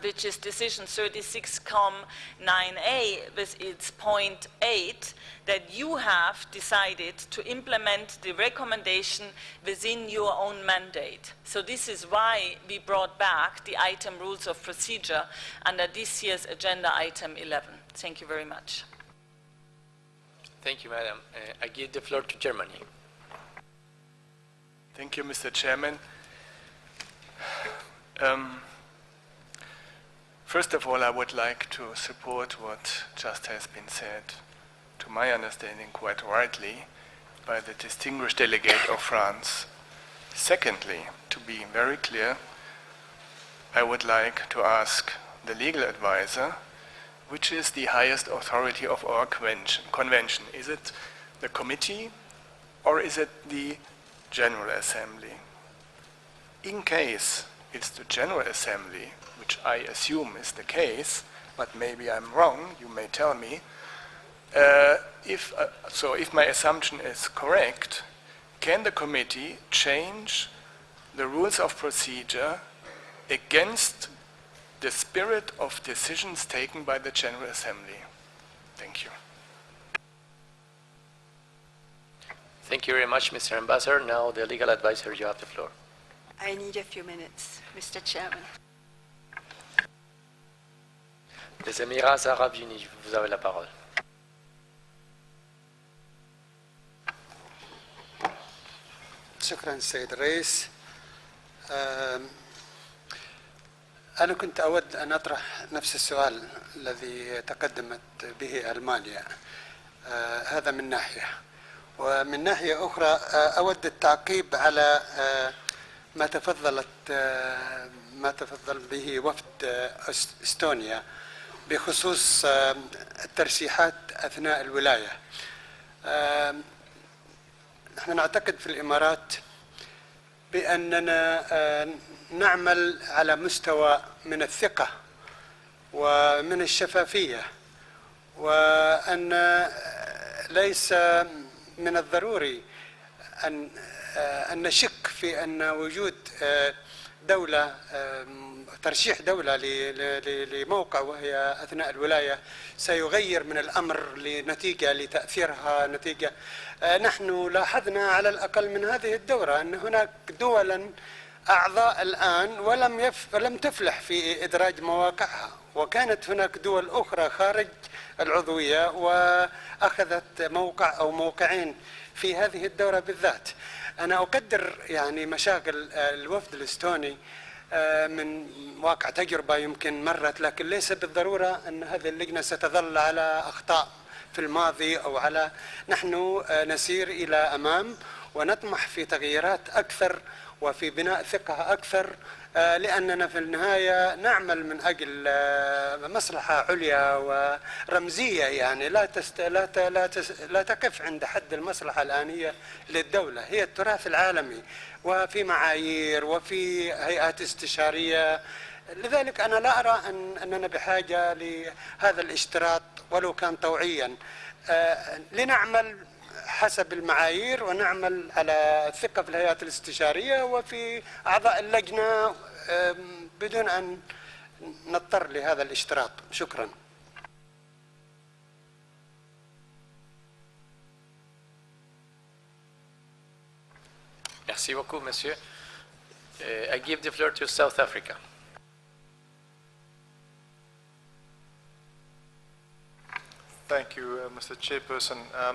which is decision 36-9A with its point 8, that you have decided to implement the recommendation within your own mandate. So this is why we brought back the item rules of procedure under this year's agenda item 11. Thank you very much.
Thank you, Madam. I give the floor to Germany.
Thank you, Mr. Chairman. First of all, I would like to support what just has been said, to my understanding quite rightly, by the distinguished delegate of France. Secondly, to be very clear, I would like to ask the legal advisor, which is the highest authority of our convention? Is it the committee or is it the General Assembly? In case it's the General Assembly, which I assume is the case, but maybe I'm wrong, you may tell me. If my assumption is correct, can the committee change the rules of procedure against the spirit of decisions taken by the General Assembly? Thank you.
Thank you very much, Mr. Ambassador. Now the legal advisor, you have the floor.
I need a few minutes, Mr. Chairman.
Les Émirats Arabes Unis, vous avez la parole.
شكرا سيد الرئيس. أنا كنت أود أن أطرح نفس السؤال الذي تقدمت به ألمانيا. هذا من ناحية، ومن ناحية أخرى أود التعقيب على ما تفضل به وفد إستونيا بخصوص الترشيحات أثناء الولاية. نحن نعتقد في الإمارات بأننا نعمل على مستوى من الثقة ومن الشفافية، وأن ليس من الضروري أن نشك في أن وجود دولة ترشيح دولة لموقع وهي أثناء الولاية سيغير من الأمر لتأثيرها نتيجة. نحن لاحظنا على الأقل من هذه الدورة أن هناك دولا أعضاء الآن ولم تفلح في إدراج مواقعها، وكانت هناك دول أخرى خارج العضوية وأخذت موقع أو موقعين في هذه الدورة بالذات. أنا أقدر يعني مشاغل الوفد الإستوني من واقع تجربة يمكن مرت، لكن ليس بالضرورة أن هذه اللجنة ستظل على أخطاء في الماضي أو على. نحن نسير إلى أمام ونطمح في تغييرات أكثر وفي بناء ثقة أكثر، لأننا في النهاية نعمل من أجل مصلحة عليا ورمزية، يعني لا تقف عند حد المصلحة الآنية للدولة. هي التراث العالمي وفي معايير وفي هيئات استشارية. لذلك أنا لا أرى أننا بحاجة لهذا الاشتراط ولو كان طوعيا. لنعمل حسب المعايير ونعمل على الثقة في الهيئات الاستشارية وفي أعضاء اللجنة بدون أن نضطر لهذا الاشتراط. شكرا.
Merci beaucoup, monsieur. I give the floor to South Africa.
Thank you, Mr. Chairperson. I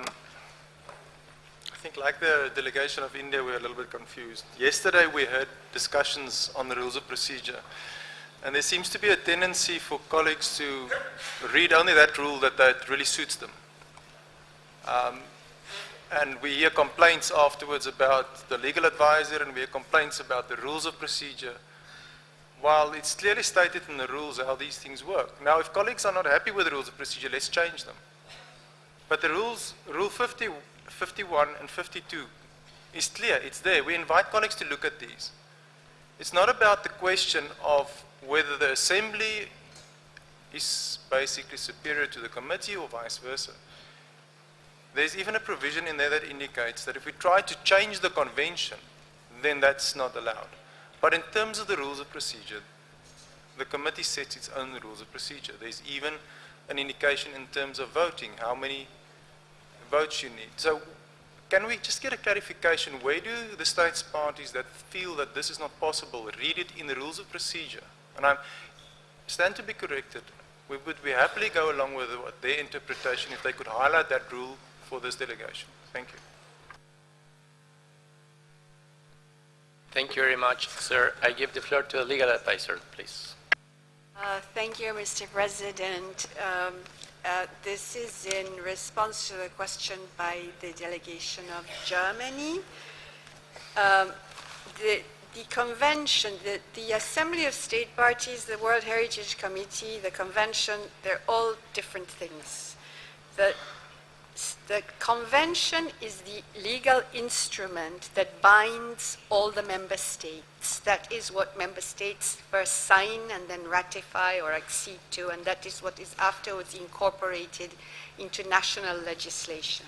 think like the delegation of India, we're a little bit confused. Yesterday we had discussions on the rules of procedure, and there seems to be a tendency for colleagues to read only that rule that really suits them. And we hear complaints afterwards about the legal advisor, and we hear complaints about the rules of procedure, while it's clearly stated in the rules how these things work. Now, if colleagues are not happy with the rules of procedure, let's change them. But the rules, Rule 50, 51 and 52, is clear, it's there. We invite colleagues to look at these. It's not about the question of whether the assembly is basically superior to the committee or vice versa. There's even a provision in there that indicates that if we try to change the convention, then that's not allowed. But in terms of the rules of procedure, the committee sets its own rules of procedure. There's even an indication in terms of voting, how many votes you need. So can we just get a clarification? Where do the states parties that feel that this is not possible read it in the rules of procedure? And I stand to be corrected. We would happily go along with their interpretation if they could highlight that rule for this delegation. Thank you.
Thank you very much, sir. I give the floor to the legal advisor, please.
Thank you, Mr. President. This is in response to the question by the delegation of Germany. The convention, the Assembly of State Parties, the World Heritage Committee, the convention, they're all different things. The convention is the legal instrument that binds all the member states. That is what member states first sign and then ratify or accede to, and that is what is afterwards incorporated into national legislation.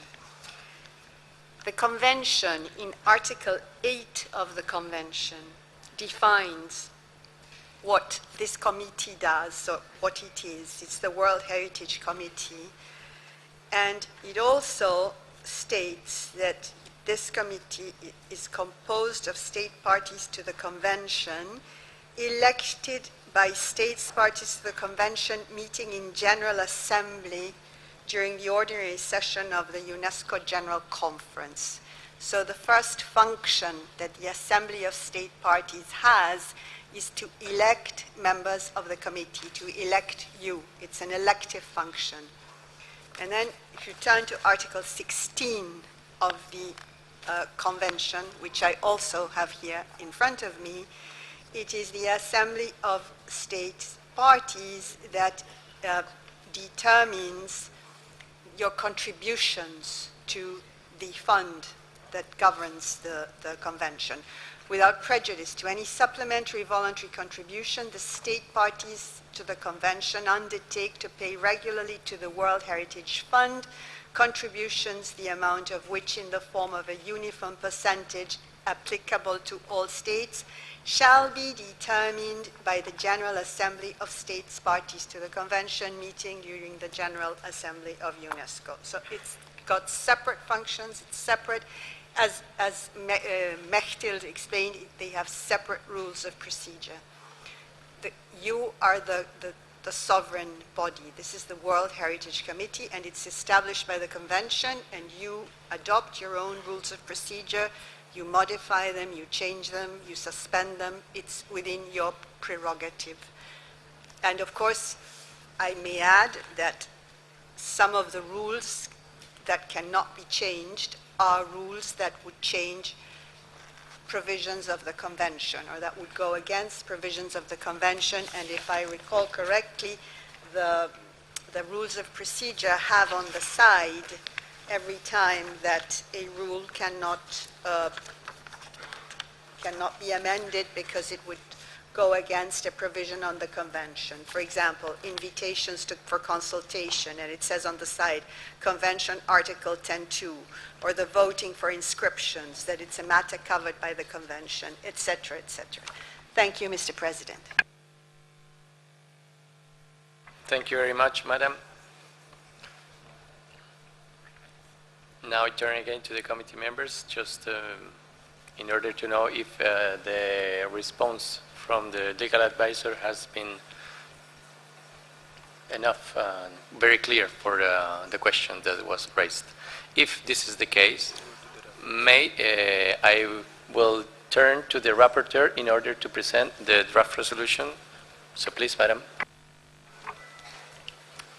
The convention, in Article 8 of the convention, defines what this committee does, or what it is. It's the World Heritage Committee. And it also states that this committee is composed of state parties to the convention, elected by states parties to the convention meeting in General Assembly during the ordinary session of the UNESCO General Conference. So the first function that the Assembly of State Parties has is to elect members of the committee, to elect you. It's an elective function. And then if you turn to Article 16 of the Convention, which I also have here in front of me, it is the Assembly of State Parties that determines your contributions to the fund that governs the Convention. Without prejudice to any supplementary voluntary contribution, the state parties to the Convention undertake to pay regularly to the World Heritage Fund contributions, the amount of which in the form of a uniform percentage applicable to all states shall be determined by the General Assembly of States Parties to the Convention meeting during the General Assembly of UNESCO. So it's got separate functions, it's separate. As Mechthild explained, they have separate rules of procedure. You are the sovereign body. This is the World Heritage Committee, and it's established by the Convention, and you adopt your own rules of procedure, you modify them, you change them, you suspend them. It's within your prerogative. And of course, I may add that some of the rules that cannot be changed are rules that would change provisions of the Convention, or that would go against provisions of the Convention. And if I recall correctly, the rules of procedure have on the side every time that a rule cannot be amended because it would go against a provision on the Convention. For example, invitations for consultation, and it says on the side, Convention Article 10.2, or the voting for inscriptions, that it's a matter covered by the Convention, etc., etc. Thank you, Mr. President.
Thank you very much, Madam. Now I turn again to the committee members, just in order to know if the response from the legal advisor has been enough, very clear for the question that was raised. If this is the case, I will turn to the rapporteur in order to present the draft resolution. So please, Madam.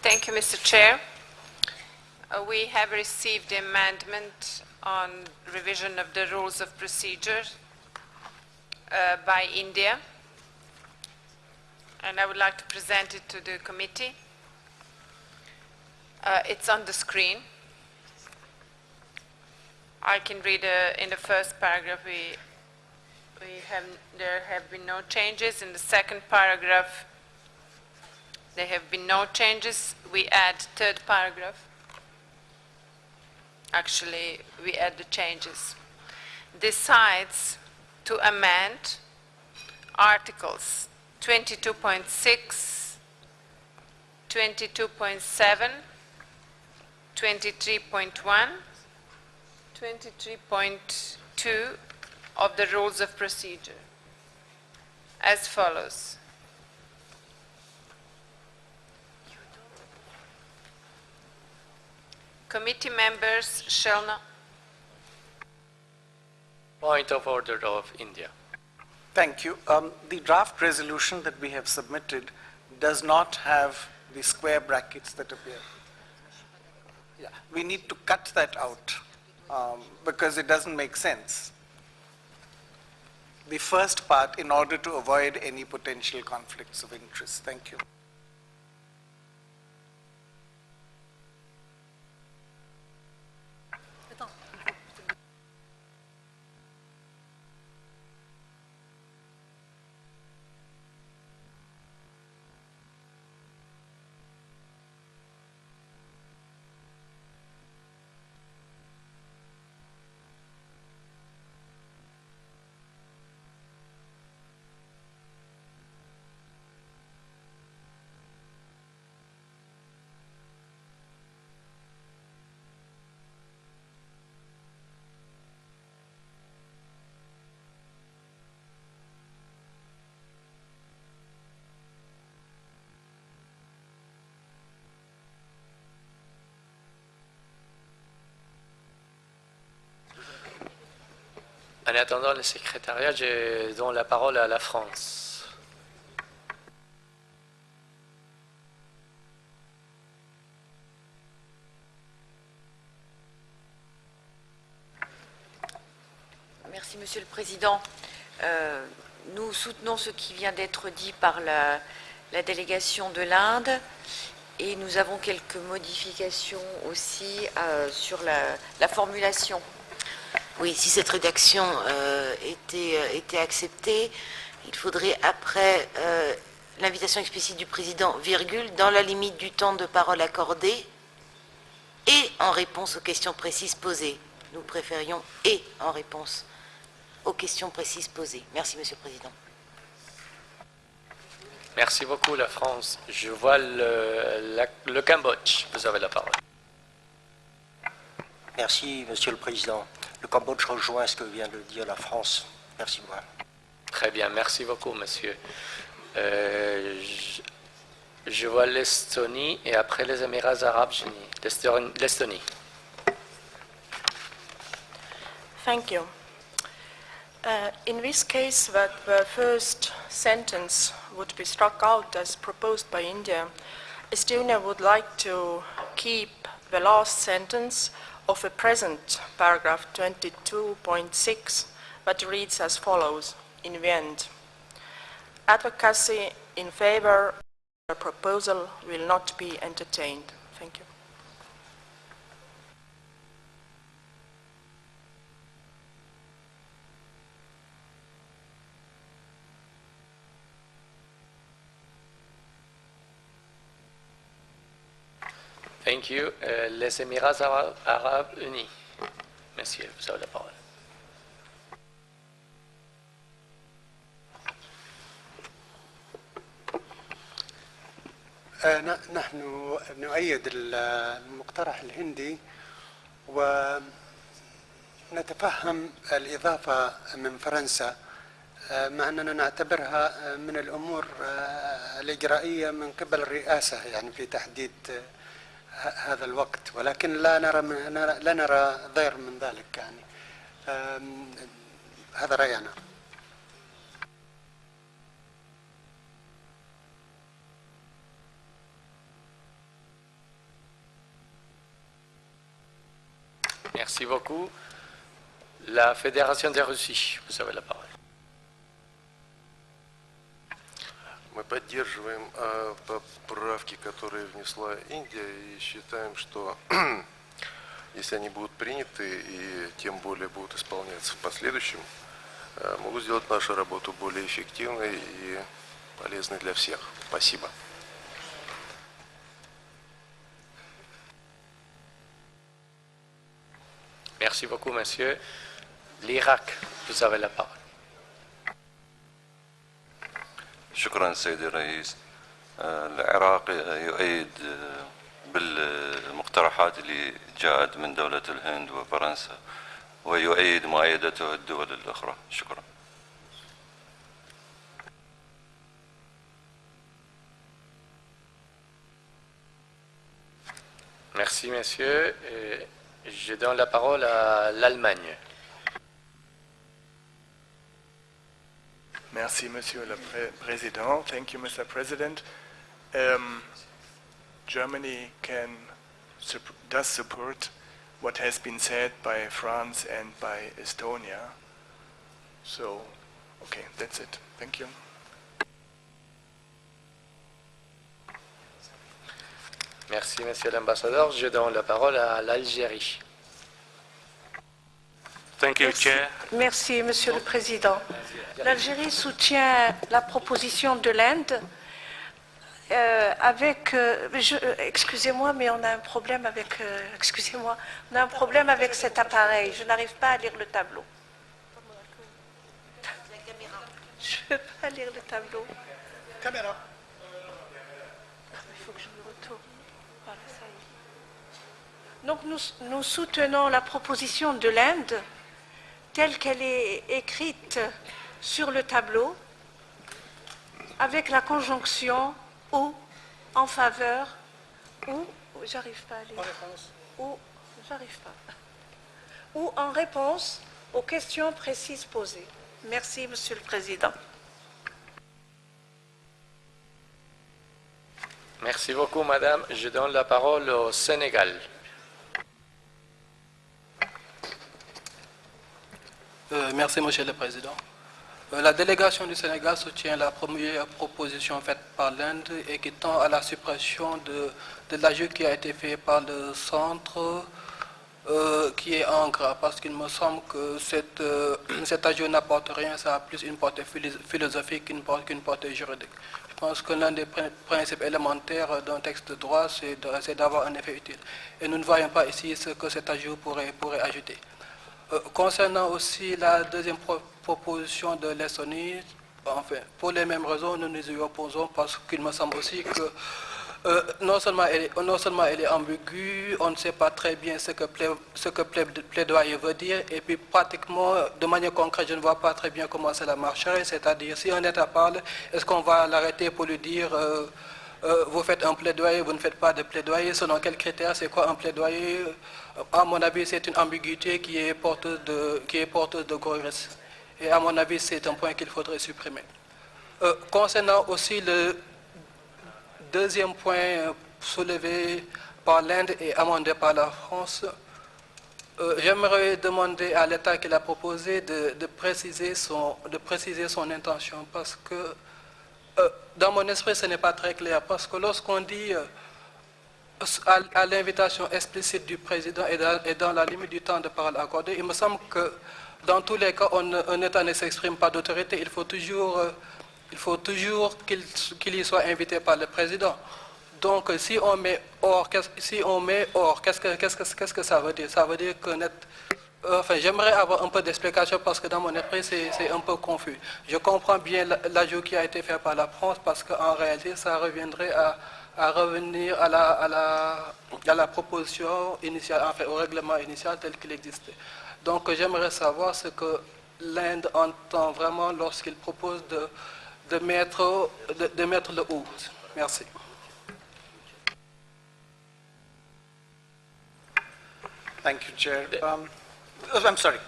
Thank you, Mr. Chair. We have received the amendment on revision of the rules of procedure by India, and I would like to present it to the committee. It's on the screen. I can read in the first paragraph, there have been no changes. In the second paragraph, there have been no changes. We add third paragraph. Actually, we add the changes. Decides to amend articles 22.6, 22.7, 23.1, 23.2 of the Rules of Procedure as follows. Committee members shall not...
Point of order of India.
Thank you. The draft resolution that we have submitted does not have the square brackets that appear. Yeah, we need to cut that out because it doesn't make sense. The first part, in order to avoid any potential conflicts of interest. Thank you.
En attendant le secrétariat, je donne la parole à la France.
Merci, Monsieur le Président. Nous soutenons ce qui vient d'être dit par la délégation de l'Inde et nous avons quelques modifications aussi sur la formulation. Oui, si cette rédaction était acceptée, il faudrait après l'invitation explicite du président, virgule, dans la limite du temps de parole accordé et en réponse aux questions précises posées. Nous préférions et en réponse aux questions précises posées. Merci, Monsieur le Président.
Merci beaucoup, la France. Je vois le Cambodge. Vous avez la parole.
Merci, Monsieur le Président. Le Cambodge rejoint ce que vient de dire la France. Merci beaucoup.
Très bien, merci beaucoup, monsieur. Je vois l'Estonie et après les Émirats arabes unis. L'Estonie.
Thank you. In this case, that the first sentence would be struck out as proposed by India, Estonia would like to keep the last sentence of the present paragraph 22.6 that reads as follows in the end. Advocacy in favor of the proposal will not be entertained. Thank you.
Thank you. Les Émirats arabes unis. Monsieur, vous avez la parole.
نحن نؤيد المقترح الهندي ونتفهم الإضافة من فرنسا مع أننا نعتبرها من الأمور الإجرائية من قبل الرئاسة يعني في تحديد هذا الوقت، ولكن لا نرى ضير من ذلك يعني. هذا رأينا.
Merci beaucoup. La Fédération de Russie, vous avez la parole.
Мы поддерживаем поправки, которые внесла Индия, и считаем, что если они будут приняты и тем более будут исполняться в последующем, могут сделать нашу работу более эффективной и полезной для всех. Спасибо.
Merci beaucoup, monsieur. L'Irak, vous avez la parole.
شكرا سيدي الرئيس. العراق يؤيد بالمقترحات اللي جاءت من دولة الهند وفرنسا ويؤيد مؤايدته الدول الأخرى. شكرا.
Merci, monsieur. Je donne la parole à l'Allemagne.
Merci, Monsieur le Président. Thank you, Mr. President. Germany does support what has been said by France and by Estonia. So, okay, that's it. Thank you.
Merci, monsieur l'ambassadeur. Je donne la parole à l'Algérie.
Thank you, Chair.
Merci, Monsieur le Président. L'Algérie soutient la proposition de l'Inde excusez-moi, mais on a un problème avec... excusez-moi, on a un problème avec cet appareil. Je n'arrive pas à lire le tableau. Je ne peux pas lire le tableau.
Caméra.
Il faut que je me retourne. Voilà, ça y est. Donc nous soutenons la proposition de l'Inde telle qu'elle est écrite sur le tableau, avec la conjonction ou en faveur ou j'arrive pas à lire. Ou j'arrive pas. Ou en réponse aux questions précises posées. Merci, Monsieur le Président.
Merci beaucoup, madame. Je donne la parole au Sénégal.
Merci, Monsieur le Président. La délégation du Sénégal soutient la première proposition faite par l'Inde et qui tend à la suppression de l'ajout qui a été fait par le centre qui est en gras, parce qu'il me semble que cet ajout n'apporte rien, ça a plus une portée philosophique qu'une portée juridique. Je pense que l'un des principes élémentaires d'un texte de droit, c'est d'avoir un effet utile. Et nous ne voyons pas ici ce que cet ajout pourrait ajouter. Concernant aussi la deuxième proposition de l'Estonie, enfin, pour les mêmes raisons, nous nous y opposons parce qu'il me semble aussi que non seulement elle est ambiguë, on ne sait pas très bien ce que plaidoyer veut dire, et puis pratiquement, de manière concrète, je ne vois pas très bien comment cela marcherait, c'est-à-dire si un État parle, est-ce qu'on va l'arrêter pour lui dire vous faites un plaidoyer, vous ne faites pas de plaidoyer, selon quels critères, c'est quoi un plaidoyer? À mon avis, c'est une ambiguïté qui est porteuse de gros risques. Et à mon avis, c'est un point qu'il faudrait supprimer. Concernant aussi le deuxième point soulevé par l'Inde et amendé par la France, j'aimerais demander à l'État qui l'a proposé de préciser son intention, parce que dans mon esprit, ce n'est pas très clair, parce que lorsqu'on dit à l'invitation explicite du président et dans la limite du temps de parole accordé, il me semble que dans tous les cas, un État ne s'exprime pas d'autorité, il faut toujours qu'il y soit invité par le président. Donc si on met or, qu'est-ce que ça veut dire? Ça veut dire que j'aimerais avoir un peu d'explication parce que dans mon esprit, c'est un peu confus. Je comprends bien l'ajout qui a été fait par la France parce qu'en réalité, ça reviendrait à revenir à la proposition initiale, enfin au règlement initial tel qu'il existait. Donc j'aimerais savoir ce que l'Inde entend vraiment lorsqu'il propose de mettre le haut. Merci.
Thank you, Chair. I'm sorry.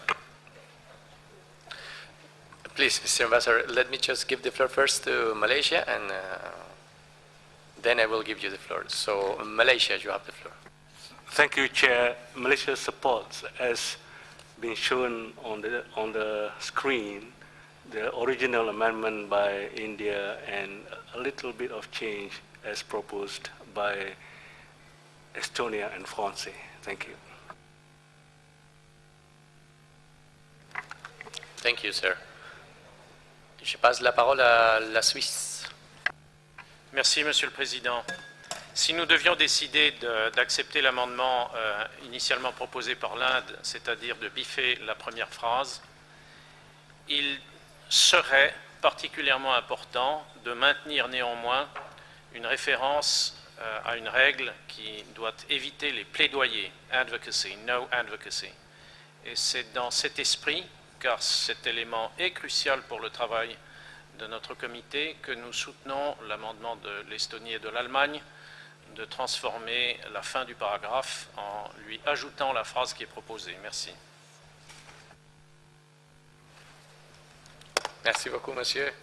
Please, Mr. Ambassador, let me just give the floor first to Malaysia, and then I will give you the floor. So, Malaysia, you have the floor.
Thank you, Chair. Malaysia's support has been shown on the screen, the original amendment by India and a little bit of change as proposed by Estonia and France. Thank you.
Thank you, sir. Je passe la parole à la Suisse.
Merci, Monsieur le Président. Si nous devions décider d'accepter l'amendement initialement proposé par l'Inde, c'est-à-dire de biffer la première phrase, il serait particulièrement important de maintenir néanmoins une référence à une règle qui doit éviter les plaidoyers, advocacy, no advocacy. Et c'est dans cet esprit, car cet élément est crucial pour le travail de notre comité, que nous soutenons l'amendement de l'Estonie et de l'Allemagne de transformer la fin du paragraphe en lui ajoutant la phrase qui est proposée. Merci.
Merci beaucoup, monsieur.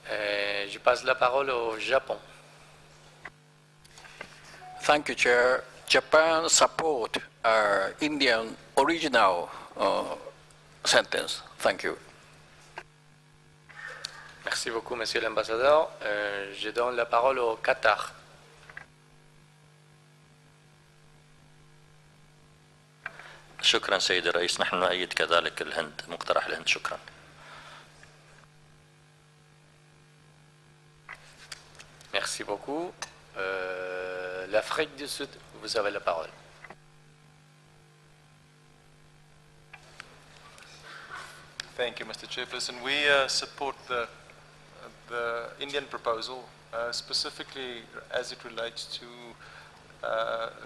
Je passe la parole au Japon.
Thank you, Chair. Japan support Indian original sentence. Thank you.
Merci beaucoup, monsieur l'ambassadeur. Je donne la parole au Qatar.
شكرا سيد الرئيس. نحن نؤيد كذلك الهند، مقترح الهند. شكرا.
Merci beaucoup. L'Afrique du Sud, vous avez la parole.
Thank you, Mr. Chairperson. We support the Indian proposal, specifically as it relates to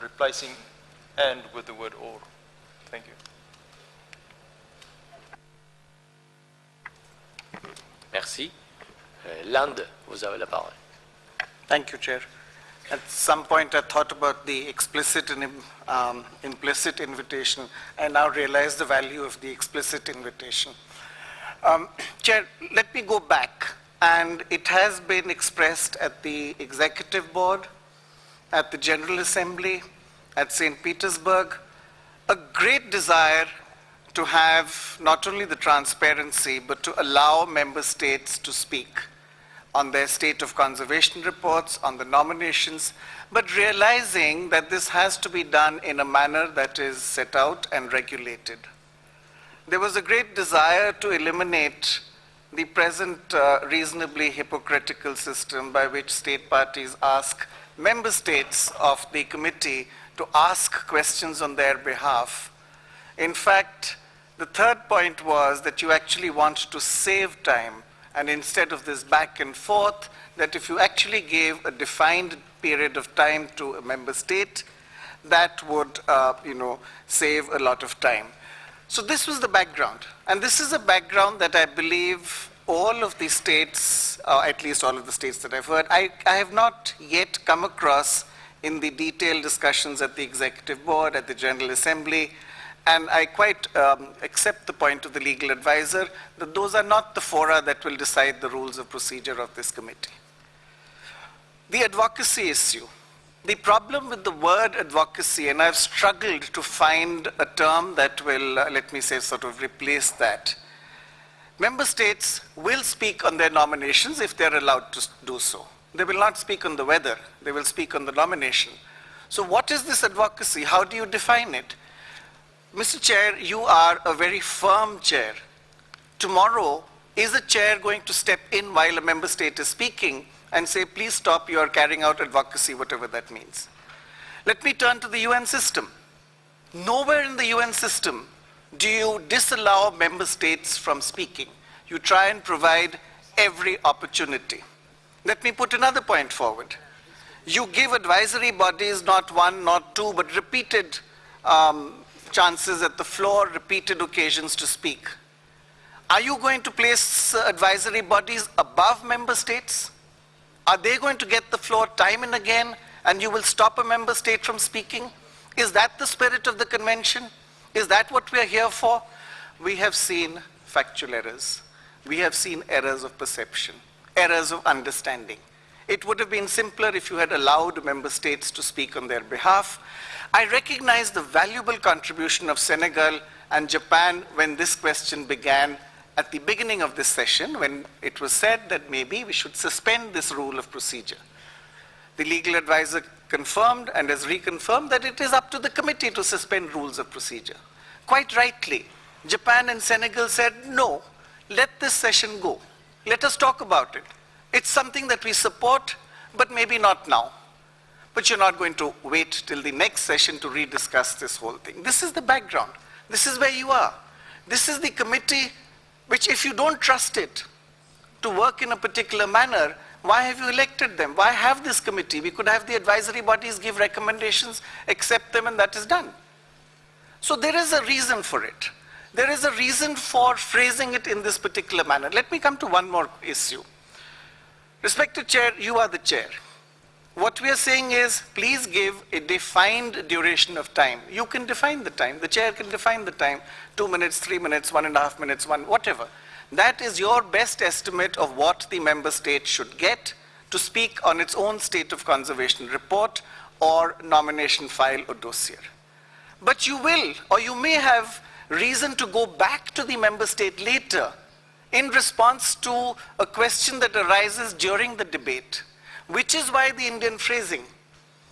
replacing "and" with the word "or". Thank you.
Merci. L'Inde, vous avez la parole.
Thank you, Chair. At some point I thought about the explicit and implicit invitation. I now realize the value of the explicit invitation. Chair, let me go back. And it has been expressed at the Executive Board, at the General Assembly, at St. Petersburg, a great desire to have not only the transparency, but to allow member states to speak on their state of conservation reports, on the nominations, but realizing that this has to be done in a manner that is set out and regulated. There was a great desire to eliminate the present reasonably hypocritical system by which state parties ask member states of the committee to ask questions on their behalf. In fact, the third point was that you actually want to save time, and instead of this back and forth, that if you actually gave a defined period of time to a member state, that would save a lot of time. So this was the background. And this is a background that I believe all of the states, or at least all of the states that I've heard, I have not yet come across in the detailed discussions at the Executive Board, at the General Assembly, and I quite accept the point of the legal advisor that those are not the fora that will decide the rules of procedure of this committee. The advocacy issue. The problem with the word advocacy, and I've struggled to find a term that will, let me say, sort of replace that. Member states will speak on their nominations if they're allowed to do so. They will not speak on the weather. They will speak on the nomination. So what is this advocacy? How do you define it? Mr. Chair, you are a very firm chair. Tomorrow, is a chair going to step in while a member state is speaking and say, please stop, you are carrying out advocacy, whatever that means? Let me turn to the UN system. Nowhere in the UN system do you disallow member states from speaking. You try and provide every opportunity. Let me put another point forward. You give advisory bodies not one, not two, but repeated chances at the floor, repeated occasions to speak. Are you going to place advisory bodies above member states? Are they going to get the floor time and again, and you will stop a member state from speaking? Is that the spirit of the convention? Is that what we are here for? We have seen factual errors. We have seen errors of perception, errors of understanding. It would have been simpler if you had allowed member states to speak on their behalf. I recognize the valuable contribution of Senegal and Japan when this question began at the beginning of this session, when it was said that maybe we should suspend this rule of procedure. The legal advisor confirmed and has reconfirmed that it is up to the committee to suspend rules of procedure. Quite rightly, Japan and Senegal said, no, let this session go. Let us talk about it. It's something that we support, but maybe not now. But you're not going to wait till the next session to rediscuss this whole thing. This is the background. This is where you are. This is the committee which, if you don't trust it to work in a particular manner, why have you elected them? Why have this committee? We could have the advisory bodies give recommendations, accept them, and that is done. So there is a reason for it. There is a reason for phrasing it in this particular manner. Let me come to one more issue. Respected Chair, you are the chair. What we are saying is, please give a defined duration of time. You can define the time. The chair can define the time. 2 minutes, 3 minutes, 1.5 minutes, whatever. That is your best estimate of what the member state should get to speak on its own state of conservation report or nomination file or dossier. But you will, or you may have reason to go back to the member state later in response to a question that arises during the debate, which is why the Indian phrasing,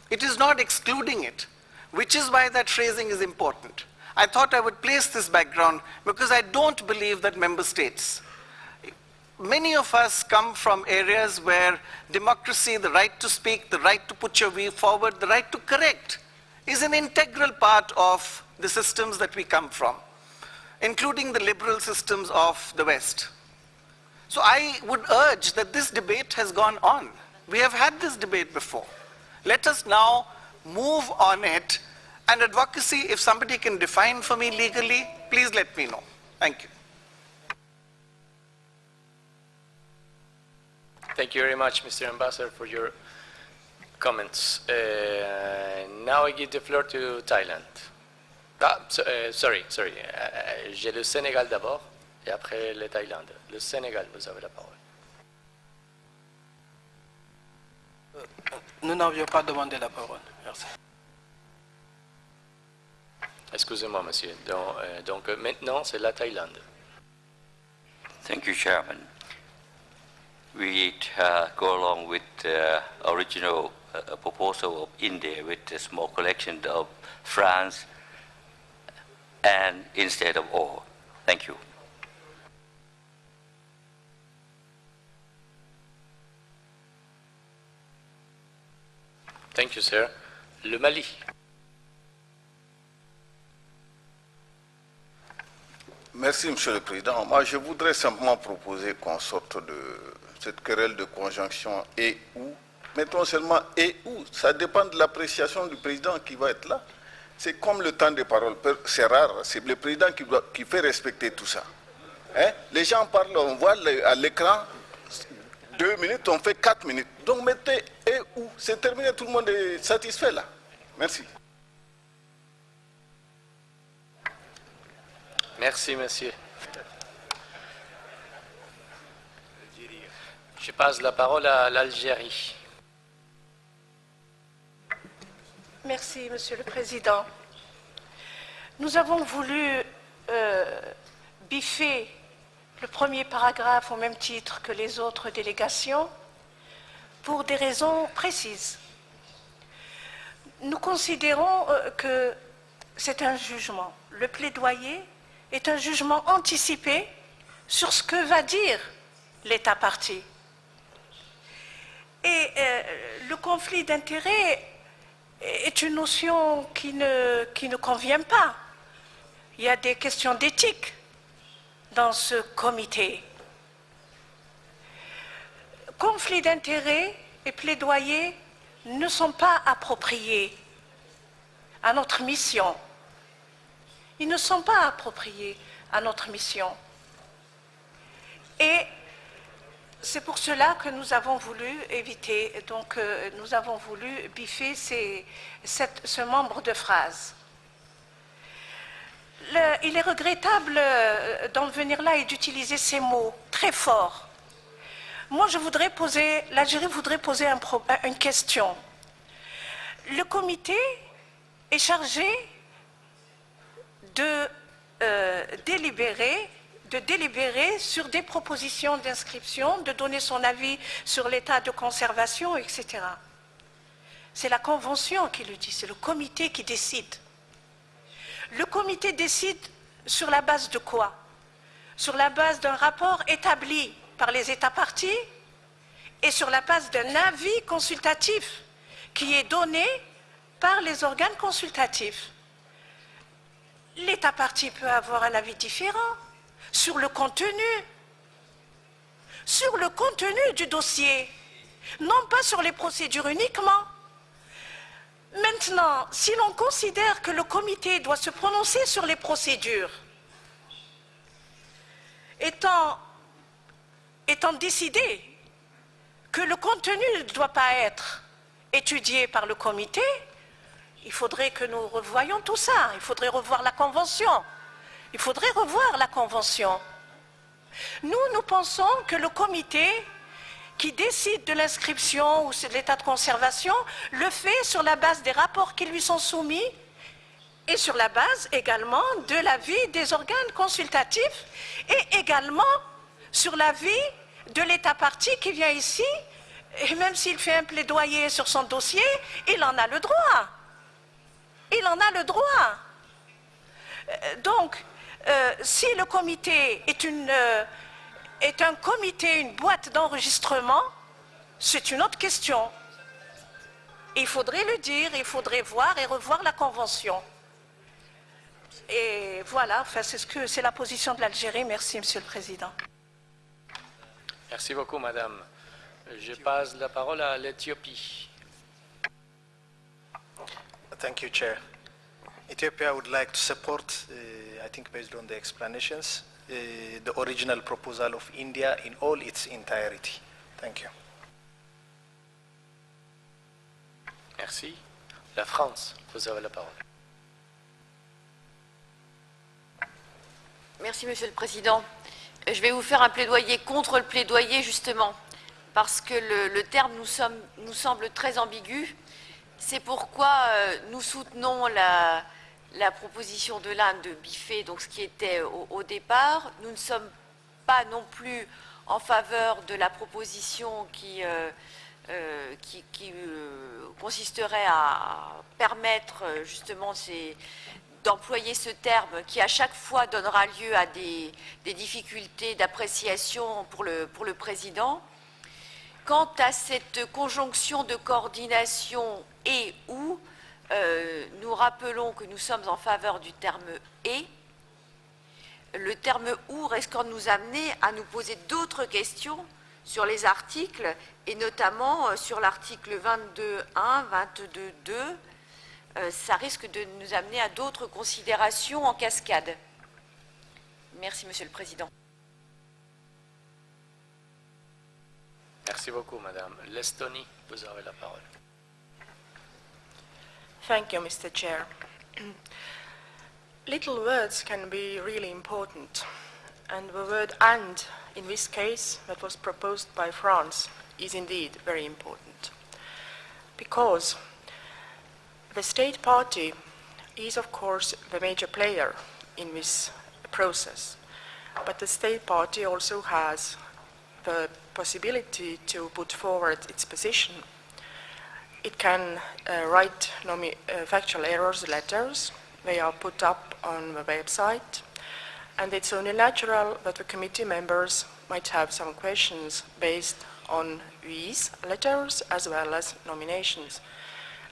it is not excluding it, which is why that phrasing is important. I thought I would place this background because I don't believe that member states, many of us come from areas where democracy, the right to speak, the right to put your view forward, the right to correct is an integral part of the systems that we come from, including the liberal systems of the West. So I would urge that this debate has gone on. We have had this debate before. Let us now move on it, and advocacy, if somebody can define for me legally, please let me know. Thank you.
Thank you very much, Mr. Ambassador, for your comments. Now I give the floor to Thailand. Sorry. J'ai le Sénégal d'abord, et après le Thaïlande. Le Sénégal, vous avez la parole.
Nous n'avions pas demandé la parole. Merci.
Excusez-moi, monsieur. Donc maintenant, c'est la Thaïlande.
Thank you, Chairman. We go along with the original proposal of India with a small collection of France and instead of all. Thank you.
Thank you, sir. Le Mali.
Merci, Monsieur le Président. Moi, je voudrais simplement proposer qu'on sorte de cette querelle de conjonction et où. Mettons seulement et où. Ça dépend de l'appréciation du président qui va être là. C'est comme le temps de parole. C'est rare. C'est le président qui fait respecter tout ça. Hein? Les gens parlent, on voit à l'écran 2 minutes, on fait 4 minutes. Donc mettez et où. C'est terminé, tout le monde est satisfait là. Merci.
Merci, monsieur. Je passe la parole à l'Algérie.
Merci, Monsieur le Président. Nous avons voulu biffer le premier paragraphe au même titre que les autres délégations pour des raisons précises. Nous considérons que c'est un jugement. Le plaidoyer est un jugement anticipé sur ce que va dire l'État partie. Et le conflit d'intérêts est une notion qui ne convient pas. Il y a des questions d'éthique dans ce comité. Conflit d'intérêts et plaidoyer ne sont pas appropriés à notre mission. Ils ne sont pas appropriés à notre mission.
Et c'est pour cela que nous avons voulu éviter, donc nous avons voulu biffer ce membre de phrase. Il est regrettable d'en venir là et d'utiliser ces mots très forts. Moi, l'Algérie voudrait poser une question. Le comité est chargé de délibérer sur des propositions d'inscription, de donner son avis sur l'état de conservation, etc. C'est la Convention qui le dit, c'est le comité qui décide. Le comité décide sur la base de quoi? Sur la base d'un rapport établi par les États parties et sur la base d'un avis consultatif qui est donné par les organes consultatifs. L'État partie peut avoir un avis différent sur le contenu du dossier, non pas sur les procédures uniquement. Maintenant, si l'on considère que le comité doit se prononcer sur les procédures, étant décidé que le contenu ne doit pas être étudié par le comité, il faudrait que nous revoyions tout ça, il faudrait revoir la Convention. Nous pensons que le comité qui décide de l'inscription ou de l'état de conservation le fait sur la base des rapports qui lui sont soumis et sur la base également de l'avis des organes consultatifs et également sur l'avis de l'État partie qui vient ici, et même s'il fait un plaidoyer sur son dossier, il en a le droit. Donc, si le comité est un comité, une boîte d'enregistrement, c'est une autre question. Il faudrait le dire, il faudrait voir et revoir la Convention. Et voilà, enfin, c'est la position de l'Algérie. Merci, Monsieur le Président.
Merci beaucoup, Madame. Je passe la parole à l'Éthiopie.
Thank you, Chair. Ethiopia would like to support, I think based on the explanations, the original proposal of India in all its entirety. Thank you.
Merci. La France, vous avez la parole.
Merci, Monsieur le Président. Je vais vous faire un plaidoyer contre le plaidoyer, justement, parce que le terme nous semble très ambigu. C'est pourquoi nous soutenons la proposition de l'Inde de biffer, donc ce qui était au départ. Nous ne sommes pas non plus en faveur de la proposition qui consisterait à permettre justement d'employer ce terme qui à chaque fois donnera lieu à des difficultés d'appréciation pour le président. Quant à cette conjonction de coordination et ou, nous rappelons que nous sommes en faveur du terme « et ». Le terme « ou » risquant de nous amener à nous poser d'autres questions sur les articles, et notamment sur l'article 22.1, 22.2. Ça risque de nous amener à d'autres considérations en cascade. Merci, Monsieur le Président.
Merci beaucoup, Madame. L'Estonie, vous avez la parole.
Thank you, Mr. Chair. Little words can be really important, and the word "and" in this case that was proposed by France is indeed very important, because the state party is of course the major player in this process, but the state party also has the possibility to put forward its position. It can write factual errors letters. They are put up on the website, and it's only natural that the committee members might have some questions based on these letters as well as nominations,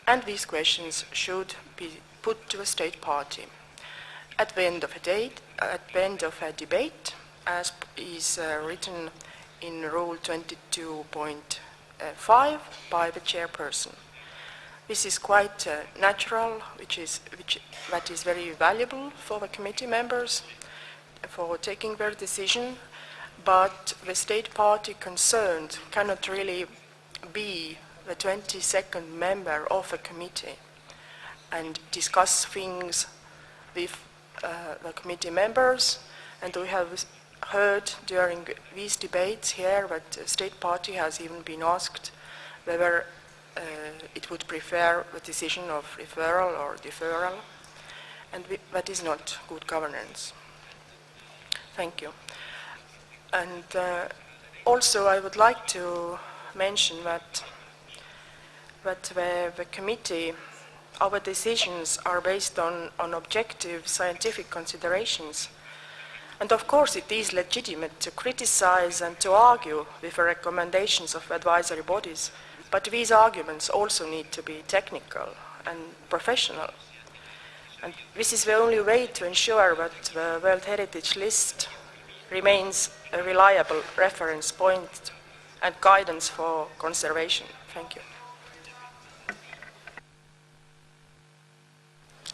and these questions should be put to a state party. At the end of a debate, as is written in Rule 22.5 by the chairperson. This is quite natural, that is very valuable for the committee members for taking their decision, but the state party concerned cannot really be the 22nd member of a committee and discuss things with the committee members. And we have heard during these debates here that the state party has even been asked whether it would prefer the decision of referral or deferral, and that is not good governance. Thank you. And also I would like to mention that the committee, our decisions are based on objective scientific considerations. And of course it is legitimate to criticize and to argue with the recommendations of advisory bodies, but these arguments also need to be technical and professional. And this is the only way to ensure that the World Heritage List remains a reliable reference point and guidance for conservation. Thank you.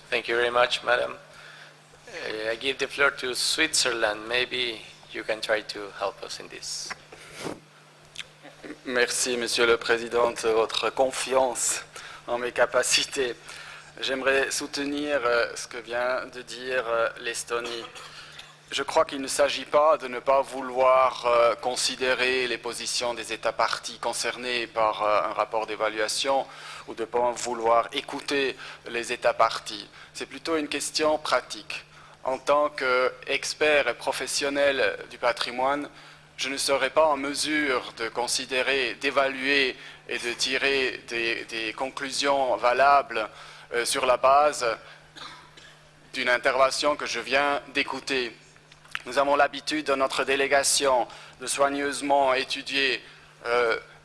Thank you very much, Madam. I give the floor to Switzerland. Maybe you can try to help us in this.
Merci, Monsieur le Président, de votre confiance en mes capacités. J'aimerais soutenir ce que vient de dire l'Estonie. Je crois qu'il ne s'agit pas de ne pas vouloir considérer les positions des États parties concernés par un rapport d'évaluation ou de ne pas vouloir écouter les États parties. C'est plutôt une question pratique. En tant qu'expert et professionnel du patrimoine, je ne serai pas en mesure de considérer, d'évaluer et de tirer des conclusions valables sur la base d'une intervention que je viens d'écouter. Nous avons l'habitude dans notre délégation de soigneusement étudier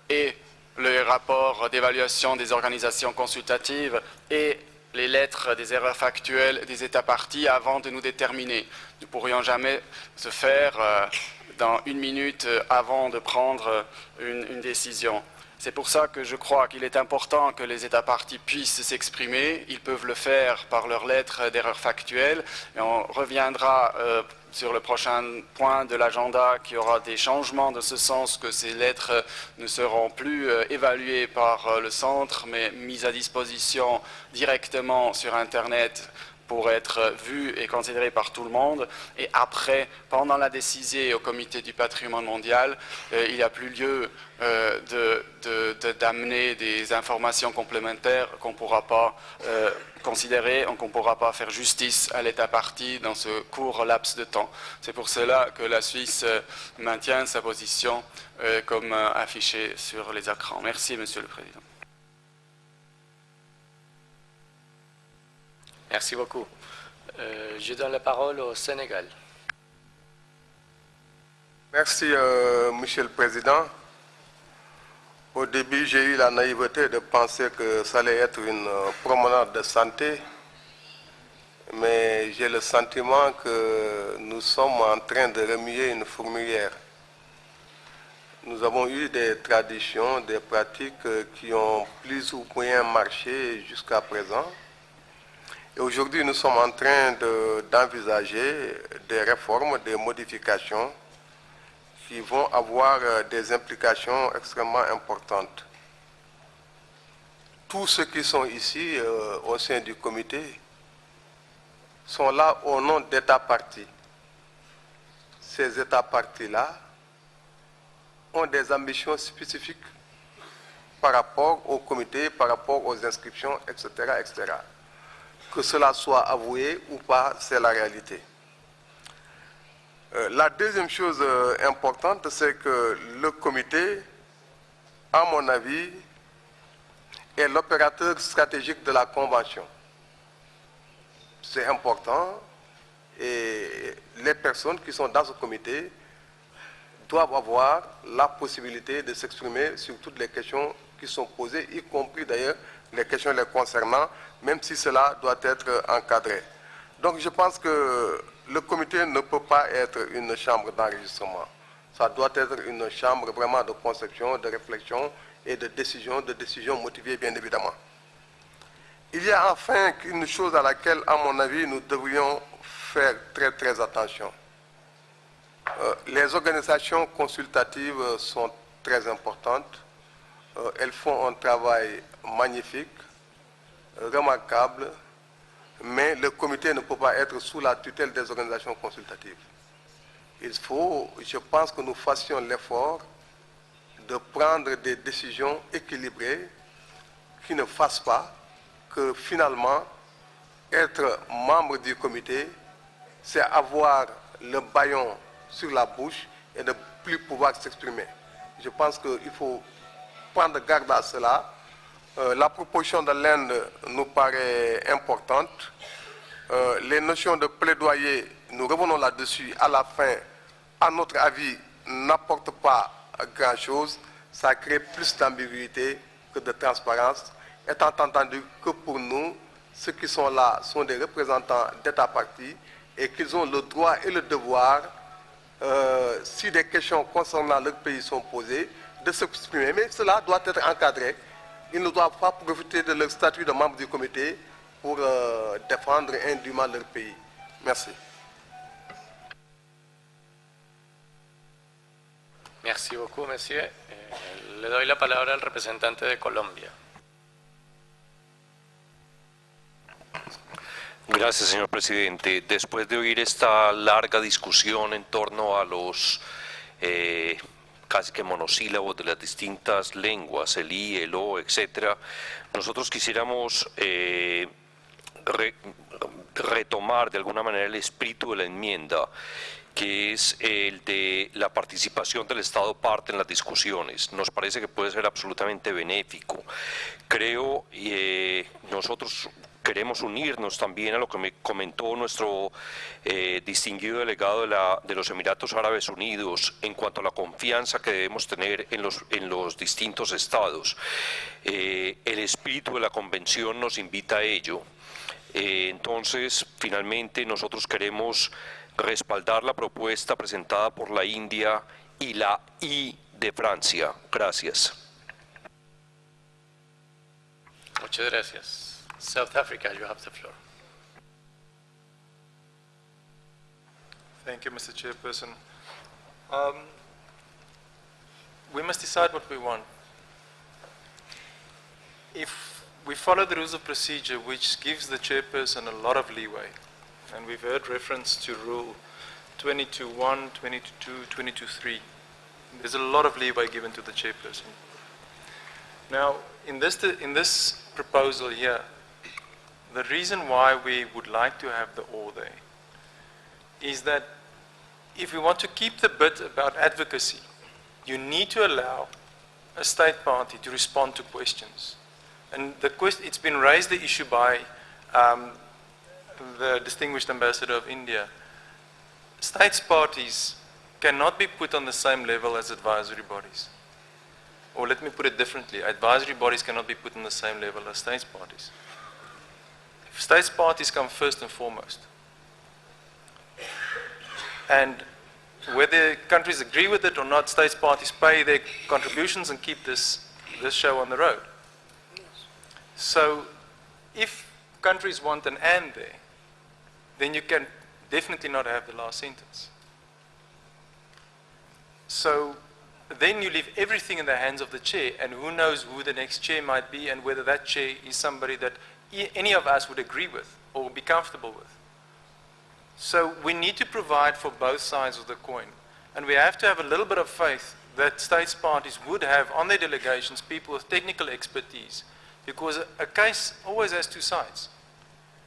et le rapport d'évaluation des organisations consultatives et les lettres des erreurs factuelles des États parties avant de nous déterminer. Nous ne pourrions jamais se faire dans une minute avant de prendre une décision. C'est pour ça que je crois qu'il est important que les États parties puissent s'exprimer. Ils peuvent le faire par leurs lettres d'erreurs factuelles et on reviendra sur le prochain point de l'agenda qu'il y aura des changements de ce sens, que ces lettres ne seront plus évaluées par le centre mais mises à disposition directement sur Internet pour être vues et considérées par tout le monde. Et après, pendant la décision au comité du patrimoine mondial, il n'y a plus lieu d'amener des informations complémentaires qu'on ne pourra pas considérer, qu'on ne pourra pas faire justice à l'État partie dans ce court laps de temps. C'est pour cela que la Suisse maintient sa position comme affichée sur les écrans. Merci, Monsieur le Président.
Merci beaucoup. Je donne la parole au Sénégal.
Merci, Monsieur le Président. Au début, j'ai eu la naïveté de penser que ça allait être une promenade de santé, mais j'ai le sentiment que nous sommes en train de remuer une fourmilière. Nous avons eu des traditions, des pratiques qui ont plus ou moins marché jusqu'à présent. Et aujourd'hui, nous sommes en train d'envisager des réformes, des modifications qui vont avoir des implications extrêmement importantes. Tous ceux qui sont ici au sein du comité sont là au nom d'États partis. Ces États partis-là ont des ambitions spécifiques par rapport au comité, par rapport aux inscriptions, etc., etc. Que cela soit avoué ou pas, c'est la réalité. La deuxième chose importante, c'est que le comité, à mon avis, est l'opérateur stratégique de la Convention. C'est important et les personnes qui sont dans ce comité doivent avoir la possibilité de s'exprimer sur toutes les questions qui sont posées, y compris d'ailleurs les questions les concernant, même si cela doit être encadré. Donc je pense que le comité ne peut pas être une chambre d'enregistrement. Ça doit être une chambre vraiment de conception, de réflexion et de décision motivée bien évidemment. Il y a enfin une chose à laquelle, à mon avis, nous devrions faire très très attention. Les organisations consultatives sont très importantes. Elles font un travail magnifique, remarquable, mais le comité ne peut pas être sous la tutelle des organisations consultatives. Il faut, je pense que nous fassions l'effort de prendre des décisions équilibrées qui ne fassent pas que finalement être membre du comité, c'est avoir le bâillon sur la bouche et ne plus pouvoir s'exprimer. Je pense qu'il faut prendre garde à cela. La proposition de l'Inde nous paraît importante. Les notions de plaidoyer, nous revenons là-dessus à la fin, à notre avis, n'apportent pas grand-chose. Ça crée plus d'ambiguïté que de transparence, étant entendu que pour nous, ceux qui sont là sont des représentants d'États partis et qu'ils ont le droit et le devoir, si des questions concernant leur pays sont posées, de s'exprimer. Mais cela doit être encadré. Ils ne doivent pas profiter de leur statut de membre du comité pour défendre indûment leur pays. Merci.
Merci beaucoup, monsieur. Le doy la palabra al representante de Colombia.
Gracias, señor presidente. Después de oír esta larga discusión en torno a los casi que monosílabos de las distintas lenguas, el I, el O, etcétera, nosotros quisiéramos retomar de alguna manera el espíritu de la enmienda, que es el de la participación del Estado parte en las discusiones. Nos parece que puede ser absolutamente benéfico. Creo, nosotros queremos unirnos también a lo que me comentó nuestro distinguido delegado de los Emiratos Árabes Unidos en cuanto a la confianza que debemos tener en los distintos estados. El espíritu de la convención nos invita a ello. Entonces, finalmente, nosotros queremos respaldar la propuesta presentada por la India y la I de Francia. Gracias.
Muchas gracias. South Africa, you have the floor.
Thank you, Mr. Chairperson. We must decide what we want. If we follow the rules of procedure, which gives the chairperson a lot of leeway, and we've heard reference to Rule 22.1, 22.2, 22.3, there's a lot of leeway given to the chairperson. Now, in this proposal here, the reason why we would like to have the or there is that if we want to keep the bit about advocacy, you need to allow a state party to respond to questions. And it's been raised, the issue, by the distinguished ambassador of India. States parties cannot be put on the same level as advisory bodies. Or let me put it differently, advisory bodies cannot be put on the same level as states parties. States parties come first and foremost. And whether countries agree with it or not, states parties pay their contributions and keep this show on the road. So if countries want an and there, then you can definitely not have the last sentence. So then you leave everything in the hands of the chair, and who knows who the next chair might be and whether that chair is somebody that any of us would agree with or be comfortable with. So we need to provide for both sides of the coin. And we have to have a little bit of faith that states parties would have on their delegations people with technical expertise, because a case always has two sides.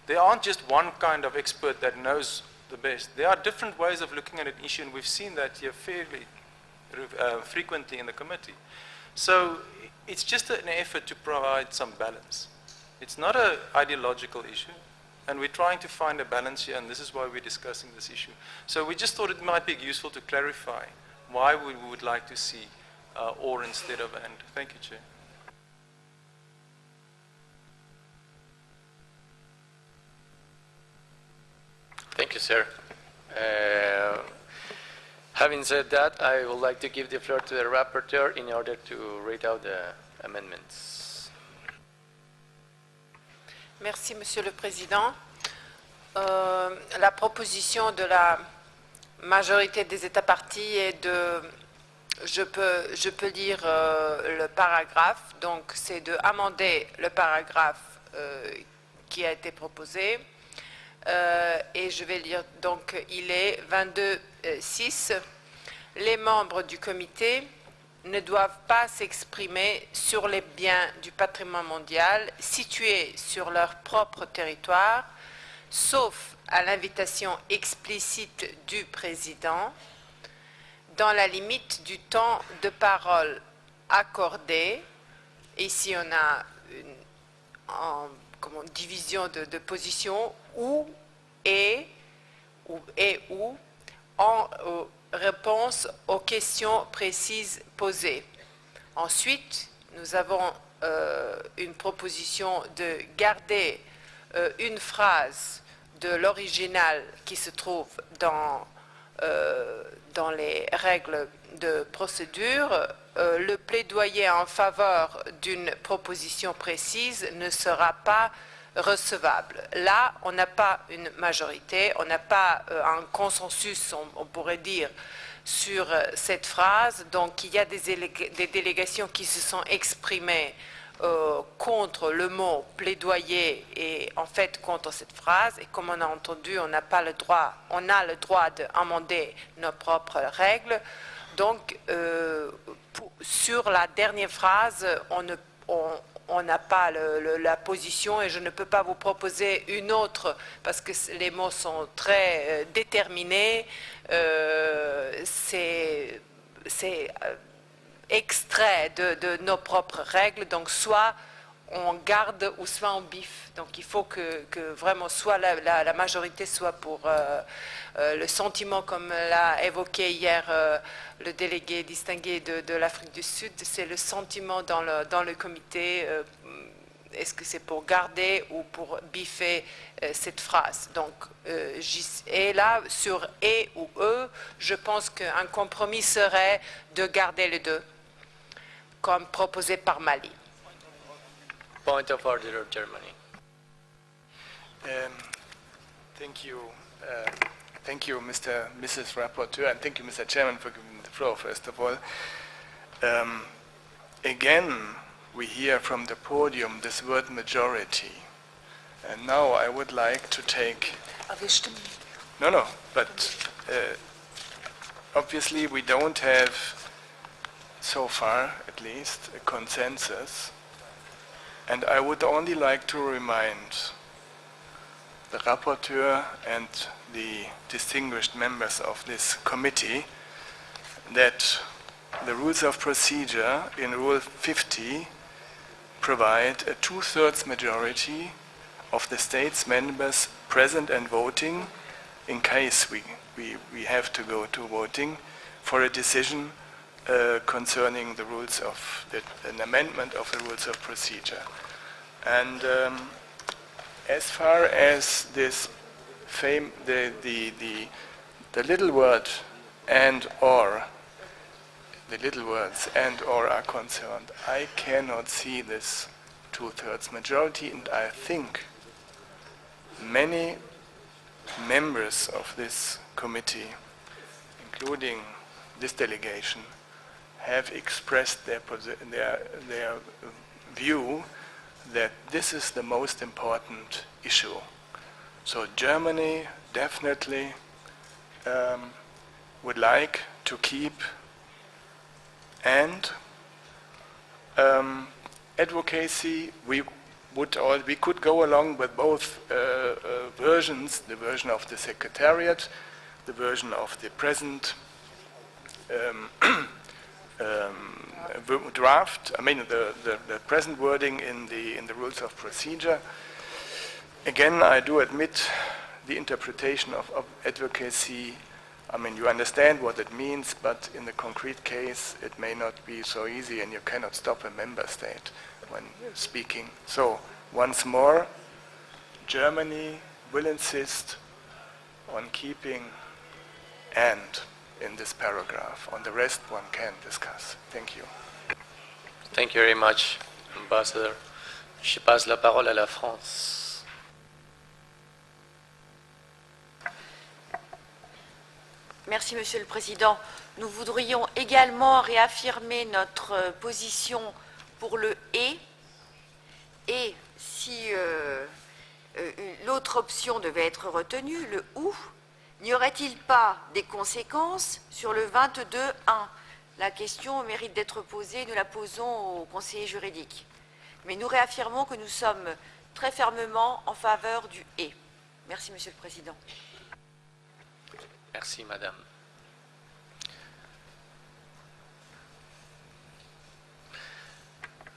There aren't just one kind of expert that knows the best. There are different ways of looking at an issue, and we've seen that here fairly frequently in the committee. So it's just an effort to provide some balance. It's not an ideological issue, and we're trying to find a balance here, and this is why we're discussing this issue. So we just thought it might be useful to clarify why we would like to see or instead of and. Thank you, Chair.
Thank you, sir. Having said that, I would like to give the floor to the rapporteur in order to read out the amendments.
Merci, Monsieur le Président. La proposition de la majorité des États partis est de... Je peux lire le paragraphe, donc c'est de amender le paragraphe qui a été proposé. Et je vais lire, donc il est 22.6. Les membres du comité ne doivent pas s'exprimer sur les biens du patrimoine mondial situés sur leur propre territoire, sauf à l'invitation explicite du président, dans la limite du temps de parole accordé. Ici, on a une division de position ou en réponse aux questions précises posées. Ensuite, nous avons une proposition de garder une phrase de l'original qui se trouve dans les règles de procédure. Le plaidoyer en faveur d'une proposition précise ne sera pas recevable. Là, on n'a pas une majorité, on n'a pas un consensus, on pourrait dire, sur cette phrase. Donc, il y a des délégations qui se sont exprimées contre le mot plaidoyer et en fait contre cette phrase. Et comme on a entendu, on a le droit d'amender nos propres règles. Donc, sur la dernière phrase, on n'a pas la position et je ne peux pas vous proposer une autre parce que les mots sont très déterminés. C'est extrait de nos propres règles, donc soit on garde ou soit on biffe. Donc il faut que vraiment soit la majorité soit pour le sentiment, comme l'a évoqué hier le délégué distingué de l'Afrique du Sud, c'est le sentiment dans le comité. Est-ce que c'est pour garder ou pour biffer cette phrase? Donc, et là, sur « et » ou « e », je pense qu'un compromis serait de garder les deux, comme proposé par Mali.
Point of order, Germany.
Thank you, Mrs. Rapporteur, and thank you, Mr. Chairman, for giving me the floor, first of all. Again, we hear from the podium this word majority. And now I would like to take... No, but obviously we don't have, so far at least, a consensus. And I would only like to remind the rapporteur and the distinguished members of this committee that the rules of procedure in Rule 50 provide a 2/3 majority of the states members present and voting in case we have to go to voting for a decision concerning the rules of an amendment of the rules of procedure. And as far as this the little word and or, the little words and or are concerned, I cannot see this 2/3 majority, and I think many members of this committee, including this delegation, have expressed their view that this is the most important issue. So Germany definitely would like to keep and advocacy. We could go along with both versions, the version of the Secretariat, the version of the present draft, the present wording in the rules of procedure. Again, I do admit the interpretation of advocacy. I mean, you understand what it means, but in the concrete case, it may not be so easy, and you cannot stop a member state when speaking. So, once more, Germany will insist on keeping "and" in this paragraph. On the rest, one can discuss. Thank you.
Thank you very much, Ambassador. Je passe la parole à la France.
Merci, Monsieur le Président. Nous voudrions également réaffirmer notre position pour le « et si l'autre option devait être retenue, le « ou », n'y aurait-il pas des conséquences sur le 22.1 ? La question mérite d'être posée, nous la posons au conseiller juridique. Mais nous réaffirmons que nous sommes très fermement en faveur du « et ». Merci, Monsieur le Président.
Merci, Madame.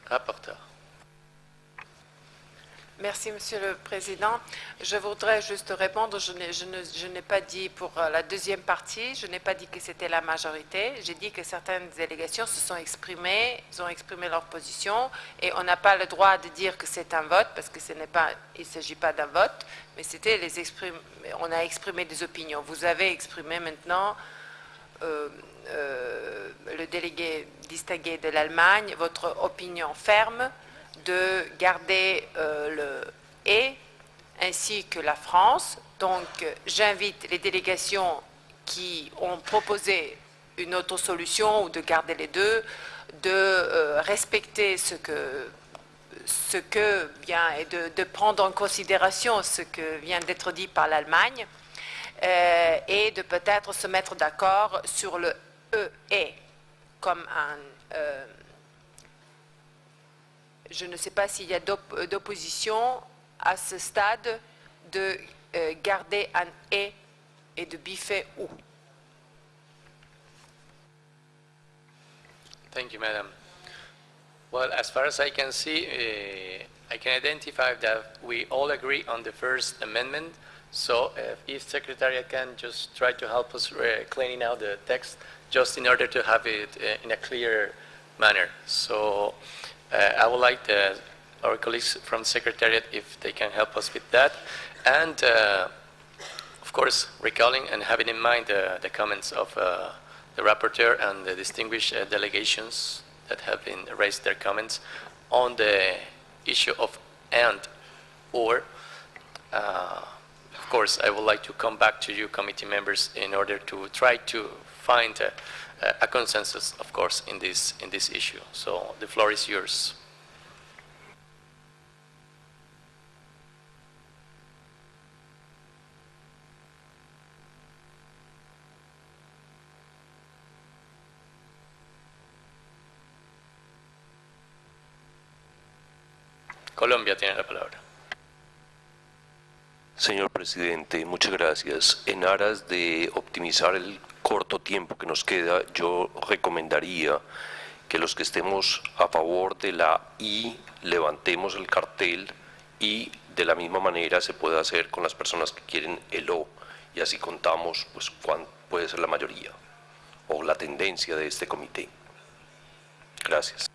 Rapporteur.
Merci, Monsieur le Président. Je voudrais juste répondre. Je n'ai pas dit pour la deuxième partie, je n'ai pas dit que c'était la majorité. J'ai dit que certaines délégations se sont exprimées, ils ont exprimé leur position, et on n'a pas le droit de dire que c'est un vote, parce que il ne s'agit pas d'un vote, mais on a exprimé des opinions. Vous avez exprimé maintenant, le délégué distingué de l'Allemagne, votre opinion ferme de garder le « et » ainsi que la France. Donc, j'invite les délégations qui ont proposé une autre solution ou de garder les deux, de respecter ce que vient et de prendre en considération ce que vient d'être dit par l'Allemagne et de peut-être se mettre d'accord sur le « et » comme un... je ne sais pas s'il y a d'opposition à ce stade de garder un « et » et de biffer « ou ».
Thank you, Madam. Well, as far as I can see, I can identify that we all agree on the first amendment. So if Secretariat can just try to help us cleaning out the text, just in order to have it in a clear manner. So I would like our colleagues from Secretariat if they can help us with that. And of course, recalling and having in mind the comments of the rapporteur and the distinguished delegations that have been raised their comments on the issue of and or. Of course, I would like to come back to you, committee members, in order to try to find a consensus, of course, in this issue. So the floor is yours. Colombia tiene la palabra.
Señor presidente, muchas gracias. En aras de optimizar el corto tiempo que nos queda, yo recomendaría que los que estemos a favor de la I levantemos el cartel y de la misma manera se puede hacer con las personas que quieren el O y así contamos pues cuál puede ser la mayoría o la tendencia de este comité. Gracias.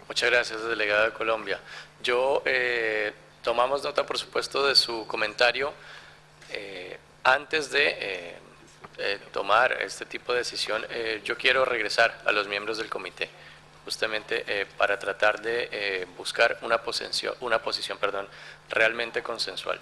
Muchas gracias, delegado de Colombia. Yo tomamos nota, por supuesto, de su comentario. Antes de tomar este tipo de decisión, yo quiero regresar a los miembros del comité, justamente para tratar de buscar una posición realmente consensual.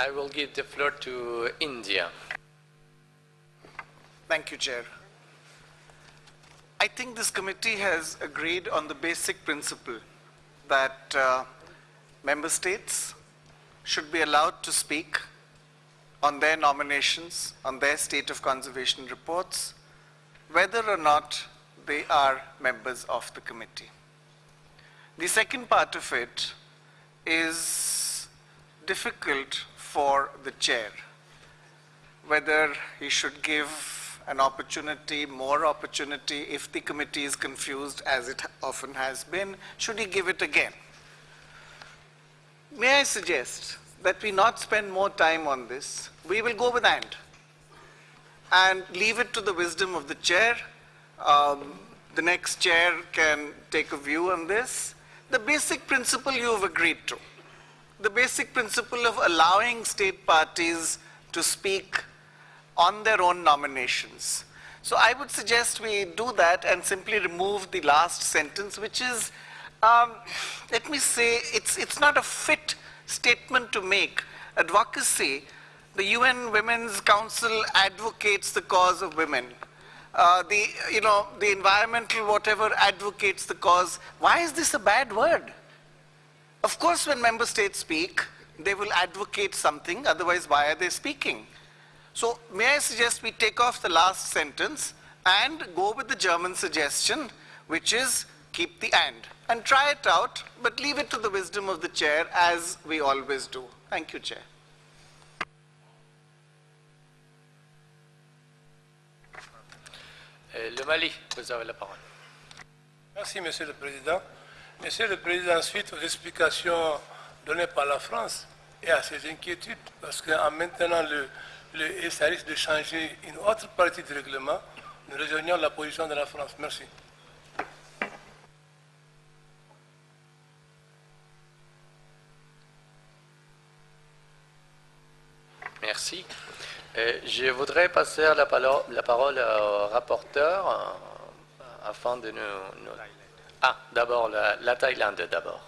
I will give the floor to India.
Thank you, Chair. I think this committee has agreed on the basic principle that member states should be allowed to speak on their nominations, on their state of conservation reports, whether or not they are members of the committee. The second part of it is difficult for the chair. whether he should give an opportunity, more opportunity, if the committee is confused, as it often has been, should he give it again? May I suggest that we not spend more time on this? We will go with and leave it to the wisdom of the chair. The next chair can take a view on this. The basic principle you have agreed to, the basic principle of allowing state parties to speak on their own nominations. So I would suggest we do that and simply remove the last sentence, which is, let me say, it's not a fit statement to make. Advocacy, the UN Women's Council advocates the cause of women. The environmental whatever advocates the cause. Why is this a bad word? Of course, when member states speak, they will advocate something, otherwise why are they speaking? So may I suggest we take off the last sentence and go with the German suggestion, which is keep the and try it out, but leave it to the wisdom of the chair, as we always do. Thank you, Chair.
Le Mali, vous avez la parole.
Merci, Monsieur le Président. Monsieur le Président, suite aux explications données par la France et à ses inquiétudes, parce qu'en maintenant ça risque de changer une autre partie du règlement, nous rejoignons la position de la France. Merci.
Merci. Je voudrais passer la parole au rapporteur afin de nous... Ah, d'abord, la Thaïlande d'abord.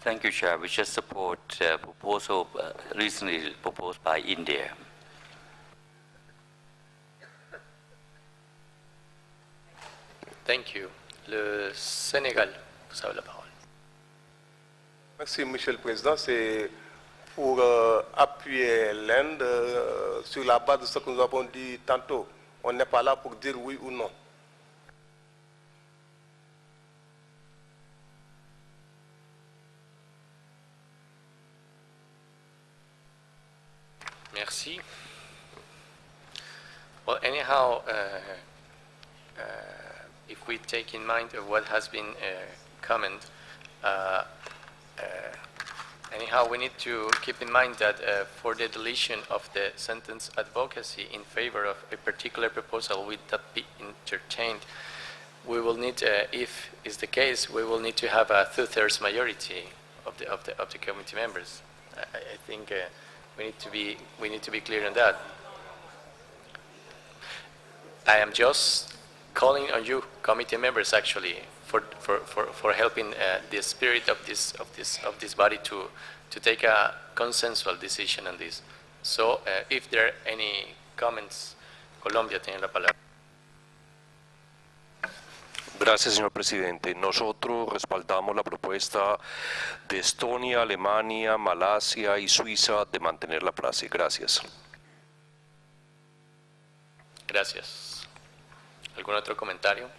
Thank you, Chair. We just support proposal recently proposed by India.
Thank you. Le Sénégal, vous avez la parole.
Merci, Monsieur le Président. C'est pour appuyer l'Inde sur la base de ce que nous avons dit tantôt. On n'est pas là pour dire oui ou non.
Merci. Well, anyhow, if we take in mind of what has been commented, anyhow, we need to keep in mind that for the deletion of the sentence advocacy in favor of a particular proposal will not be entertained, we will need, if is the case, we will need to have a 2/3 majority of the committee members. I think we need to be clear on that. I am just calling on you, committee members, actually, for helping the spirit of this body to take a consensual decision on this. So, if there are any comments, Colombia tiene la palabra.
Gracias, señor presidente. Nosotros respaldamos la propuesta de Estonia, Alemania, Malasia y Suiza de mantener la frase. Gracias.
Gracias. ¿Algún otro comentario?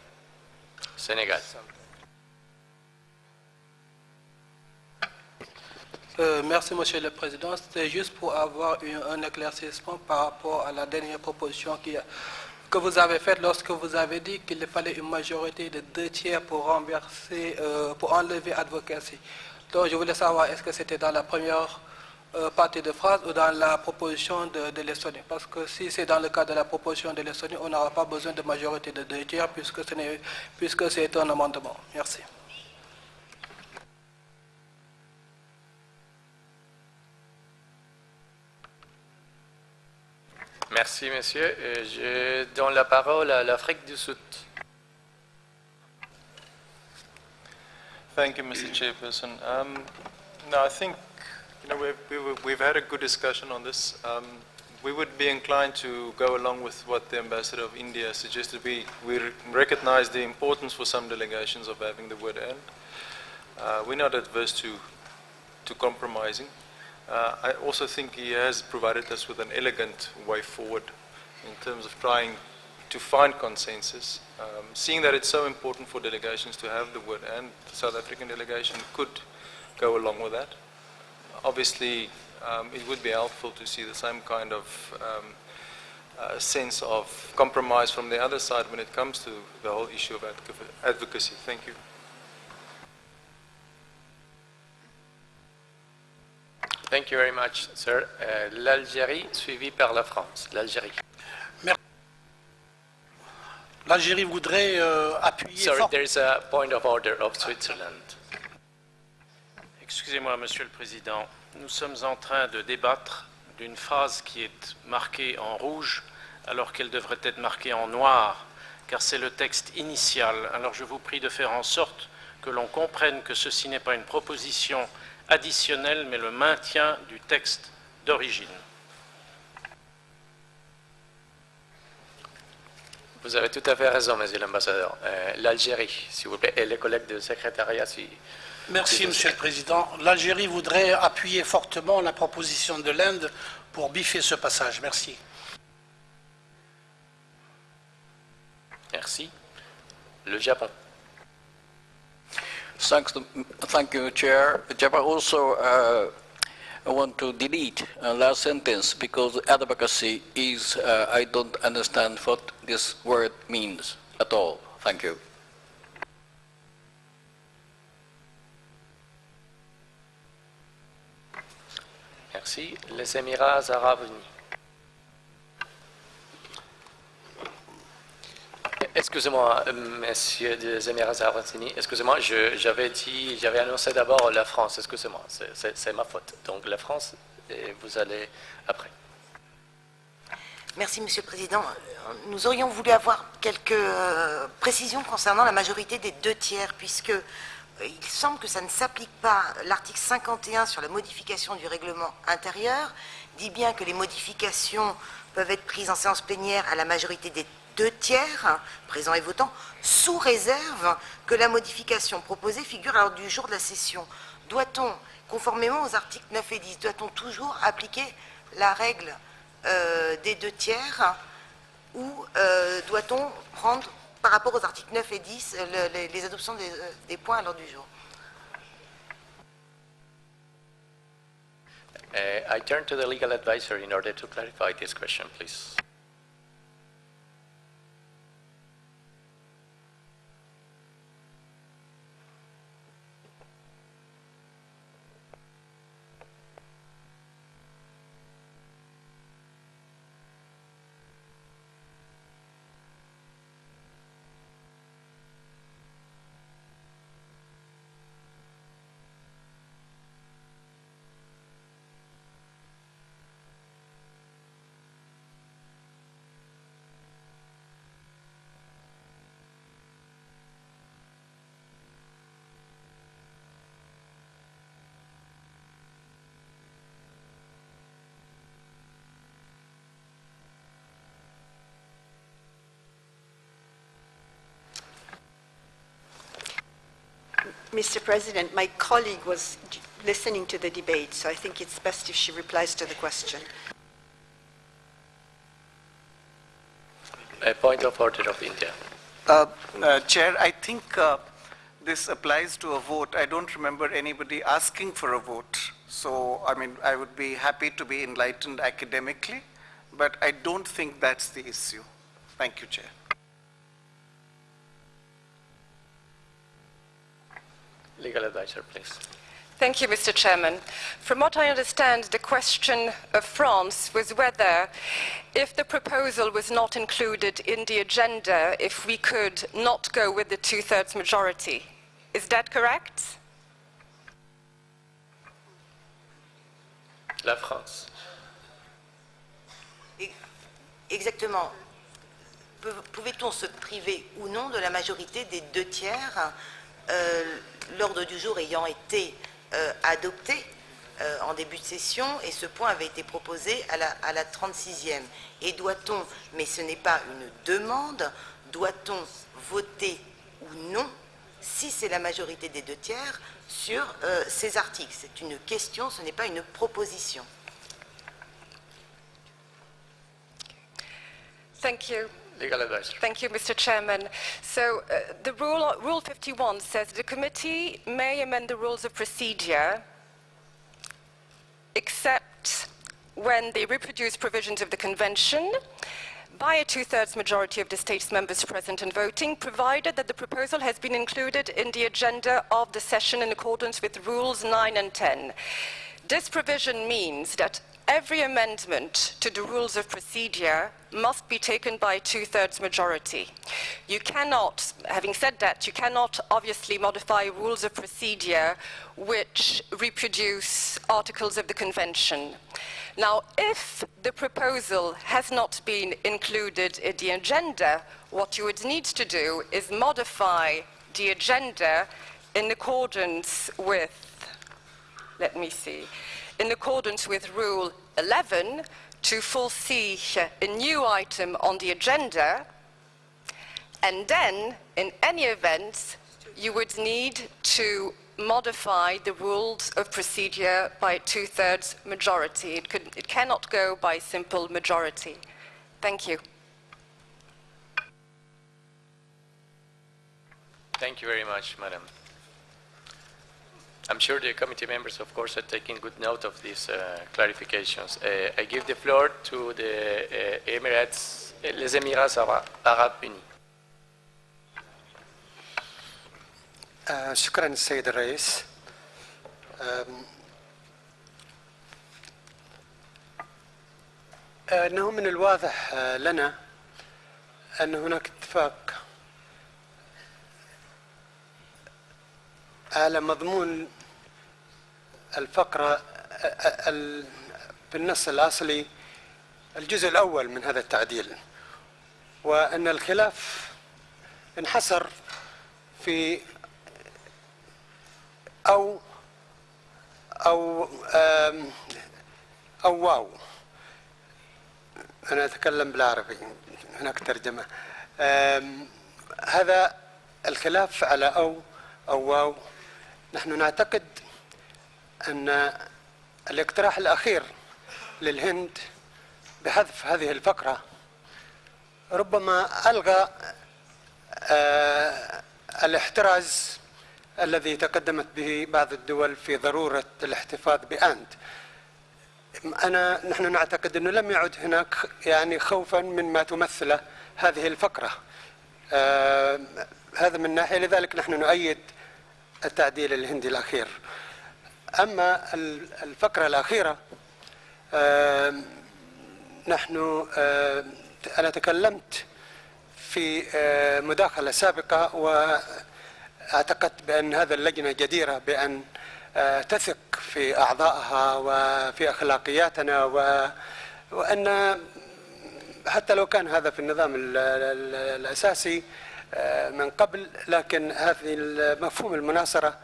Sénégal.
Merci, Monsieur le Président. C'était juste pour avoir un éclaircissement par rapport à la dernière proposition que vous avez faite lorsque vous avez dit qu'il fallait une majorité de 2/3 pour renverser, pour enlever advocacy. Donc, je voulais savoir, est-ce que c'était dans la première partie de phrase ou dans la proposition de l'Estonie? Parce que si c'est dans le cas de la proposition de l'Estonie, on n'aura pas besoin de majorité de 2/3 puisque c'est un amendement. Merci.
Merci, monsieur. Je donne la parole à l'Afrique du Sud.
Thank you, Mr. Chairperson. No, I think we've had a good discussion on this. We would be inclined to go along with what the Ambassador of India suggested. We recognize the importance for some delegations of having the word "and." We're not adverse to compromising. I also think he has provided us with an elegant way forward in terms of trying to find consensus. Seeing that it's so important for delegations to have the word "and," the South African delegation could go along with that. Obviously, it would be helpful to see the same kind of sense of compromise from the other side when it comes to the whole issue of advocacy. Thank you.
Thank you very much, sir. L'Algérie, suivie par la France. L'Algérie.
L'Algérie voudrait appuyer...
Sorry, there is a point of order of Switzerland.
Excusez-moi, Monsieur le Président. Nous sommes en train de débattre d'une phrase qui est marquée en rouge alors qu'elle devrait être marquée en noir, car c'est le texte initial. Alors je vous prie de faire en sorte que l'on comprenne que ceci n'est pas une proposition additionnelle, mais le maintien du texte d'origine.
Vous avez tout à fait raison, Monsieur l'ambassadeur. L'Algérie, s'il vous plaît, et les collègues du secrétariat.
Merci, Monsieur le Président. L'Algérie voudrait appuyer fortement la proposition de l'Inde pour biffer ce passage. Merci.
Merci. Le Japon.
Thank you, Chair. Japan also want to delete last sentence because advocacy is, I don't understand what this word means at all. Thank you.
Merci. Les Émirats arabes unis. Excusez-moi, Monsieur des Émirats arabes unis, excusez-moi, j'avais annoncé d'abord la France, excusez-moi, c'est ma faute. Donc la France, et vous allez après.
Merci, Monsieur le Président. Nous aurions voulu avoir quelques précisions concernant la majorité des 2/3, puisque il semble que ça ne s'applique pas. L'article 51 sur la modification du règlement intérieur dit bien que les modifications peuvent être prises en séance plénière à la majorité des 2/3, présents et votants, sous réserve que la modification proposée figure à l'ordre du jour de la session. Doit-on, conformément aux articles 9 et 10, doit-on toujours appliquer la règle des 2/3 ou doit-on prendre, par rapport aux articles 9 et 10, les adoptions des points à l'ordre du jour?
I turn to the legal advisor in order to clarify this question, please.
Mr. President, my colleague was listening to the debate, so I think it's best if she replies to the question.
A point of order of India.
Chair, I think this applies to a vote. I don't remember anybody asking for a vote. So, I mean, I would be happy to be enlightened academically, but I don't think that's the issue. Thank you, Chair.
Legal advisor, please.
Thank you, Mr. Chairman. From what I understand, the question of France was whether, if the proposal was not included in the agenda, if we could not go with the 2/3 majority. Is that correct?
La France.
Exactement. Pouvait-on se priver ou non de la majorité des 2/3, l'ordre du jour ayant été adopté en début de session, et ce point avait été proposé à la 36e. Et doit-on, mais ce n'est pas une demande, doit-on voter ou non, si c'est la majorité des 2/3, sur ces articles? C'est une question, ce n'est pas une proposition.
Thank you.
Legal advisor.
Thank you, Mr. Chairman. So the Rule 51 says the committee may amend the rules of procedure except when they reproduce provisions of the Convention by a two-thirds majority of the states members present and voting, provided that the proposal has been included in the agenda of the session in accordance with Rules 9 and 10. This provision means that every amendment to the rules of procedure must be taken by a two-thirds majority. You cannot, having said that, you cannot obviously modify rules of procedure which reproduce articles of the Convention. Now, if the proposal has not been included in the agenda, what you would need to do is modify the agenda in accordance with, let me see, in accordance with Rule 11 to foresee a new item on the agenda, and then, in any event, you would need to modify the rules of procedure by a two-thirds majority. It cannot go by simple majority. Thank you.
Thank you very much, Madam. I'm sure the committee members, of course, are taking good note of these clarifications. I give the floor to the les Émirats Arabes Unis.
شكرا السيد الرئيس. أنه من الواضح لنا أن هناك اتفاق على مضمون الفقرة في النص الأصلي الجزء الأول من هذا التعديل، وأن الخلاف انحصر في أو واو. أنا أتكلم بالعربي، هناك ترجمة. هذا الخلاف على أو واو. نحن نعتقد أن الاقتراح الأخير للهند بحذف هذه الفقرة ربما ألغى الاحتراز الذي تقدمت به بعض الدول في ضرورة الاحتفاظ بأند. نحن نعتقد أنه لم يعد هناك يعني خوفا مما تمثله هذه الفقرة. هذا من ناحية، لذلك نحن نؤيد التعديل الهندي الأخير. أما الفقرة الأخيرة، أنا تكلمت في مداخلة سابقة واعتقدت بأن هذا اللجنة جديرة بأن تثق في أعضائها وفي أخلاقياتنا، وأن حتى لو كان هذا في النظام الأساسي من قبل، لكن هذه مفهوم المناصرة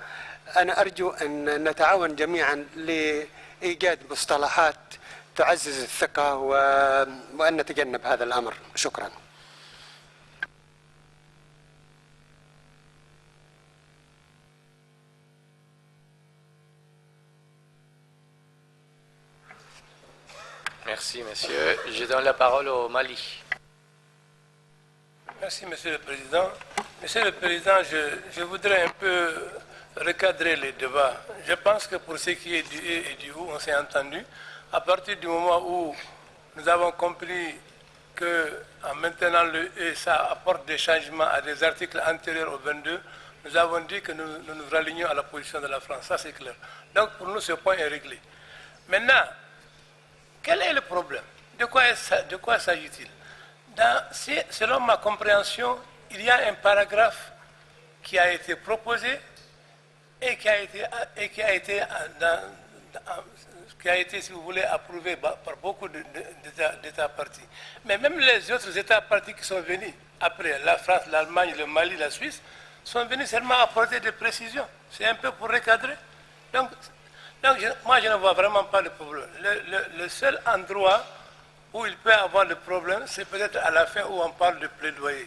أنا أرجو أن نتعاون جميعا لإيجاد مصطلحات تعزز الثقة وأن نتجنب هذا الأمر. شكرا.
Merci, monsieur. Je donne la parole au Mali.
Merci, Monsieur le Président. Monsieur le Président, je voudrais un peu recadrer les débats. Je pense que pour ce qui est du et et du ou, on s'est entendu. À partir du moment où nous avons compris qu'en maintenant le et, ça apporte des changements à des articles antérieurs au 22, nous avons dit que nous nous ralignons à la position de la France. Ça, c'est clair. Donc, pour nous, ce point est réglé. Maintenant, quel est le problème? De quoi s'agit-il? Selon ma compréhension, il y a un paragraphe qui a été proposé et qui a été, si vous voulez, approuvé par beaucoup d'États partis. Mais même les autres États partis qui sont venus après, la France, l'Allemagne, le Mali, la Suisse, sont venus seulement apporter des précisions. C'est un peu pour recadrer. Donc moi, je ne vois vraiment pas le problème. Le seul endroit où il peut avoir le problème, c'est peut-être à la fin où on parle de plaidoyer.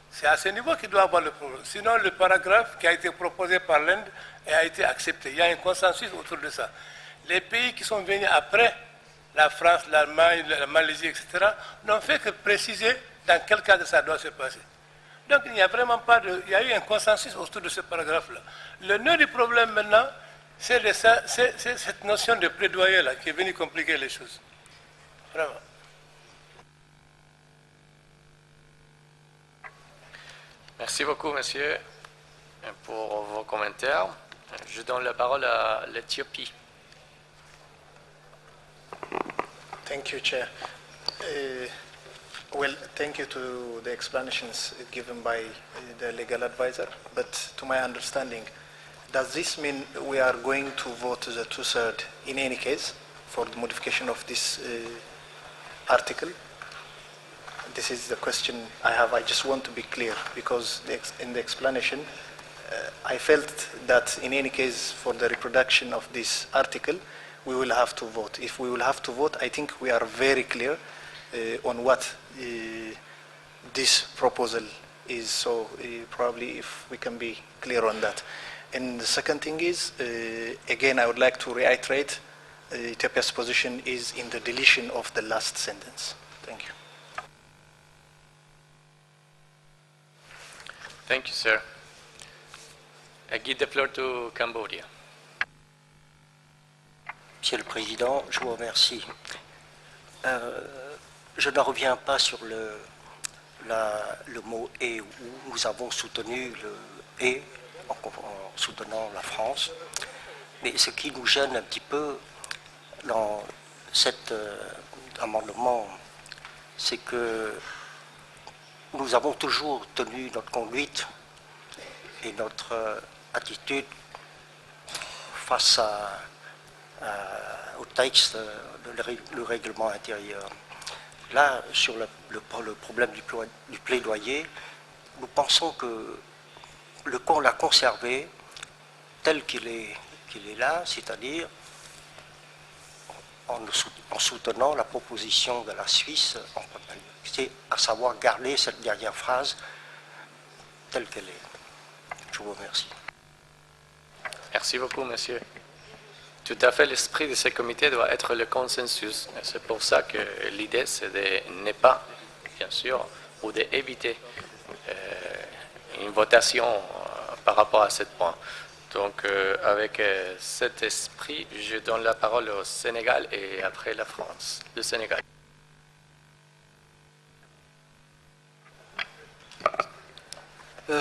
C'est à ce niveau qu'il doit avoir le problème. Sinon, le paragraphe qui a été proposé par l'Inde a été accepté. Il y a un consensus autour de ça. Les pays qui sont venus après, la France, l'Allemagne, la Malaisie, etc., n'ont fait que préciser dans quel cadre ça doit se passer. Donc, il n'y a vraiment pas il y a eu un consensus autour de ce paragraphe-là. Le nœud du problème maintenant, C'est cette notion de plaidoyer-là qui est venue compliquer les choses. Vraiment.
Merci beaucoup, monsieur, pour vos commentaires. Je donne la parole à l'Éthiopie.
Thank you, Chair. Well, thank you to the explanations given by the legal advisor, but to my understanding, does this mean we are going to vote the two-thirds in any case for the modification of this article? This is the question I have. I just want to be clear because in the explanation, I felt that in any case for the reproduction of this article, we will have to vote. If we will have to vote, I think we are very clear on what this proposal is. So probably if we can be clear on that. And the second thing is, again, I would like to reiterate, Ethiopia's position is in the deletion of the last sentence. Thank you.
Thank you, sir. I give the floor to Cambodia.
Monsieur le Président, je vous remercie. Je ne reviens pas sur le mot « et » où nous avons soutenu le « et » en soutenant la France. Mais ce qui nous gêne un petit peu dans cet amendement, c'est que nous avons toujours tenu notre conduite et notre attitude face au texte, le règlement intérieur. Là, sur le problème du plaidoyer, nous pensons que qu'on l'a conservé tel qu'il est là, c'est-à-dire en soutenant la proposition de la Suisse, c'est à savoir garder cette dernière phrase telle qu'elle est. Je vous remercie.
Merci beaucoup, monsieur. Tout à fait, l'esprit de ce comité doit être le consensus. C'est pour ça que l'idée, c'est de ne pas, bien sûr, ou d'éviter une votation par rapport à ce point. Donc, avec cet esprit, je donne la parole au Sénégal et après la France. Le Sénégal.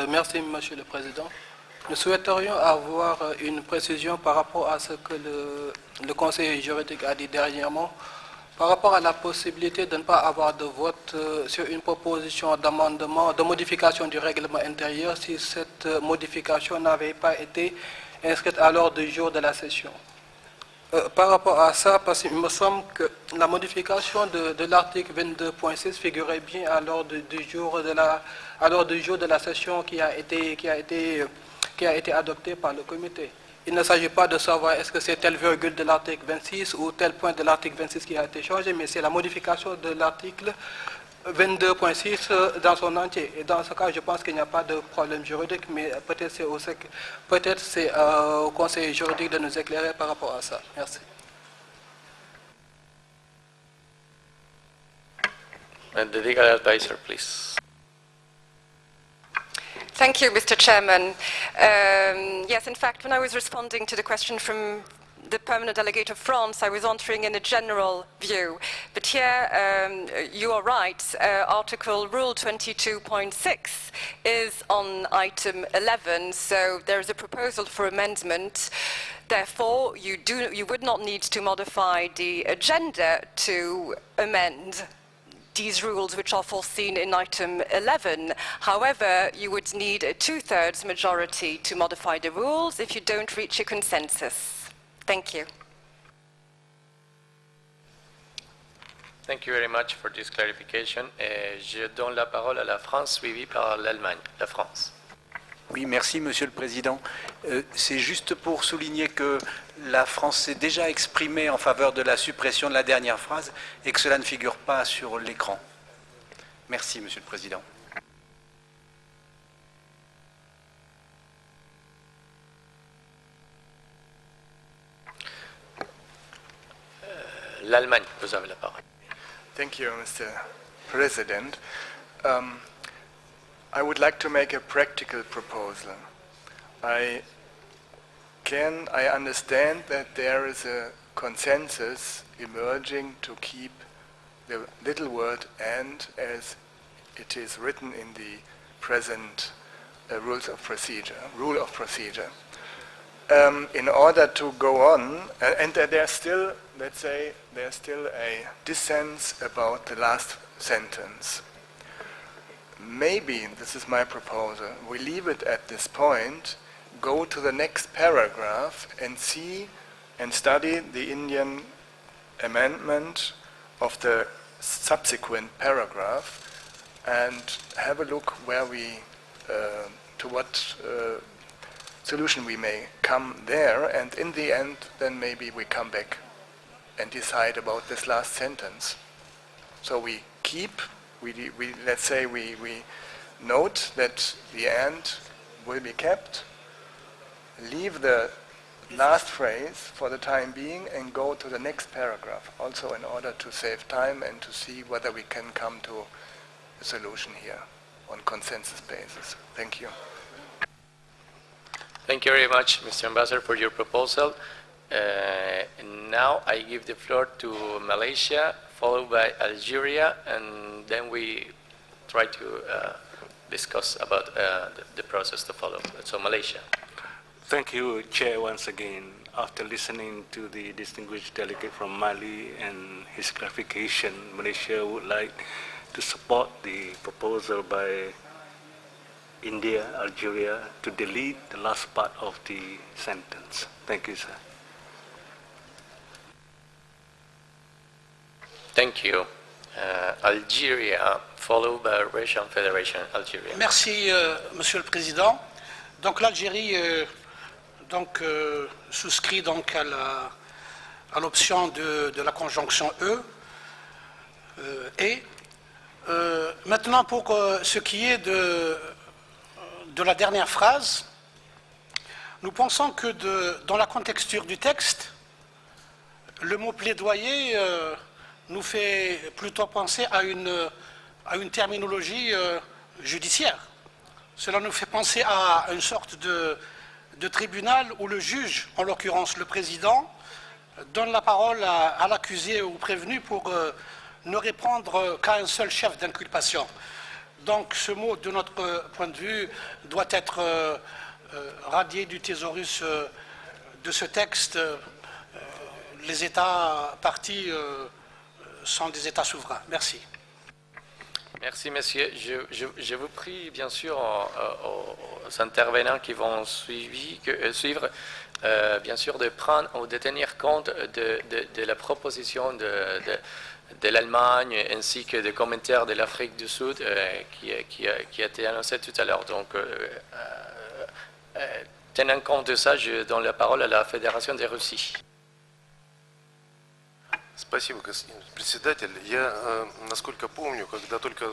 Merci, Monsieur le Président. Nous souhaiterions avoir une précision par rapport à ce que le Conseil juridique a dit dernièrement, par rapport à la possibilité de ne pas avoir de vote sur une proposition d'amendement, de modification du règlement intérieur si cette modification n'avait pas été inscrite à l'ordre du jour de la session. Par rapport à ça, parce qu'il me semble que la modification de l'article 22.6 figurait bien à l'ordre du jour de la session qui a été adoptée par le comité. Il ne s'agit pas de savoir est-ce que c'est telle virgule de l'article 26 ou tel point de l'article 26 qui a été changé, mais c'est la modification de l'article 22.6 dans son entier. Et dans ce cas, je pense qu'il n'y a pas de problème juridique, mais peut-être c'est au Conseil juridique de nous éclairer par rapport à ça. Merci.
And the legal advisor, please.
Thank you, Mr. Chairman. Yes, in fact, when I was responding to the question from the permanent delegate of France, I was answering in a general view. But here, you are right. Rule 22.6 is on item 11, so there is a proposal for amendment. Therefore, you would not need to modify the agenda to amend these rules which are foreseen in item 11. However, you would need a two-thirds majority to modify the rules if you don't reach a consensus. Thank you.
Thank you very much for this clarification. Je donne la parole à la France, suivie par l'Allemagne. La France.
Oui, merci Monsieur le Président. C'est juste pour souligner que la France s'est déjà exprimée en faveur de la suppression de la dernière phrase et que cela ne figure pas sur l'écran. Merci Monsieur le Président.
L'Allemagne, vous avez la parole.
Thank you, Mr. President. I would like to make a practical proposal. I can I understand that there is a consensus emerging to keep the little word "and" as it is written in the present rule of procedure. In order to go on, and there's still, let's say, there's still a dissent about the last sentence. Maybe, this is my proposal, we leave it at this point, go to the next paragraph and see and study the Indian amendment of the subsequent paragraph and have a look where we, to what solution we may come there, and in the end, then maybe we come back and decide about this last sentence. So we keep, let's say we note that the "and" will be kept, leave the last phrase for the time being, and go to the next paragraph, also in order to save time and to see whether we can come to a solution here on consensus basis. Thank you.
Thank you very much, Mr. Ambassador, for your proposal. Now I give the floor to Malaysia, followed by Algeria, and then we try to discuss about the process to follow. So Malaysia.
Thank you, Chair, once again. After listening to the distinguished delegate from Mali and his clarification, Malaysia would like to support the proposal by India, Algeria, to delete the last part of the sentence. Thank you, sir.
Thank you. Algeria, followed by Russian Federation, Algeria.
Merci, Monsieur le Président. Donc l'Algérie souscrit donc à l'option de la conjonction et. Maintenant, pour ce qui est de la dernière phrase, nous pensons que dans la contexture du texte, le mot plaidoyer nous fait plutôt penser à une terminologie judiciaire. Cela nous fait penser à une sorte de tribunal où le juge, en l'occurrence le président, donne la parole à l'accusé ou prévenu pour ne répondre qu'à un seul chef d'inculpation. Donc ce mot, de notre point de vue, doit être radié du thésaurus de ce texte. Les États partis sont des États souverains. Merci.
Merci, monsieur. Je vous prie, bien sûr, aux intervenants qui vont suivre, bien sûr, de prendre ou de tenir compte de la proposition de l'Allemagne ainsi que des commentaires de l'Afrique du Sud qui a été annoncé tout à l'heure. Donc, tenant compte de ça, je donne la parole à la Fédération de Russie.
Спасибо, господин председатель. Я, насколько помню, когда только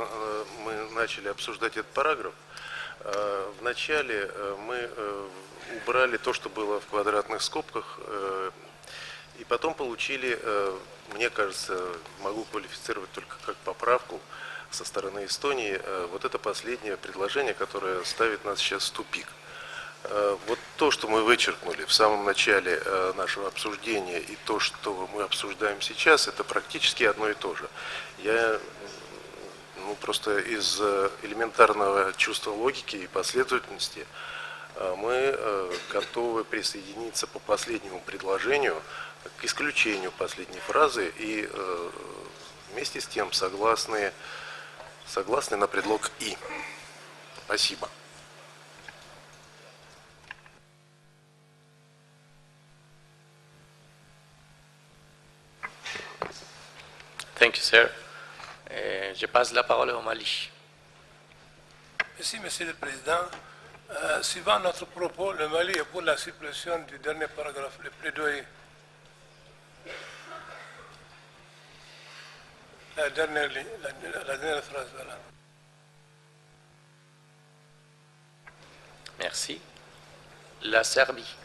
мы начали обсуждать этот параграф, вначале мы убрали то, что было в квадратных скобках, и потом получили, мне кажется, могу квалифицировать только как поправку со стороны Эстонии, вот это последнее предложение, которое ставит нас сейчас в тупик. Вот то, что мы вычеркнули в самом начале нашего обсуждения, и то, что мы обсуждаем сейчас, это практически одно и то же. Я просто из элементарного чувства логики и последовательности мы готовы присоединиться по последнему предложению к исключению последней фразы и вместе с тем согласны на предлог «и». Спасибо.
Thank you, sir. Je passe la parole au Mali.
Merci, Monsieur le Président. Suivant notre propos, le Mali est pour la suppression du dernier paragraphe, le plaidoyer. La dernière phrase, voilà.
Merci. La Serbie.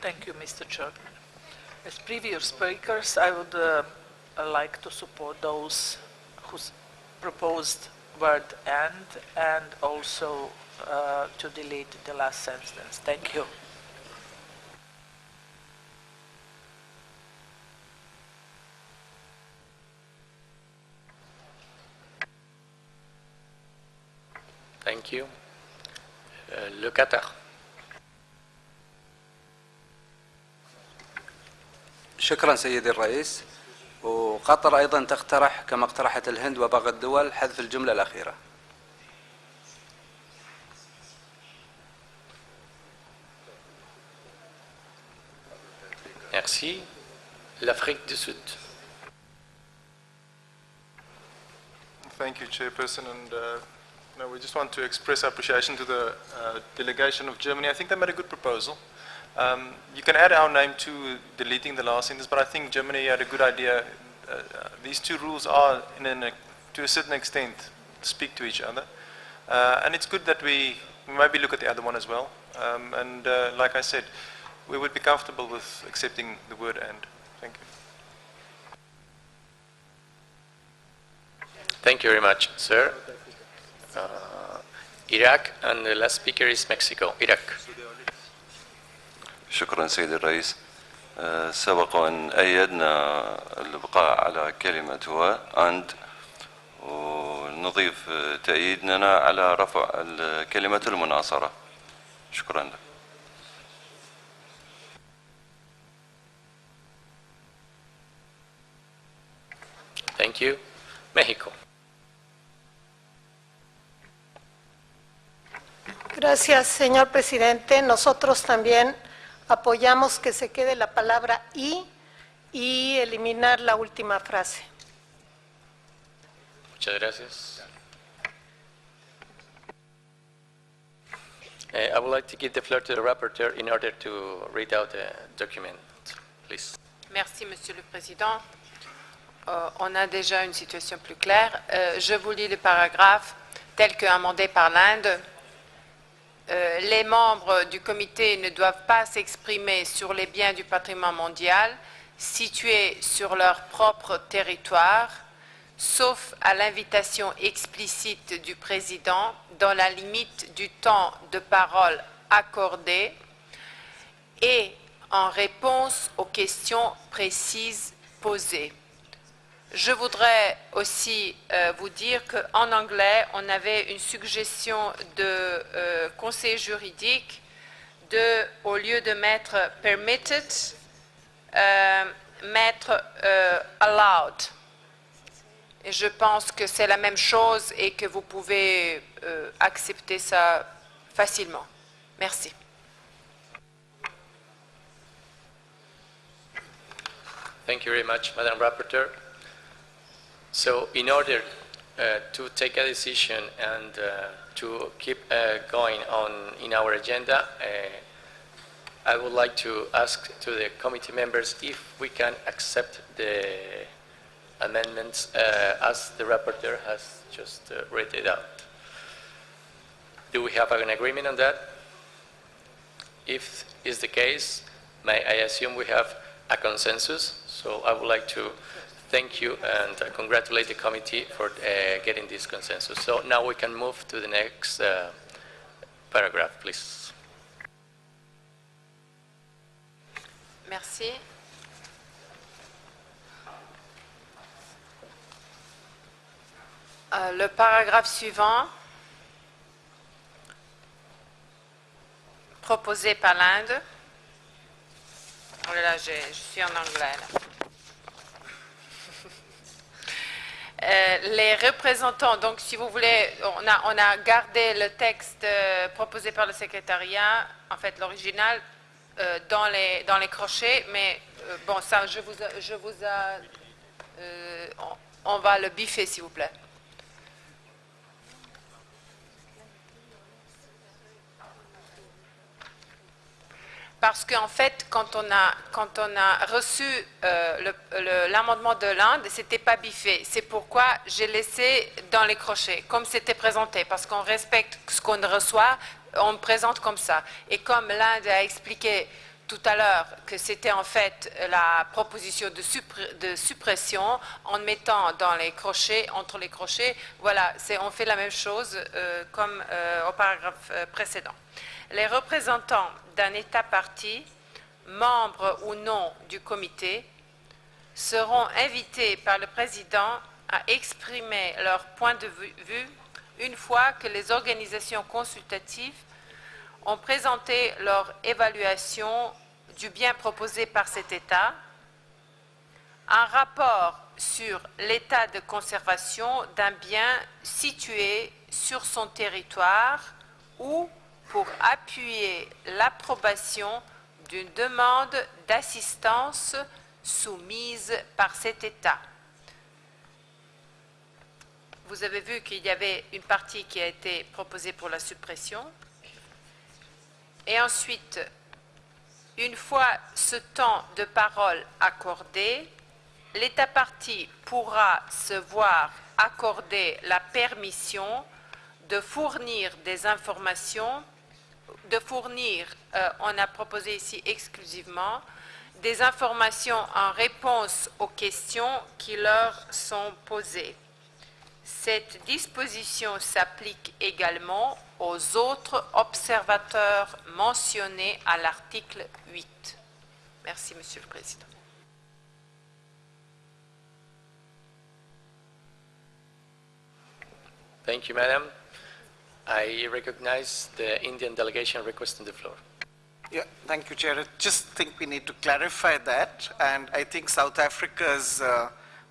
Thank you, Mr. Chair. As previous speakers, I would like to support those who proposed word and also to delete the last sentence. Thank you.
Thank you. Le Qatar.
شكرا سيدي الرئيس. وقطر أيضا تقترح كما اقترحت الهند وباقي الدول حذف الجملة الأخيرة.
Merci. L'Afrique du Sud.
Thank you, Chairperson. And we just want to express our appreciation to the delegation of Germany. I think they made a good proposal. You can add our name to deleting the last sentence, but I think Germany had a good idea. These two rules are, to a certain extent, speak to each other. And it's good that we maybe look at the other one as well. Like I said, we would be comfortable with accepting the word "and". Thank you.
Thank you very much, sir. Iraq, and the last speaker is Mexico. Iraq.
شكرا سيدي الرئيس. سبق أن أيدنا الإبقاء على كلمة هو and ونضيف تأييدنا على رفع كلمة المناصرة. شكرا لك.
Thank you. Mexico.
Gracias, señor presidente. Nosotros también apoyamos que se quede la palabra y eliminar la última frase.
Muchas gracias. I would like to give the floor to the rapporteur in order to read out the document, please.
Merci, Monsieur le Président. On a déjà une situation plus claire. Je vous lis le paragraphe tel qu'amendé par l'Inde. Les membres du comité ne doivent pas s'exprimer sur les biens du patrimoine mondial situés sur leur propre territoire, sauf à l'invitation explicite du président dans la limite du temps de parole accordé et en réponse aux questions précises posées. Je voudrais aussi vous dire qu'en anglais, on avait une suggestion de conseil juridique au lieu de mettre permitted, mettre allowed. Et je pense que c'est la même chose et que vous pouvez accepter ça facilement. Merci.
Thank you very much, Madam Rapporteur. So in order to take a decision and to keep going on in our agenda, I would like to ask to the committee members if we can accept the amendments as the rapporteur has just read it out. Do we have an agreement on that? If is the case, may I assume we have a consensus? So I would like to thank you and congratulate the committee for getting this consensus. So now we can move to the next paragraph, please.
Merci. Le paragraphe suivant, proposé par l'Inde. Oh là là, je suis en anglais là. Les représentants, donc si vous voulez, on a gardé le texte proposé par le secrétariat, en fait l'original, dans les crochets, mais bon, ça, on va le biffer, s'il vous plaît. Parce qu'en fait, quand on a reçu l'amendement de l'Inde, c'était pas biffé. C'est pourquoi j'ai laissé dans les crochets, comme c'était présenté, parce qu'on respecte ce qu'on reçoit, on me présente comme ça. Et comme l'Inde a expliqué tout à l'heure que c'était en fait la proposition de suppression en mettant dans les crochets, entre les crochets, voilà, on fait la même chose comme au paragraphe précédent. Les représentants d'un État partie, membres ou non du comité, seront invités par le président à exprimer leur point de vue une fois que les organisations consultatives ont présenté leur évaluation du bien proposé par cet État, un rapport sur l'état de conservation d'un bien situé sur son territoire ou pour appuyer l'approbation d'une demande d'assistance soumise par cet État. Vous avez vu qu'il y avait une partie qui a été proposée pour la suppression. Et ensuite, une fois ce temps de parole accordé, l'État partie pourra se voir accorder la permission de fournir des informations, on a proposé ici exclusivement, des informations en réponse aux questions qui leur sont posées. Cette disposition s'applique également aux autres observateurs mentionnés à l'article 8. Merci, Monsieur le Président.
Thank you, Madam. I recognize the Indian delegation requesting the floor.
Yeah, thank you, Chair. I just think we need to clarify that, and I think South Africa's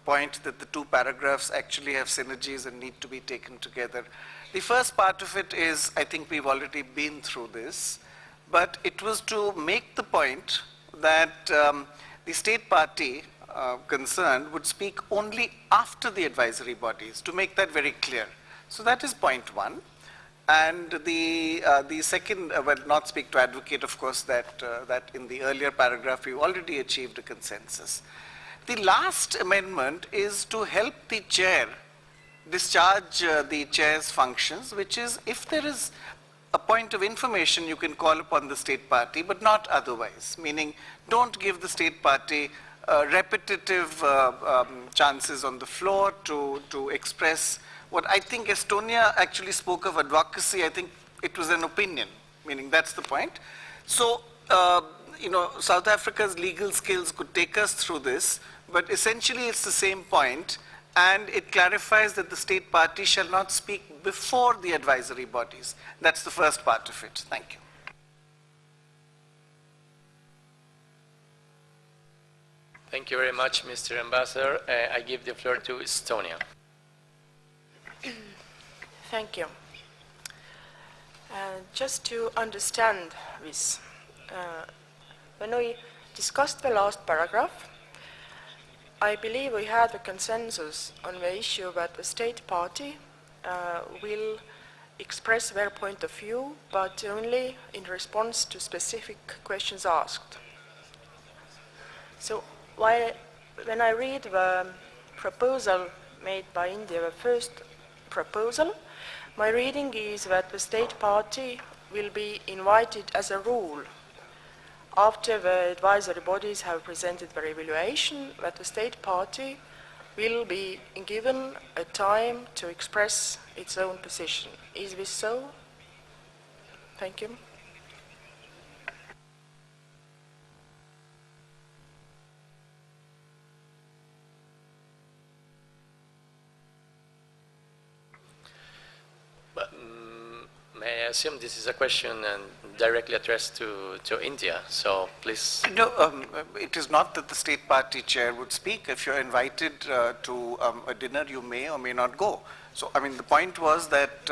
point that the two paragraphs actually have synergies and need to be taken together. The first part of it is, I think we've already been through this, but it was to make the point that the state party concerned would speak only after the advisory bodies, to make that very clear. So that is point one. And the second, well, not speak to advocate, of course, that in the earlier paragraph we've already achieved a consensus. The last amendment is to help the chair discharge the chair's functions, which is if there is a point of information, you can call upon the state party, but not otherwise, meaning don't give the state party repetitive chances on the floor to express what I think Estonia actually spoke of advocacy. I think it was an opinion, meaning that's the point. So, South Africa's legal skills could take us through this, but essentially it's the same point, and it clarifies that the state party shall not speak before the advisory bodies. That's the first part of it. Thank you.
Thank you very much, Mr. Ambassador. I give the floor to Estonia.
Thank you. Just to understand this, when we discussed the last paragraph, I believe we had a consensus on the issue that the state party will express their point of view, but only in response to specific questions asked. So when I read the proposal made by India, the first proposal, my reading is that the state party will be invited as a rule after the advisory bodies have presented their evaluation, that the state party will be given a time to express its own position. Is this so? Thank you.
May I assume this is a question directly addressed to India, so please.
No, it is not that the state party chair would speak. If you're invited to a dinner, you may or may not go. So, I mean, the point was that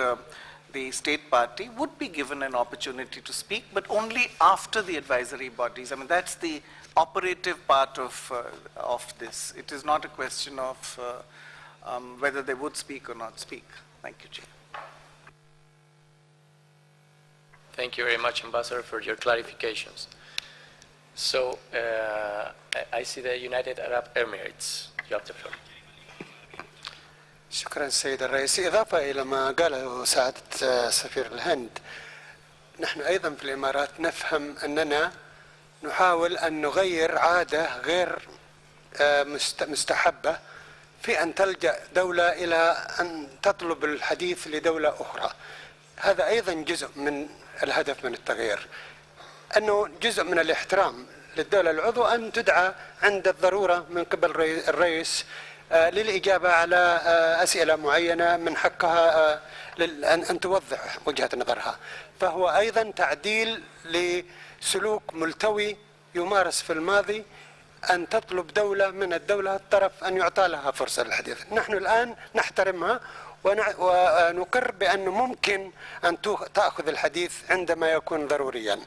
the state party would be given an opportunity to speak, but only after the advisory bodies. I mean, that's the operative part of this. It is not a question of whether they would speak or not speak. Thank you, Chair.
Thank you very much, Ambassador, for your clarifications. So, I see the United Arab Emirates. You have the floor.
شكرا سيد الرئيس. إضافة إلى ما قاله سعادة سفير الهند، نحن أيضا في الإمارات نفهم أننا نحاول أن نغير عادة غير مستحبة في أن تلجأ دولة إلى أن تطلب الحديث لدولة أخرى. هذا أيضا جزء من الهدف من التغيير، أنه جزء من الاحترام للدولة العضو أن تدعى عند الضرورة من قبل الرئيس للإجابة على أسئلة معينة من حقها أن توضح وجهة نظرها. فهو أيضا تعديل لسلوك ملتوي يمارس في الماضي، أن تطلب دولة من الدولة الطرف أن يعطى لها فرصة للحديث. نحن الآن نحترمها ونقر بأنه ممكن أن تأخذ الحديث عندما يكون ضروريا.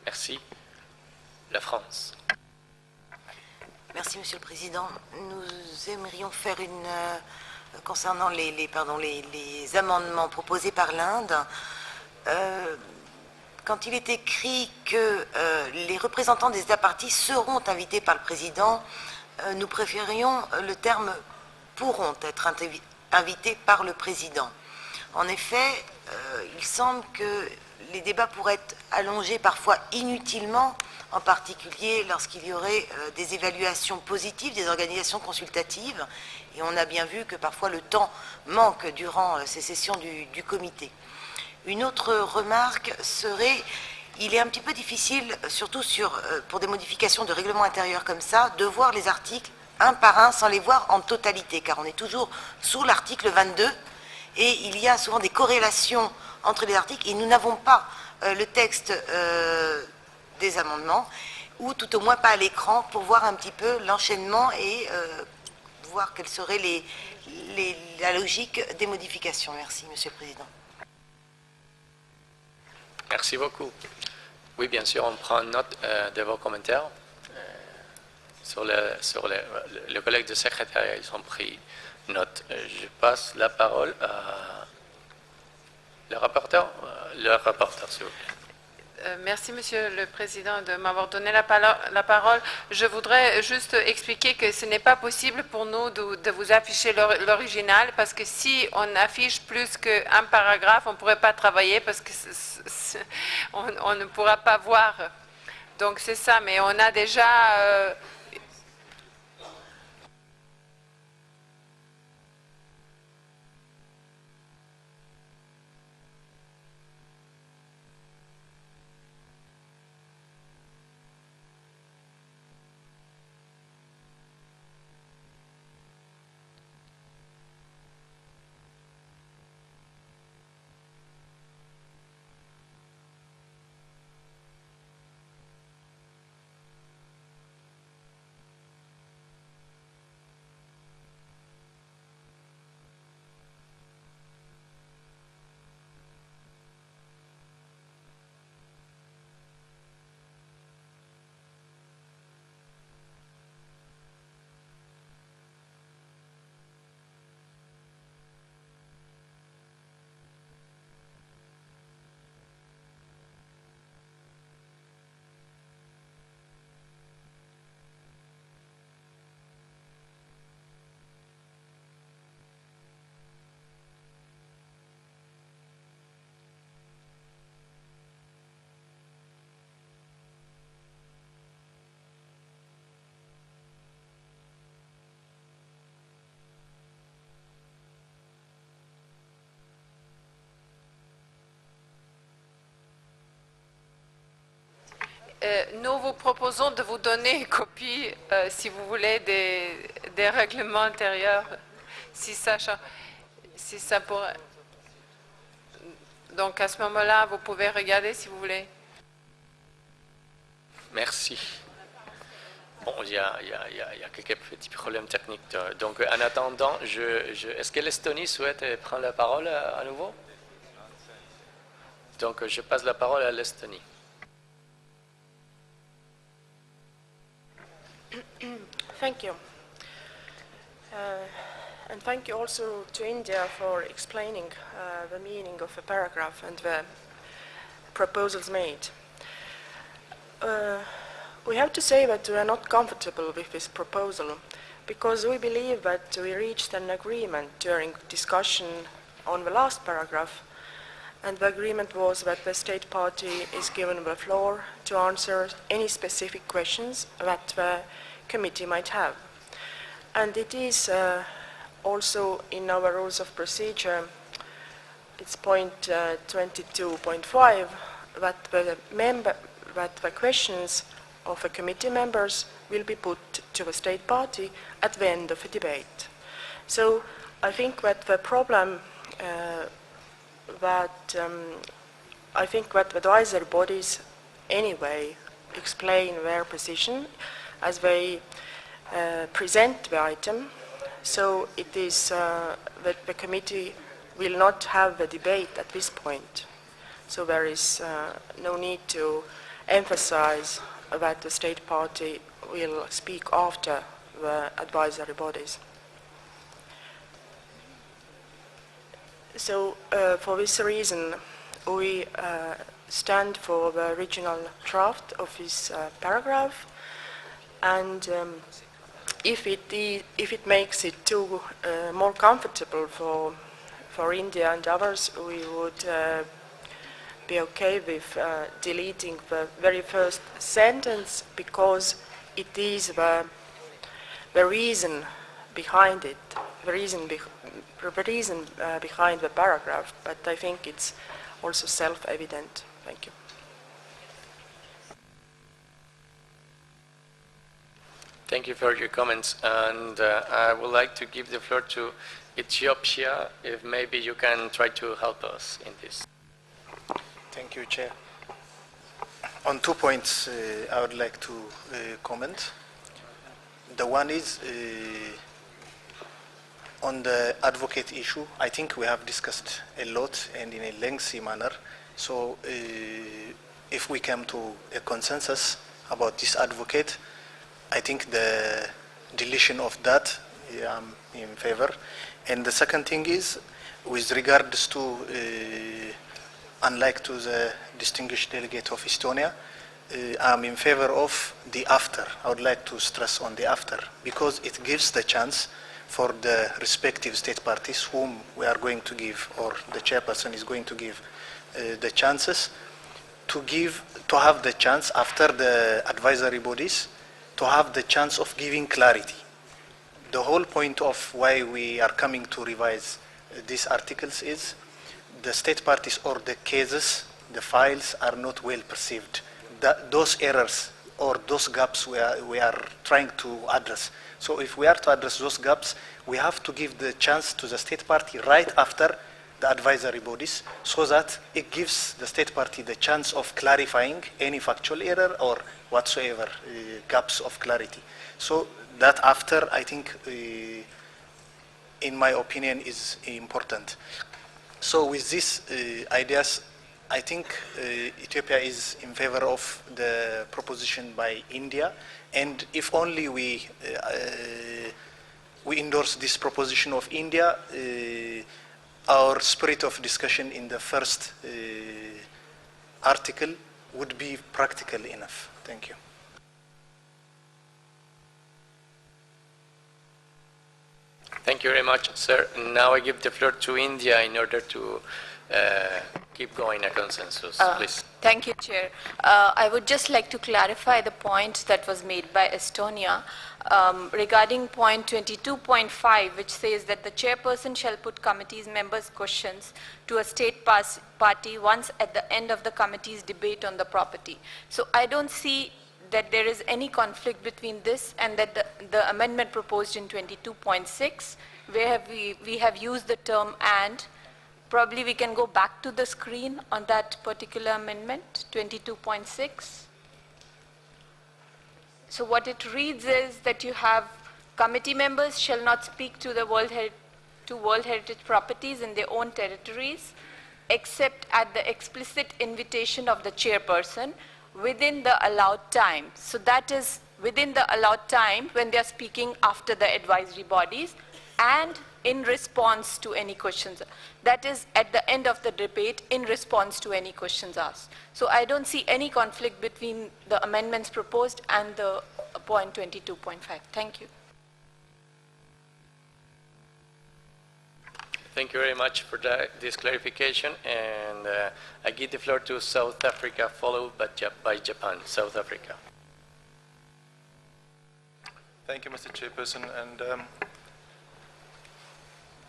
Merci. La France.
Merci, Monsieur le Président. Nous aimerions faire concernant les amendements proposés par l'Inde, quand il est écrit que les représentants des États parties seront invités par le Président, nous préférions le terme « pourront être invités par le Président ». En effet, il semble que les débats pourraient être allongés parfois inutilement, en particulier lorsqu'il y aurait des évaluations positives, des organisations consultatives, et on a bien vu que parfois le temps manque durant ces sessions du comité. Une autre remarque serait, il est un petit peu difficile, surtout pour des modifications de règlement intérieur comme ça, de voir les articles un par un sans les voir en totalité, car on est toujours sous l'article 22, et il y a souvent des corrélations entre les articles, et nous n'avons pas le texte des amendements, ou tout au moins pas à l'écran, pour voir un petit peu l'enchaînement et voir quelle serait la logique des modifications. Merci, Monsieur le Président.
Merci beaucoup. Oui, bien sûr, on prend note de vos commentaires. Les collègues de secrétariat, ils ont pris note. Je passe la parole à le rapporteur, s'il vous plaît.
Merci, Monsieur le Président, de m'avoir donné la parole. Je voudrais juste expliquer que ce n'est pas possible pour nous de vous afficher l'original, parce que si on affiche plus qu'un paragraphe, on ne pourrait pas travailler, parce que on ne pourra pas voir. Donc c'est ça, mais on a déjà... Nous vous proposons de vous donner une copie, si vous voulez, des règlements intérieurs, si ça pourrait... Donc à ce moment-là, vous pouvez regarder si vous voulez.
Merci. Bon, il y a quelques petits problèmes techniques. Donc en attendant, est-ce que l'Estonie souhaite prendre la parole à nouveau? Donc je passe la parole à l'Estonie.
Thank you. And thank you also to India for explaining the meaning of a paragraph and the proposals made. We have to say that we are not comfortable with this proposal because we believe that we reached an agreement during discussion on the last paragraph, and the agreement was that the state party is given the floor to answer any specific questions that the committee might have. And it is also in our rules of procedure, it's point 22.5, that the questions of the committee members will be put to the state party at the end of the debate. So I think that the problem I think that the advisory bodies anyway explain their position as they present the item, so it is that the committee will not have the debate at this point. So there is no need to emphasize that the state party will speak after the advisory bodies. So for this reason, we stand for the original draft of this paragraph, and if it makes it too more comfortable for India and others, we would be okay with deleting the very first sentence, because it is the reason behind it, the reason behind the paragraph, but I think it's also self-evident. Thank you.
Thank you for your comments, and I would like to give the floor to Ethiopia, if maybe you can try to help us in this.
Thank you, Chair. On 2 points I would like to comment. The one is on the advocate issue. I think we have discussed a lot and in a lengthy manner. So if we come to a consensus about this advocate, I think the deletion of that, I'm in favor. And the second thing is, with regards to, unlike to the distinguished delegate of Estonia, I'm in favor of the after. I would like to stress on the after, because it gives the chance for the respective state parties whom we are going to give, or the chairperson is going to give the chances to have the chance after the advisory bodies to have the chance of giving clarity. The whole point of why we are coming to revise these articles is the state parties or the cases, the files are not well perceived. Those errors or those gaps we are trying to address. So if we are to address those gaps, we have to give the chance to the state party right after the advisory bodies, so that it gives the state party the chance of clarifying any factual error or whatsoever gaps of clarity. So that after, I think, in my opinion, is important. So with these ideas, I think Ethiopia is in favor of the proposition by India, and if only we endorse this proposition of India, our spirit of discussion in the first article would be practical enough. Thank you.
Thank you very much, sir. Now I give the floor to India in order to keep going a consensus, please.
Thank you, Chair. I would just like to clarify the point that was made by Estonia regarding point 22.5, which says that the chairperson shall put committee's members' questions to a state party once at the end of the committee's debate on the property. So I don't see that there is any conflict between this and that the amendment proposed in 22.6, where we have used the term and. Probably we can go back to the screen on that particular amendment, 22.6. So what it reads is that you have committee members shall not speak to the World Heritage properties in their own territories, except at the explicit invitation of the chairperson within the allowed time. So that is within the allowed time when they are speaking after the advisory bodies and in response to any questions. That is at the end of the debate in response to any questions asked. So I don't see any conflict between the amendments proposed and the point 22.5. Thank you.
Thank you very much for this clarification, and I give the floor to South Africa, followed by Japan. South Africa.
Thank you, Mr. Chairperson. And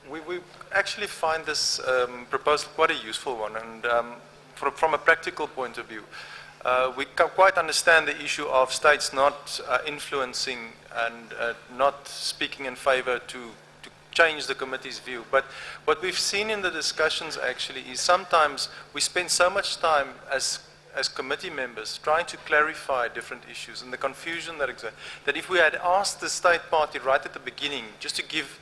we actually find this proposal quite a useful one. And from a practical point of view, we quite understand the issue of states not influencing and not speaking in favor to change the committee's view. But what we've seen in the discussions actually is sometimes we spend so much time as committee members trying to clarify different issues and the confusion that exists, that if we had asked the state party right at the beginning just to give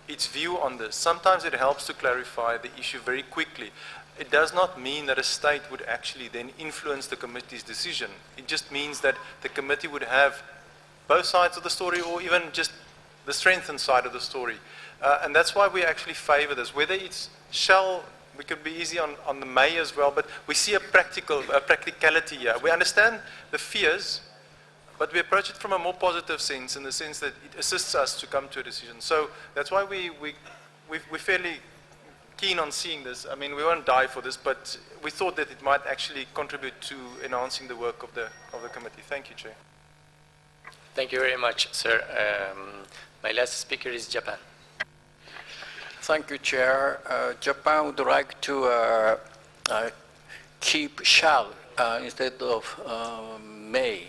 its view on this, sometimes it helps to clarify the issue very quickly. It does not mean that a state would actually then influence the committee's decision. It just means that the committee would have both sides of the story, or even just the strengthened side of the story. And that's why we actually favor this. Whether it's shall, we could be easy on the may as well, but we see a practicality here. We understand the fears, but we approach it from a more positive sense, in the sense that it assists us to come to a decision. So that's why we're fairly keen on seeing this. I mean, we won't die for this, but we thought that it might actually contribute to enhancing the work of the committee. Thank you, Chair.
Thank you very much, sir. My last speaker is Japan.
Thank you, Chair. Japan would like to keep shall instead of may,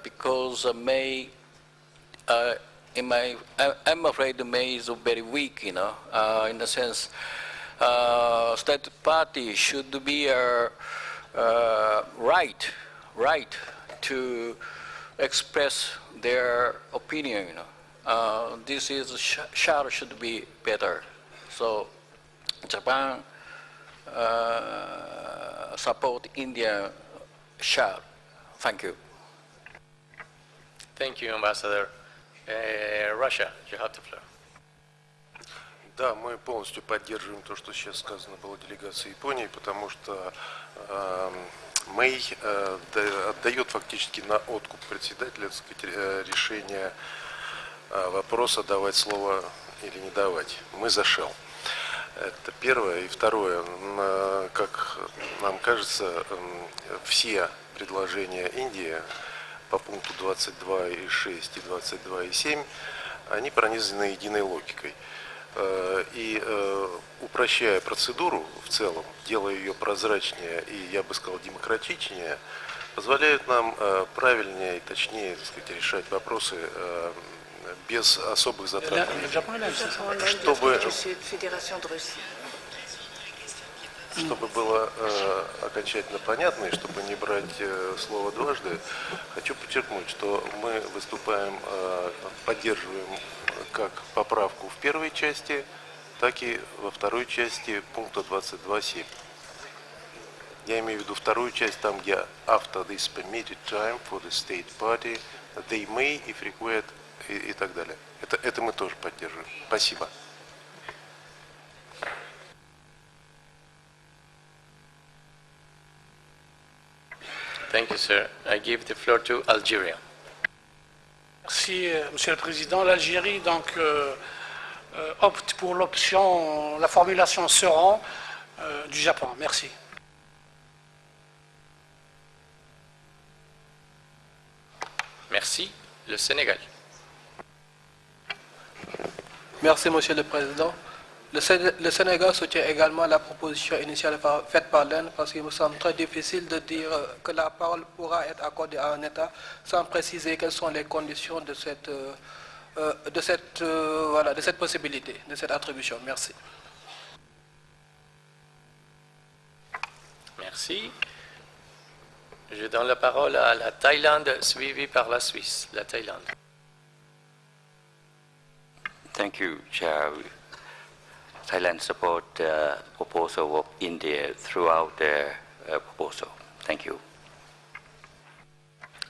because may, I'm afraid May is very weak, in the sense state party should be right to express their opinion, this is shall should be better. So Japan support India shall. Thank you.
Thank you, Ambassador. Russia, you have the floor.
Да, мы полностью поддерживаем то, что сейчас сказано было делегацией Японии, потому что Мэй отдает фактически на откуп председателя, так сказать, решение вопроса, давать слово или не давать. Мы за shall. Это первое. И второе, как нам кажется, все предложения Индии по пункту 22.6 и 22.7, они пронизаны единой логикой. И упрощая процедуру в целом, делая ее прозрачнее и, я бы сказал, демократичнее, позволяют нам правильнее и точнее, так сказать, решать вопросы без особых затрат, чтобы было окончательно понятно и чтобы не брать слово дважды. Хочу подчеркнуть, что мы выступаем, поддерживаем как поправку в первой части, так и во второй части пункта 22.7. Я имею в виду вторую часть, там где after this permitted time for the state party, they may, if required, и так далее. Это мы тоже поддерживаем. Спасибо.
Thank you, sir. I give the floor to Algeria.
Merci, Monsieur le Président. L'Algérie donc opte pour l'option, la formulation seront du Japon. Merci.
Merci. Le Sénégal.
Merci, Monsieur le Président. Le Sénégal soutient également la proposition initiale faite par l'Inde parce qu'il me semble très difficile de dire que la parole pourra être accordée à un État sans préciser quelles sont les conditions de cette possibilité, de cette attribution. Merci.
Merci. Je donne la parole à la Thaïlande, suivie par la Suisse. La Thaïlande.
Thank you, Chair. Thailand support the proposal of India throughout their proposal. Thank you.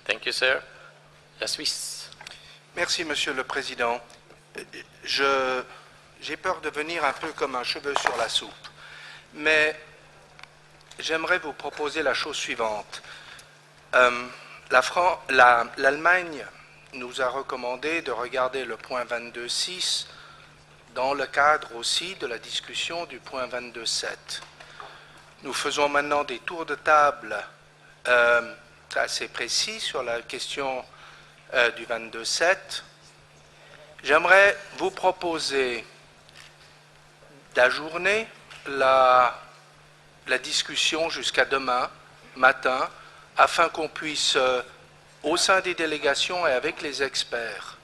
Thank you, sir. La Suisse.
Merci, Monsieur le Président. J'ai peur de venir un peu comme un cheveu sur la soupe, mais j'aimerais vous proposer la chose suivante. L'Allemagne nous a recommandé de regarder le point 22.6 dans le cadre aussi de la discussion du point 22.7. Nous faisons maintenant des tours de table assez précis sur la question du 22.7. J'aimerais vous proposer d'ajourner la discussion jusqu'à demain matin afin qu'on puisse, au sein des délégations et avec les experts,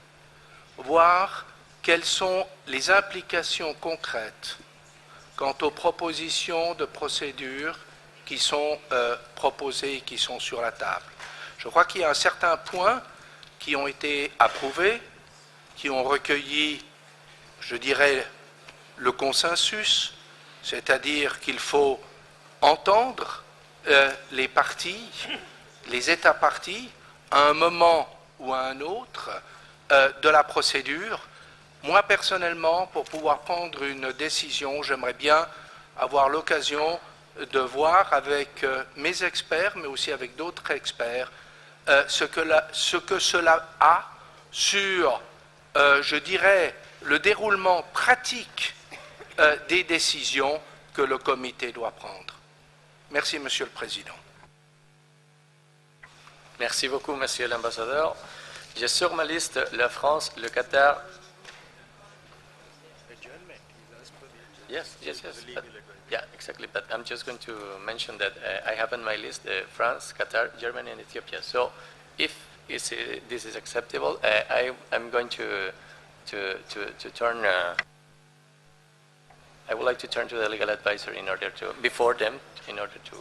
voir quelles sont les implications concrètes quant aux propositions de procédure qui sont proposées et qui sont sur la table. Je crois qu'il y a un certain point qui ont été approuvés, qui ont recueilli, je dirais, le consensus, c'est-à-dire qu'il faut entendre les parties, les États parties, à un moment ou à un autre de la procédure. Moi, personnellement, pour pouvoir prendre une décision, j'aimerais bien avoir l'occasion de voir avec mes experts, mais aussi avec d'autres experts, ce que cela a sur, je dirais, le déroulement pratique des décisions que le comité doit prendre. Merci, Monsieur le Président.
Merci beaucoup, Monsieur l'ambassadeur. J'ai sur ma liste la France, le Qatar. Yes. But, yeah, exactly. But I'm just going to mention that I have on my list France, Qatar, Germany, and Ethiopia. So, if this is acceptable, I'm going to turn. I would like to turn to the legal advisor in order to before them in order to.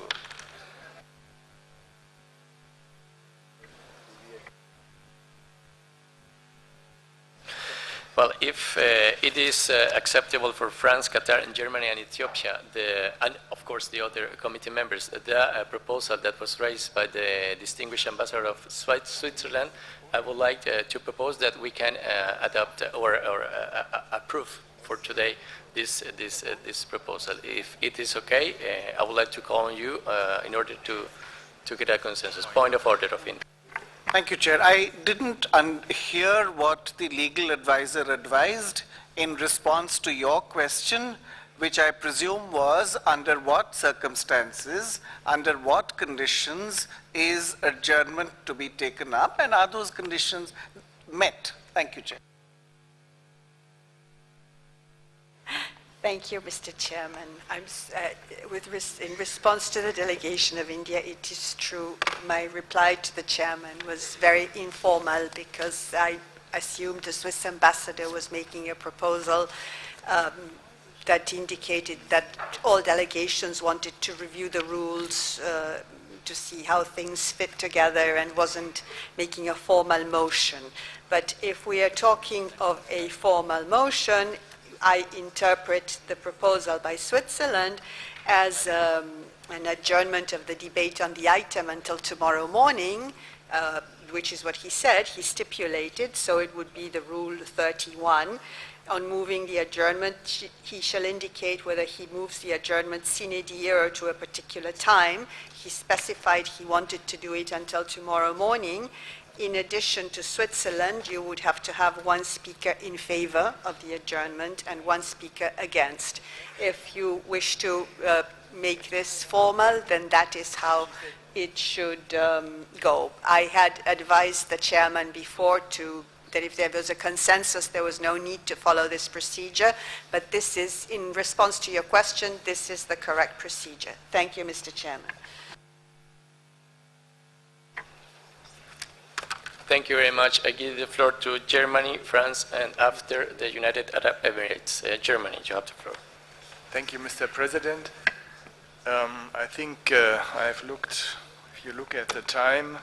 Well, if it is acceptable for France, Qatar, and Germany, and Ethiopia, and of course the other committee members, the proposal that was raised by the distinguished ambassador of Switzerland, I would like to propose that we can adopt or approve for today this proposal. If it is okay, I would like to call on you in order to get a consensus. Point of order of interest.
Thank you, Chair. I didn't hear what the legal advisor advised in response to your question, which I presume was under what circumstances, under what conditions is adjournment to be taken up, and are those conditions met? Thank you, Chair.
Thank you, Mr. Chairman. In response to the delegation of India, it is true my reply to the chairman was very informal because I assumed the Swiss ambassador was making a proposal that indicated that all delegations wanted to review the rules to see how things fit together and wasn't making a formal motion. But if we are talking of a formal motion, I interpret the proposal by Switzerland as an adjournment of the debate on the item until tomorrow morning, which is what he said, he stipulated, so it would be the Rule 31. On moving the adjournment, he shall indicate whether he moves the adjournment sine die or to a particular time. He specified he wanted to do it until tomorrow morning. In addition to Switzerland, you would have to have one speaker in favor of the adjournment and one speaker against. If you wish to make this formal, then that is how it should go. I had advised the chairman before that if there was a consensus, there was no need to follow this procedure, but this is, in response to your question, this is the correct procedure. Thank you, Mr. Chairman.
Thank you very much. I give the floor to Germany, France, and after the United Arab Emirates. Germany, you have the floor.
Thank you, Mr. President. I think I've looked, if you look at the time,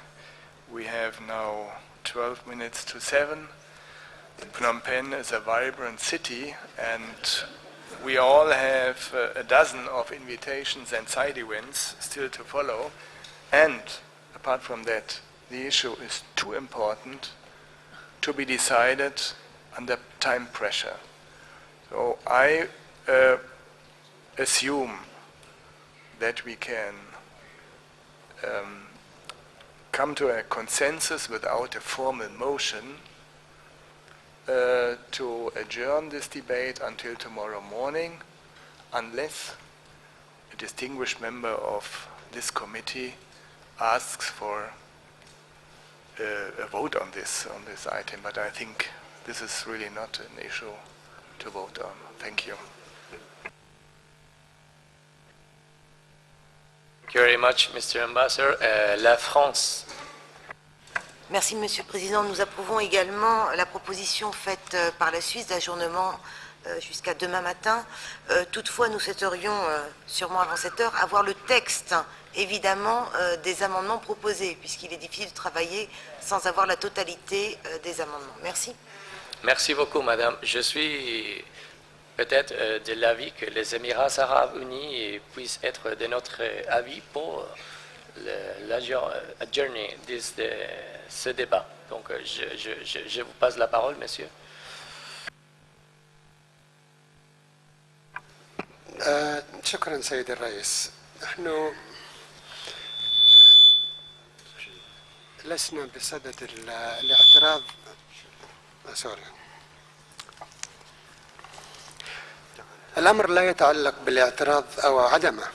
we have now 12 minutes to 7. Phnom Penh is a vibrant city, and we all have a dozen of invitations and side events still to follow. And apart from that, the issue is too important to be decided under time pressure. So I assume that we can come to a consensus without a formal motion to adjourn this debate until tomorrow morning, unless a distinguished member of this committee asks for a vote on this item. But I think this is really not an issue to vote on. Thank you.
Thank you very much, Mr. Ambassador. La France.
Merci, Monsieur le Président. Nous approuvons également la proposition faite par la Suisse d'ajournement jusqu'à demain matin. Toutefois, nous souhaiterions, sûrement avant cette heure, avoir le texte, évidemment, des amendements proposés, puisqu'il est difficile de travailler sans avoir la totalité des amendements. Merci.
Merci beaucoup, Madame. Je suis peut-être de l'avis que les Émirats arabes unis puissent être de notre avis pour l'adjourner de ce débat. Donc, je vous passe la parole, monsieur.
شكرا سيد الرئيس. نحن لسنا بصدد الاعتراض. سوري. الأمر لا يتعلق بالاعتراض أو عدمه.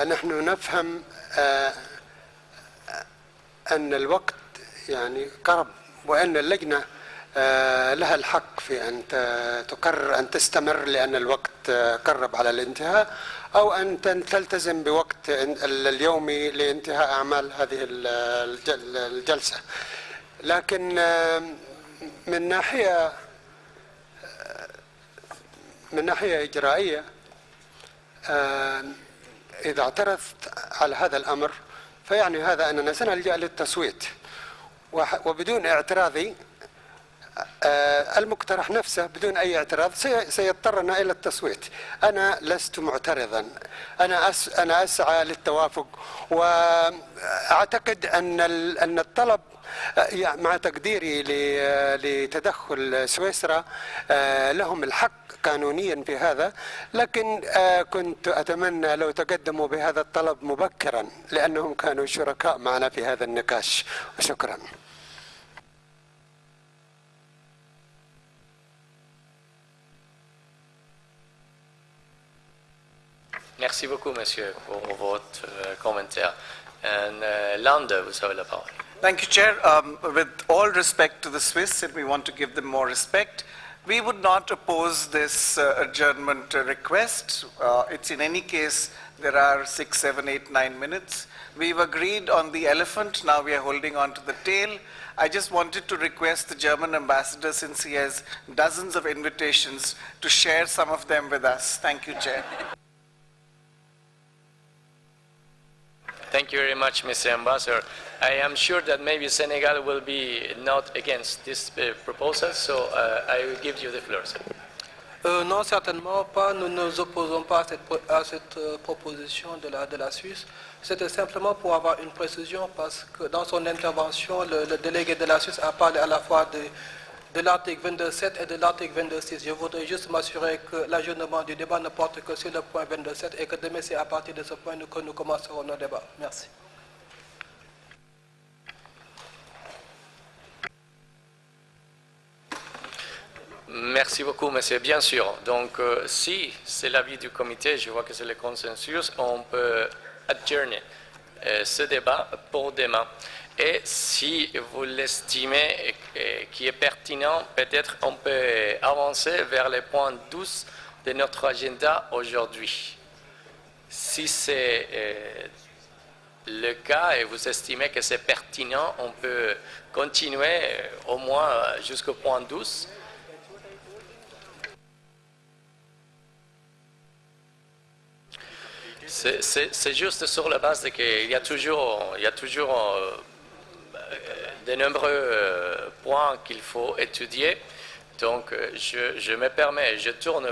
نحن نفهم أن الوقت يعني قرب، وأن اللجنة لها الحق في أن تقرر أن تستمر لأن الوقت قرب على الانتهاء، أو أن تلتزم بوقت اليومي لانتهاء أعمال هذه الجلسة. لكن من ناحية إجرائية، إذا اعترضت على هذا الأمر فيعني هذا أننا سنلجأ للتصويت، وبدون اعتراضي المقترح نفسه بدون أي اعتراض سيضطرنا إلى التصويت. أنا لست معترضا، أنا أسعى للتوافق، وأعتقد أن الطلب مع تقديري لتدخل سويسرا لهم الحق قانونيا في هذا، لكن كنت أتمنى لو تقدموا بهذا الطلب مبكرا لأنهم كانوا شركاء معنا في هذا النقاش. وشكرا.
Merci beaucoup, monsieur, pour votre commentaire. Lande, vous avez la parole.
Thank you, Chair. With all respect to the Swiss, and we want to give them more respect, we would not oppose this adjournment request. It's in any case, there are 6, 7, 8, 9 minutes. We've agreed on the elephant, now we are holding on to the tail. I just wanted to request the German ambassador, since he has dozens of invitations, to share some of them with us. Thank you, Chair.
Thank you very much, Mr. Ambassador. I am sure that maybe Senegal will be not against this proposal, so I will give you the floor, sir.
Non, certainement pas. Nous ne nous opposons pas à cette proposition de la Suisse. C'était simplement pour avoir une précision, parce que dans son intervention, le délégué de la Suisse a parlé à la fois de l'article 22.7 et de l'article 22.6. Je voudrais juste m'assurer que l'ajournement du débat ne porte que sur le point 22.7 et que demain, c'est à partir de ce point que nous commencerons nos débats. Merci.
Merci beaucoup, monsieur. Bien sûr. Donc, si c'est l'avis du comité, je vois que c'est le consensus, on peut adjourner ce débat pour demain. Et si vous l'estimez qui est pertinent, peut-être on peut avancer vers le point 12 de notre agenda aujourd'hui. Si c'est le cas et vous estimez que c'est pertinent, on peut continuer au moins jusqu'au point 12. C'est juste sur la base qu'il y a toujours de nombreux points qu'il faut étudier. Donc, je me permets, je tourne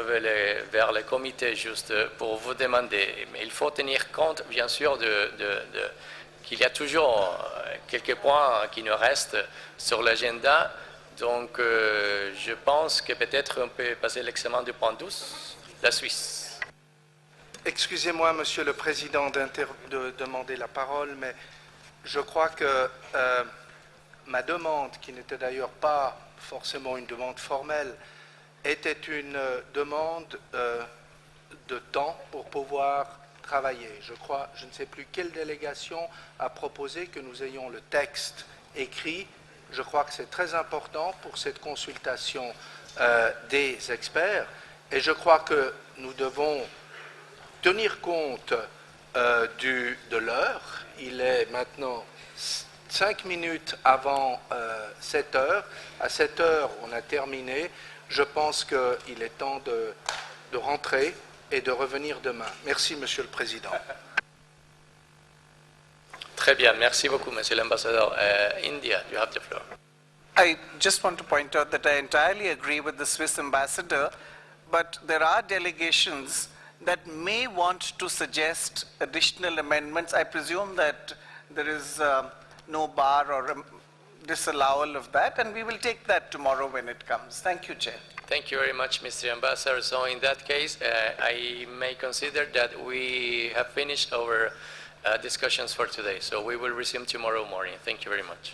vers le comité juste pour vous demander. Mais il faut tenir compte, bien sûr, qu'il y a toujours quelques points qui nous restent sur l'agenda. Donc, je pense que peut-être on peut passer l'examen du point 12, la Suisse.
Excusez-moi, Monsieur le Président, de demander la parole, mais je crois que ma demande, qui n'était d'ailleurs pas forcément une demande formelle, était une demande de temps pour pouvoir travailler. Je ne sais plus quelle délégation a proposé que nous ayons le texte écrit. Je crois que c'est très important pour cette consultation des experts et je crois que nous devons tenir compte de l'heure. Il est maintenant 5 minutes avant 7 heures. À 7 heures, on a terminé. Je pense qu'il est temps de rentrer et de revenir demain. Merci, Monsieur le Président.
Très bien, merci beaucoup, Monsieur l'Ambassadeur. India, you have the floor.
I just want to point out that I entirely agree with the Swiss ambassador, but there are delegations that may want to suggest additional amendments. I presume that there is no bar or disallowal of that, and we will take that tomorrow when it comes. Thank you, Chair.
Thank you very much, Mr. Ambassador. So in that case, I may consider that we have finished our discussions for today. So we will resume tomorrow morning. Thank you very much.